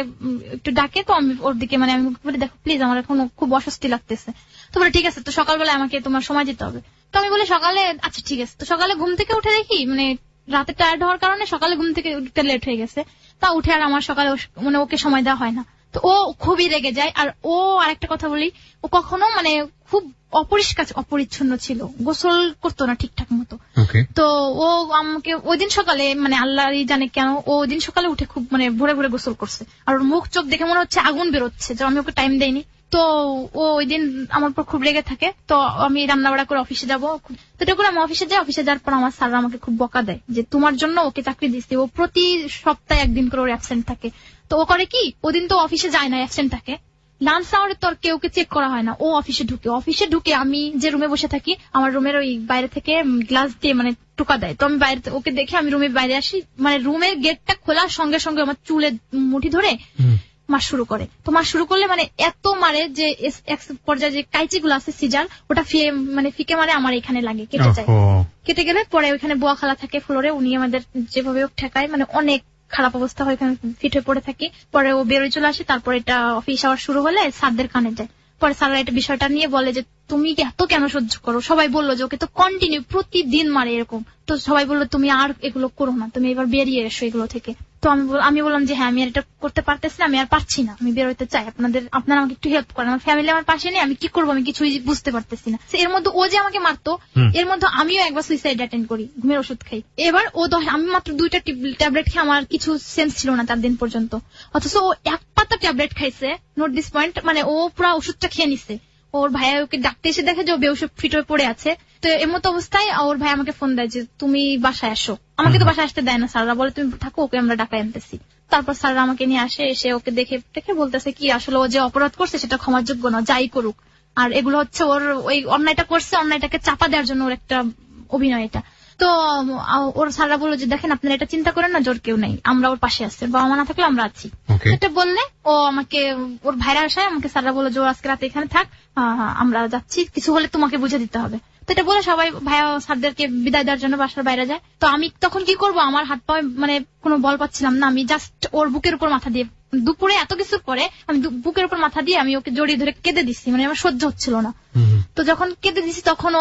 একটু ডাকে। তো আমি ওর দিকে মানে আমি বলি দেখো প্লিজ আমার এখন খুব অস্বস্তি লাগতেছে। তো বলে ঠিক আছে, তো সকালবেলা আমাকে তোমার সময় দিতে হবে। তো আমি বলি সকালে আচ্ছা ঠিক আছে। তো সকালে ঘুম থেকে উঠে দেখি মানে রাতে টায়ার্ড হওয়ার কারণে সকালে ঘুম থেকে উঠতে লেট হয়ে গেছে, তা উঠে আর আমার সকালে মানে ওকে সময় দেওয়া হয় না। তো ও খুবই রেগে যায়। আর ও আরেকটা কথা বলি, ও কখনো মানে খুব অপরিষ্কার অপরিচ্ছন্ন ছিল, গোসল করতো না ঠিকঠাক মতো। তো ও আমাকে ওই দিন সকালে মানে আল্লাহই জানে কেন ও ওই দিন সকালে উঠে খুব মানে ভোরে ভোরে গোসল করছে, আর ওর মুখ চোখ দেখে মনে হচ্ছে আগুন বেরোচ্ছে, যে আমি ওকে টাইম দেইনি। তো ও ওই দিন আমার উপর খুব রেগে থাকে। তো আমি রান্না বাড়া করে অফিসে যাবো, তো এটা করে আমি অফিসে যাই। অফিসে যাওয়ার পর আমার স্যাররা আমাকে খুব বকা দেয় যে তোমার জন্য ওকে চাকরি দিচ্ছি, ও প্রতি সপ্তাহে একদিন করে ওর অ্যাবসেন্ট থাকে। তো ও করে কি, ওদিন তো অফিসে যায় না, অ্যাবসেন্ট থাকে। লাঞ্চ আওয়ারে তো কেউ চেক করা হয় না, ও অফিসে ঢুকে আমি যে রুমে বসে থাকি আমার রুমের ওই বাইরে থেকে গ্লাস দিয়ে মানে টোকা দেয়। তো আমি বাইরে ওকে দেখে আমি রুমের বাইরে আসি, মানে রুমের গেটটা খোলার সঙ্গে সঙ্গে আমার চুলে মুঠি ধরে মার শুরু করে। তো মার শুরু করলে মানে এত মারে যে এক পর্যায়ে যে কাইচি গুলো আছে সিজার, ওটা মানে ফিকে মারে আমার এখানে লাগে, কেটে যায়। কেটে গেলে পরে ওইখানে বুয়া খালা থাকে ফ্লোরে, উনি আমাদের যেভাবে ঠেকায়, মানে অনেক খারাপ অবস্থা হয়, এখানে ফিট হয়ে পড়ে থাকি। পরে ও বেরোয় চলে আসে। তারপর এটা অফিস আওয়ার শুরু হলে স্যারদের কানে যায়। পরে স্যাররা এটা বিষয়টা নিয়ে বলে যে তুমি এত কেন সহ্য করো? সবাই বললো যে ওকে তো কন্টিনিউ প্রতিদিন মারে এরকম। তো সবাই বললো তুমি আর এগুলো করো না, তুমি এবার বেরিয়ে এসো এগুলো থেকে। তো আমি বললাম যে হ্যাঁ আমি আর এটা করতে পারতেছি না, আমি আর পারছি না, আমি বেরোতে চাই, আপনারা আমাকে একটু হেল্প করেন, আমার ফ্যামিলি আমার পাশে নেই, আমি কি করবো আমি কিছুই বুঝতে পারতেছি না। এর মধ্যে ও যে আমাকে মারতো, এর মধ্যে আমিও একবার সুইসাইড অ্যাটেন্ড করি, ঘুমের ওষুধ খাই। এবার ও আমি মাত্র 2টা ট্যাবলেট খেয়ে আমার কিছু সেন্স ছিল না 4 দিন পর্যন্ত, অথচ ও 1 পাতা ট্যাবলেট খাইছে। নোট দিস পয়েন্ট, মানে ও পুরো ওষুধটা খেয়ে নিছে। ওর ভাই ওকে ডাকতে এসে দেখে যে ও বেহুশ ফিট হয়ে পড়ে আছে। তো এর মতো অবস্থায় ওর ভাই আমাকে ফোন দেয় যে তুমি বাসায় আসো। আমাকে তো বাসায় আসতে দেয় না, স্যাররা বলে তুমি থাকো, ওকে আমরা ডাকায় আনতেছি। তারপর স্যাররা আমাকে নিয়ে আসে, এসে ওকে দেখে বলতেছে কি আসলে ও যে অপরাধ করছে সেটা ক্ষমার যোগ্য না, যাই করুক। আর এগুলো হচ্ছে ওর ওই অন্যায়টা করছে, অন্যায়টাকে চাপা দেওয়ার জন্য ওর একটা অভিনয় এটা। তো ওর স্যাররা বললো যে দেখেন আপনারা এটা চিন্তা করেন না, জোর কেউ নেই, আমরা ওর পাশে আছি, বাবা মা না থাকলে আমরা আছি। এটা বললে ও আমাকে ওর ভাইরা আসায় আমাকে স্যাররা বললো যে ও আজকে রাতে এখানে থাক, আমরা যাচ্ছি, কিছু হলে তোমাকে বুঝে দিতে হবে। তো এটা বলে সবাই ভাইয়া স্যারদেরকে বিদায় দেওয়ার জন্য বাসার বাইরে যায়। তো আমি তখন কি করব, আমার হাত পায়ে মানে কোনো বল পাচ্ছিলাম না, আমি জাস্ট ওর বুকের উপর মাথা দিয়ে, দুপুরে এত কিছুর পরে আমি বুকের উপর মাথা দিয়ে আমি ওকে জড়িয়ে ধরে কেঁদে দিচ্ছি, মানে আমার সহ্য হচ্ছিল না। তো যখন কেঁদে দিচ্ছি তখন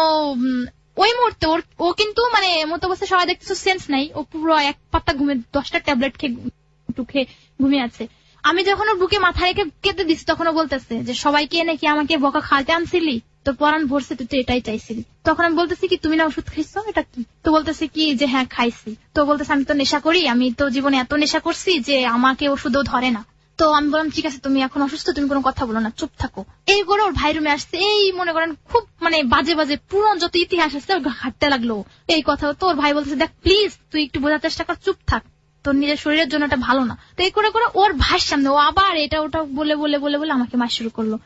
ওই মুহূর্তে ও কিন্তু মানে মতো অবস্থা সবাই দেখতেছো সেন্স নাই, ও পুরো 1 পাতা ঘুমে 10টা ট্যাবলেট খেয়ে ঘুমিয়ে আছে। আমি যখন ওর বুকে মাথা রেখে কেঁদে দিচ্ছি তখন ও বলতেছে যে সবাইকে নাকি আমাকে বকা খাওয়াতে আনছিলি, তোর পরাণ ভরছে, তুই তো এটাই চাইছিলি। তখন আমি বলতেছি কি তুমি না ওষুধ খাইছো, এটা কি? তো বলতেছে কি যে হ্যাঁ খাইছি। তো বলতেছে আমি তো নেশা করি, আমি তো জীবনে এত নেশা করছি যে আমাকে ওষুধও ধরে না। তো আমি বললাম ঠিক আছে তুমি এখন অসুস্থ, তুমি কোনো কথা বলো না, চুপ থাকো। এই করে ওর ভাই রুমে আসছে, এই মনে করেন খুব মানে বাজে বাজে পুরনো যত ইতিহাস আছে ওর হাঁটতে লাগলো এই কথা। তো ওর ভাই বলতেছে দেখ প্লিজ তুই একটু বোঝার চেষ্টা কর, চুপ থাক, তোর নিজের শরীরের জন্য এটা ভালো না। তো এই করে ওর ভাইয়ের সামনে ও আবার এটা ওটা বলে আমাকে মার শুরু করলো।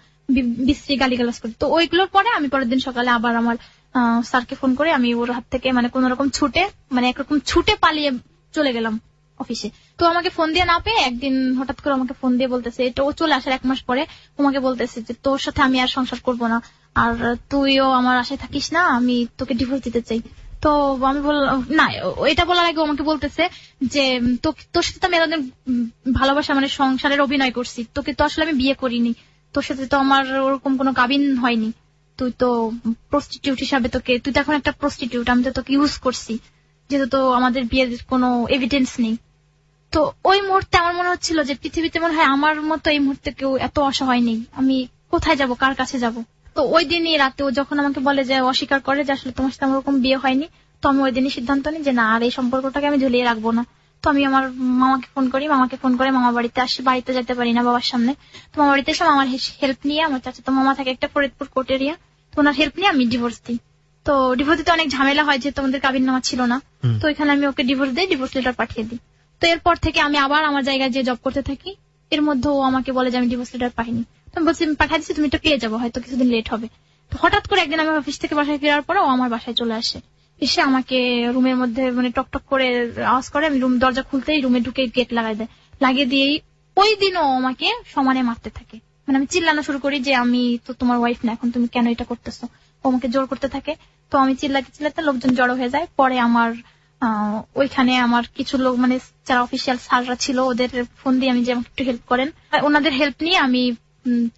বিশ্রী গালিগালাজ করতো। তো ওইগুলোর পরে আমি পরের দিন সকালে আবার আমার স্যারকে ফোন করে আমি ওর হাত থেকে মানে কোন রকম একরকম ছুটে পালিয়ে চলে গেলাম অফিসে। তো আমাকে ফোন দিয়ে না পেয়ে একদিন হঠাৎ করে আমাকে ফোন দিয়ে বলতেছে, এটা ও চলে আসার 1 মাস পরে তোমাকে বলতেছে যে তোর সাথে আমি আর সংসার করব না, আর তুইও আমার আশায় থাকিস না, আমি তোকে ডিভোর্স দিতে চাই। তো আমি বললাম না, এটা বলার আগে আমাকে বলতেছে যে তোর সাথে তো আমি এতদিন ভালোবাসা মানে সংসারের অভিনয় করছি, তোকে তো আসলে আমি বিয়ে করিনি, তোর সাথে তো আমার ওরকম কোনো কাবিন হয়নি, তুই তো প্রস্টিটিউট হিসাবে তুই তো এখন একটা প্রস্টিটিউট, আমি তো তোকে ইউজ করছি, যেহেতু তো আমাদের বিয়ের কোনো এভিডেন্স নেই। তো ওই মুহূর্তে আমার মনে হচ্ছিল যে পৃথিবীতে মনে হয় আমার মতো এই মুহূর্তে কেউ এত অসহায় নেই, আমি কোথায় যাব, কার কাছে যাব। তো ওই দিনই রাতে ও যখন আমাকে বলে যে অস্বীকার করে যে আসলে তোমার সাথে আমার ওরকম বিয়ে হয়নি, তো আমি ওই দিনই সিদ্ধান্ত নিই যে না, আর এই সম্পর্কটাকে আমি ঝুলিয়ে রাখবো না। তো আমি আমার মামাকে ফোন করে মামা বাড়িতে আসি, বাড়িতে যেতে পারি না বাবার সামনে। তো মামা বাড়িতে এসে আমার হেল্প নিয়ে, আমার চাচাতো মামা থাকে একটা ফরিদপুর কোর্ট এরিয়া, তো ওনার হেল্প নিয়ে আমি ডিভোর্স দিই। তো ডিভোর্স দিতে অনেক ঝামেলা হয়, যেহেতু আমাদের কাবিননামা ছিল না। তো এখানে আমি ওকে ডিভোর্স দিই, ডিভোর্স লেটার পাঠিয়ে দিই। তো এরপর থেকে আমি আবার আমার জায়গায় যে জব করতে থাকি, এর মধ্যে ও আমাকে বলে যে আমি ডিভোর্স লেটার পাইনি। তো আমি বলছি পাঠিয়ে দিচ্ছি, তুমি এটা পেয়ে যাবো, হয়তো কিছুদিন লেট হবে। তো হঠাৎ করে একদিন আমি অফিস থেকে বাসায় ফেরার পরে ও আমার বাসায় চলে আসে, এসে আমাকে রুমের মধ্যে মানে টকটক করে আওয়াজ করে, আমি রুম দরজা খুলতেই রুমে ঢুকে গেট লাগিয়ে দিয়েই ওই দিনও আমাকে সমানে মারতে থাকে। মানে আমি চিল্লানো শুরু করি যে আমি তো তোমার ওয়াইফ না, এখন তুমি কেন এটা করতেছো। ও আমাকে জোর করতে থাকে। তো আমি চিল্লাতে লোকজন জড়ো হয়ে যায়। পরে আমার ওইখানে আমার কিছু লোক মানে যারা অফিসিয়াল স্যাররা ছিল, ওদের ফোন দিয়ে আমি যে আমাকে একটু হেল্প করেন, ওনাদের হেল্প নিয়ে আমি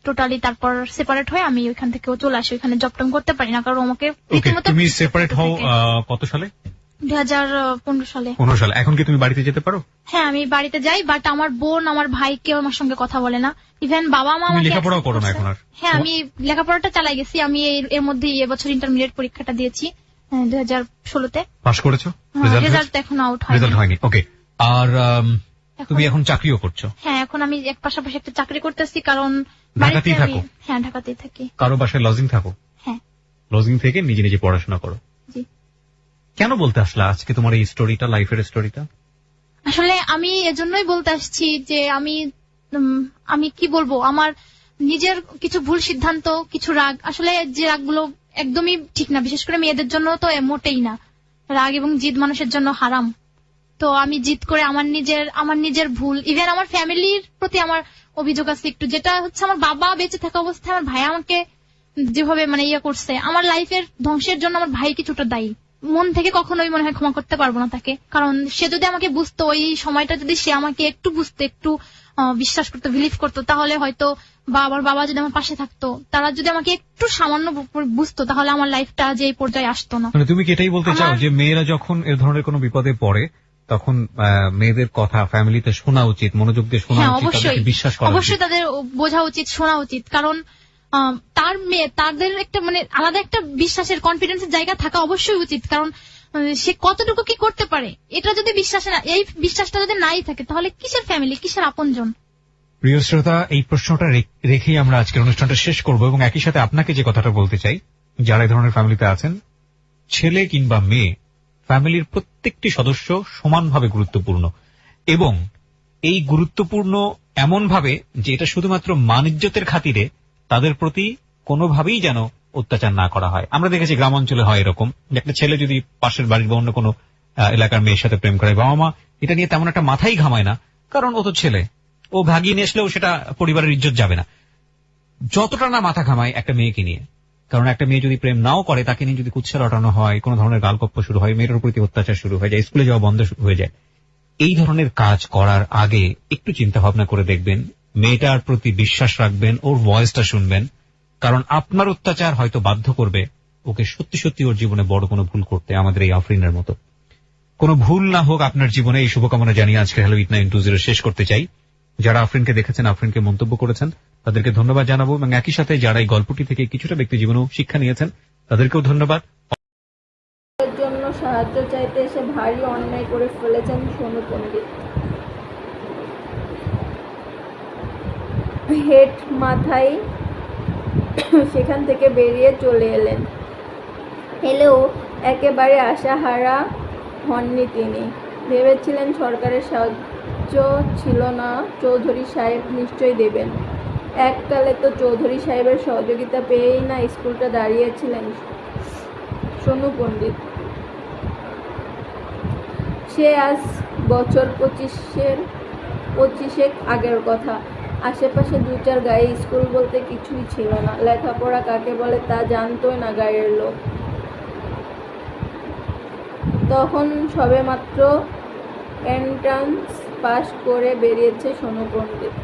টোটালি তারপর সেপারেট হয়ে আমি ওইখান থেকে চলে আসি। ওইখানে জব টম করতে পারি না, কারণ আমাকে
তুমি সেপারেট হও কত সালে?
2015 সালে।
15 সালে। এখন কি তুমি বাড়িতে যেতে পারো?
হ্যাঁ, আমি বাড়িতে যাই, বাট আমার বোন আমার ভাই কেউ আমার সঙ্গে কথা বলে না, ইভেন বাবা মা।
তুমি লেখাপড়াও করো না এখন আর?
হ্যাঁ, আমি লেখাপড়াটা চালাই গেছি। আমি এর মধ্যে এবছর ইন্টারমিডিয়েট পরীক্ষাটা দিয়েছি 2016-তে।
পাস করেছো?
রেজাল্ট এখন আউট
হয়নি। ওকে। আর তুমি এখন চাকরিও করছো?
হ্যাঁ, এখন আমি এক পাশাপাশি একটা চাকরি করতেছি, কারণ
ঢাকাতেই থাকো?
হ্যাঁ, ঢাকাতেই থাকি।
কারো বাসায় লজিং থাকো?
হ্যাঁ।
লজিং থেকে নিজে নিজে পড়াশোনা করো?
জি।
কেন বলতে আসলে আজকে তোমার এই স্টোরিটা, লাইফের স্টোরিটা?
আসলে আমি এজন্যই বলতে আসছি যে আমি কি বলবো, আমার নিজের কিছু ভুল সিদ্ধান্ত, কিছু রাগ, আসলে যে রাগগুলো একদমই ঠিক না, বিশেষ করে মেয়েদের জন্য তো মোটেই না। রাগ এবং জিদ মানুষের জন্য হারাম। তো আমি জিদ করে আমার নিজের ভুল, ইভেন আমার ফ্যামিলির প্রতি আমার অভিযোগ আছে একটু, যেটা হচ্ছে আমার বাবা বেঁচে থাকা অবস্থায় আমার ভাই আমাকে যেভাবে মানে ইয়ে করছে, আমার লাইফের ধ্বংসের জন্য আমার ভাই কিছুটা দায়ী। মন থেকে কখনোই মনে হয় ক্ষমা করতে পারবো না তাকে, কারণ সে যদি আমাকে বুঝতো, ওই সময়টা যদি সে আমাকে একটু বুঝতো, একটু বিশ্বাস করতো, বিলিভ করতো, তাহলে হয়তো, বা আমার বাবা যদি আমার পাশে থাকতো, তারা যদি আমাকে একটু সামান্য বুঝতো, তাহলে আমার লাইফটা যে এই পর্যায়ে আসতো না।
মানে তুমি কি এটাই বলতে চাও যে মেয়েরা যখন এ ধরনের কোনো বিপদে পড়ে, তখন মেয়েদের কথা ফ্যামিলিতে শোনা উচিত, মনোযোগ দিয়ে শোনা উচিত, তাদেরকে বিশ্বাস করা উচিত?
অবশ্যই তাদের বোঝা উচিত, শোনা উচিত, কারণ তাদের একটা মানে আলাদা একটা বিশ্বাসের, কনফিডেন্সের জায়গা থাকা অবশ্যই উচিত, কারণ সে কতটুকু কি করতে পারে, এটা যদি এই বিশ্বাসটা যদি নাই থাকে, তাহলে কিসের ফ্যামিলি, কিসের আপনজন।
প্রিয় শ্রোতা, এই প্রশ্নটা রেখেই আমরা আজকের অনুষ্ঠানটা শেষ করব, এবং একই সাথে আপনাকে যে কথাটা বলতে চাই, যারা এই ধরনের ফ্যামিলিতে আছেন, ছেলে কিংবা মেয়ে, ফ্যামিলির প্রত্যেকটি সদস্য সমানভাবে গুরুত্বপূর্ণ, এবং এই গুরুত্বপূর্ণ এমন ভাবে যে এটা শুধুমাত্র মান-ইজ্জতের খাতিরে তাদের প্রতি কোনোভাবেই যেন অত্যাচার না করা হয়। আমরা দেখেছি গ্রাম অঞ্চলে হয় এরকম, যে একটা ছেলে যদি পাশের বাড়ির বা অন্য কোনো এলাকার মেয়ের সাথে প্রেম করে, বাবা মা এটা নিয়ে তেমন একটা মাথাই ঘামায় না, কারণ ও তো ছেলে, ও ভাগিয়ে নিয়ে আসলেও সেটা পরিবারের ইজ্জত যাবে না। যতটা না মাথা ঘামায় একটা মেয়েকে নিয়ে, কারণ একটা মেয়ে যদি প্রেম নাও করে, তাকে নিয়ে যদি কুৎসা রটানো হয়, কোনো ধরনের গালগপ্প শুরু হয়, মেয়েটার প্রতি অত্যাচার শুরু হয়ে যায়, স্কুলে যাওয়া বন্ধ হয়ে যায়, এই ধরনের কাজ করার আগে একটু চিন্তা ভাবনা করে দেখবেন, মেয়েটার প্রতি বিশ্বাস রাখবেন, ওর ভয়েসটা শুনবেন, কারণ আপনার অত্যাচার হয়তো বাধ্য করবে ওকে সত্যি সত্যি ওর জীবনে বড় কোনো ভুল করতে, আমাদের এই আফরিনের মতো। কোনো ভুল না হোক আপনার জীবনে, এই শুভকামনা জানিয়ে আজকে হ্যালো 8920 শেষ করতে চাই। যারা আফরিনকে দেখেছেন, আফরিনকে মন্তব্য করেছেন, তাদেরকে ধন্যবাদ জানাবো, এবং একই সাথে যারা এই গল্পটি থেকে কিছুটা ব্যক্তি জীবনেও শিক্ষা নিয়েছেন, তাদেরকেও ধন্যবাদ।
জন্য সাহায্য চাইতে এসে ভারী অন্যায় করে ফেলেছেন সোনু পণ্ডিত। হেড মাথায় সেখান থেকে বেরিয়ে চলে এলেও একেবারে আশাহারা হননি তিনি। ভেবেছিলেন সরকারের সাহায্য ছিল না, চৌধুরী সাহেব নিশ্চয়ই দেবেন। এককালে তো চৌধুরী সাহেবের সহযোগিতা পেয়েই না স্কুলটা দাঁড়িয়েছিলেন সোনু পণ্ডিত। সে আজ বছর 25 আগের কথা। আশেপাশে 2-4 গায়ে স্কুল বলতে কিছুই ছিল না। লেখাপড়া কাকে বলে তা জানতোই না গায়ের লোক। তখন সবেমাত্র এন্ট্রান্স পাশ করে বেরিয়েছে সোনু পণ্ডিত।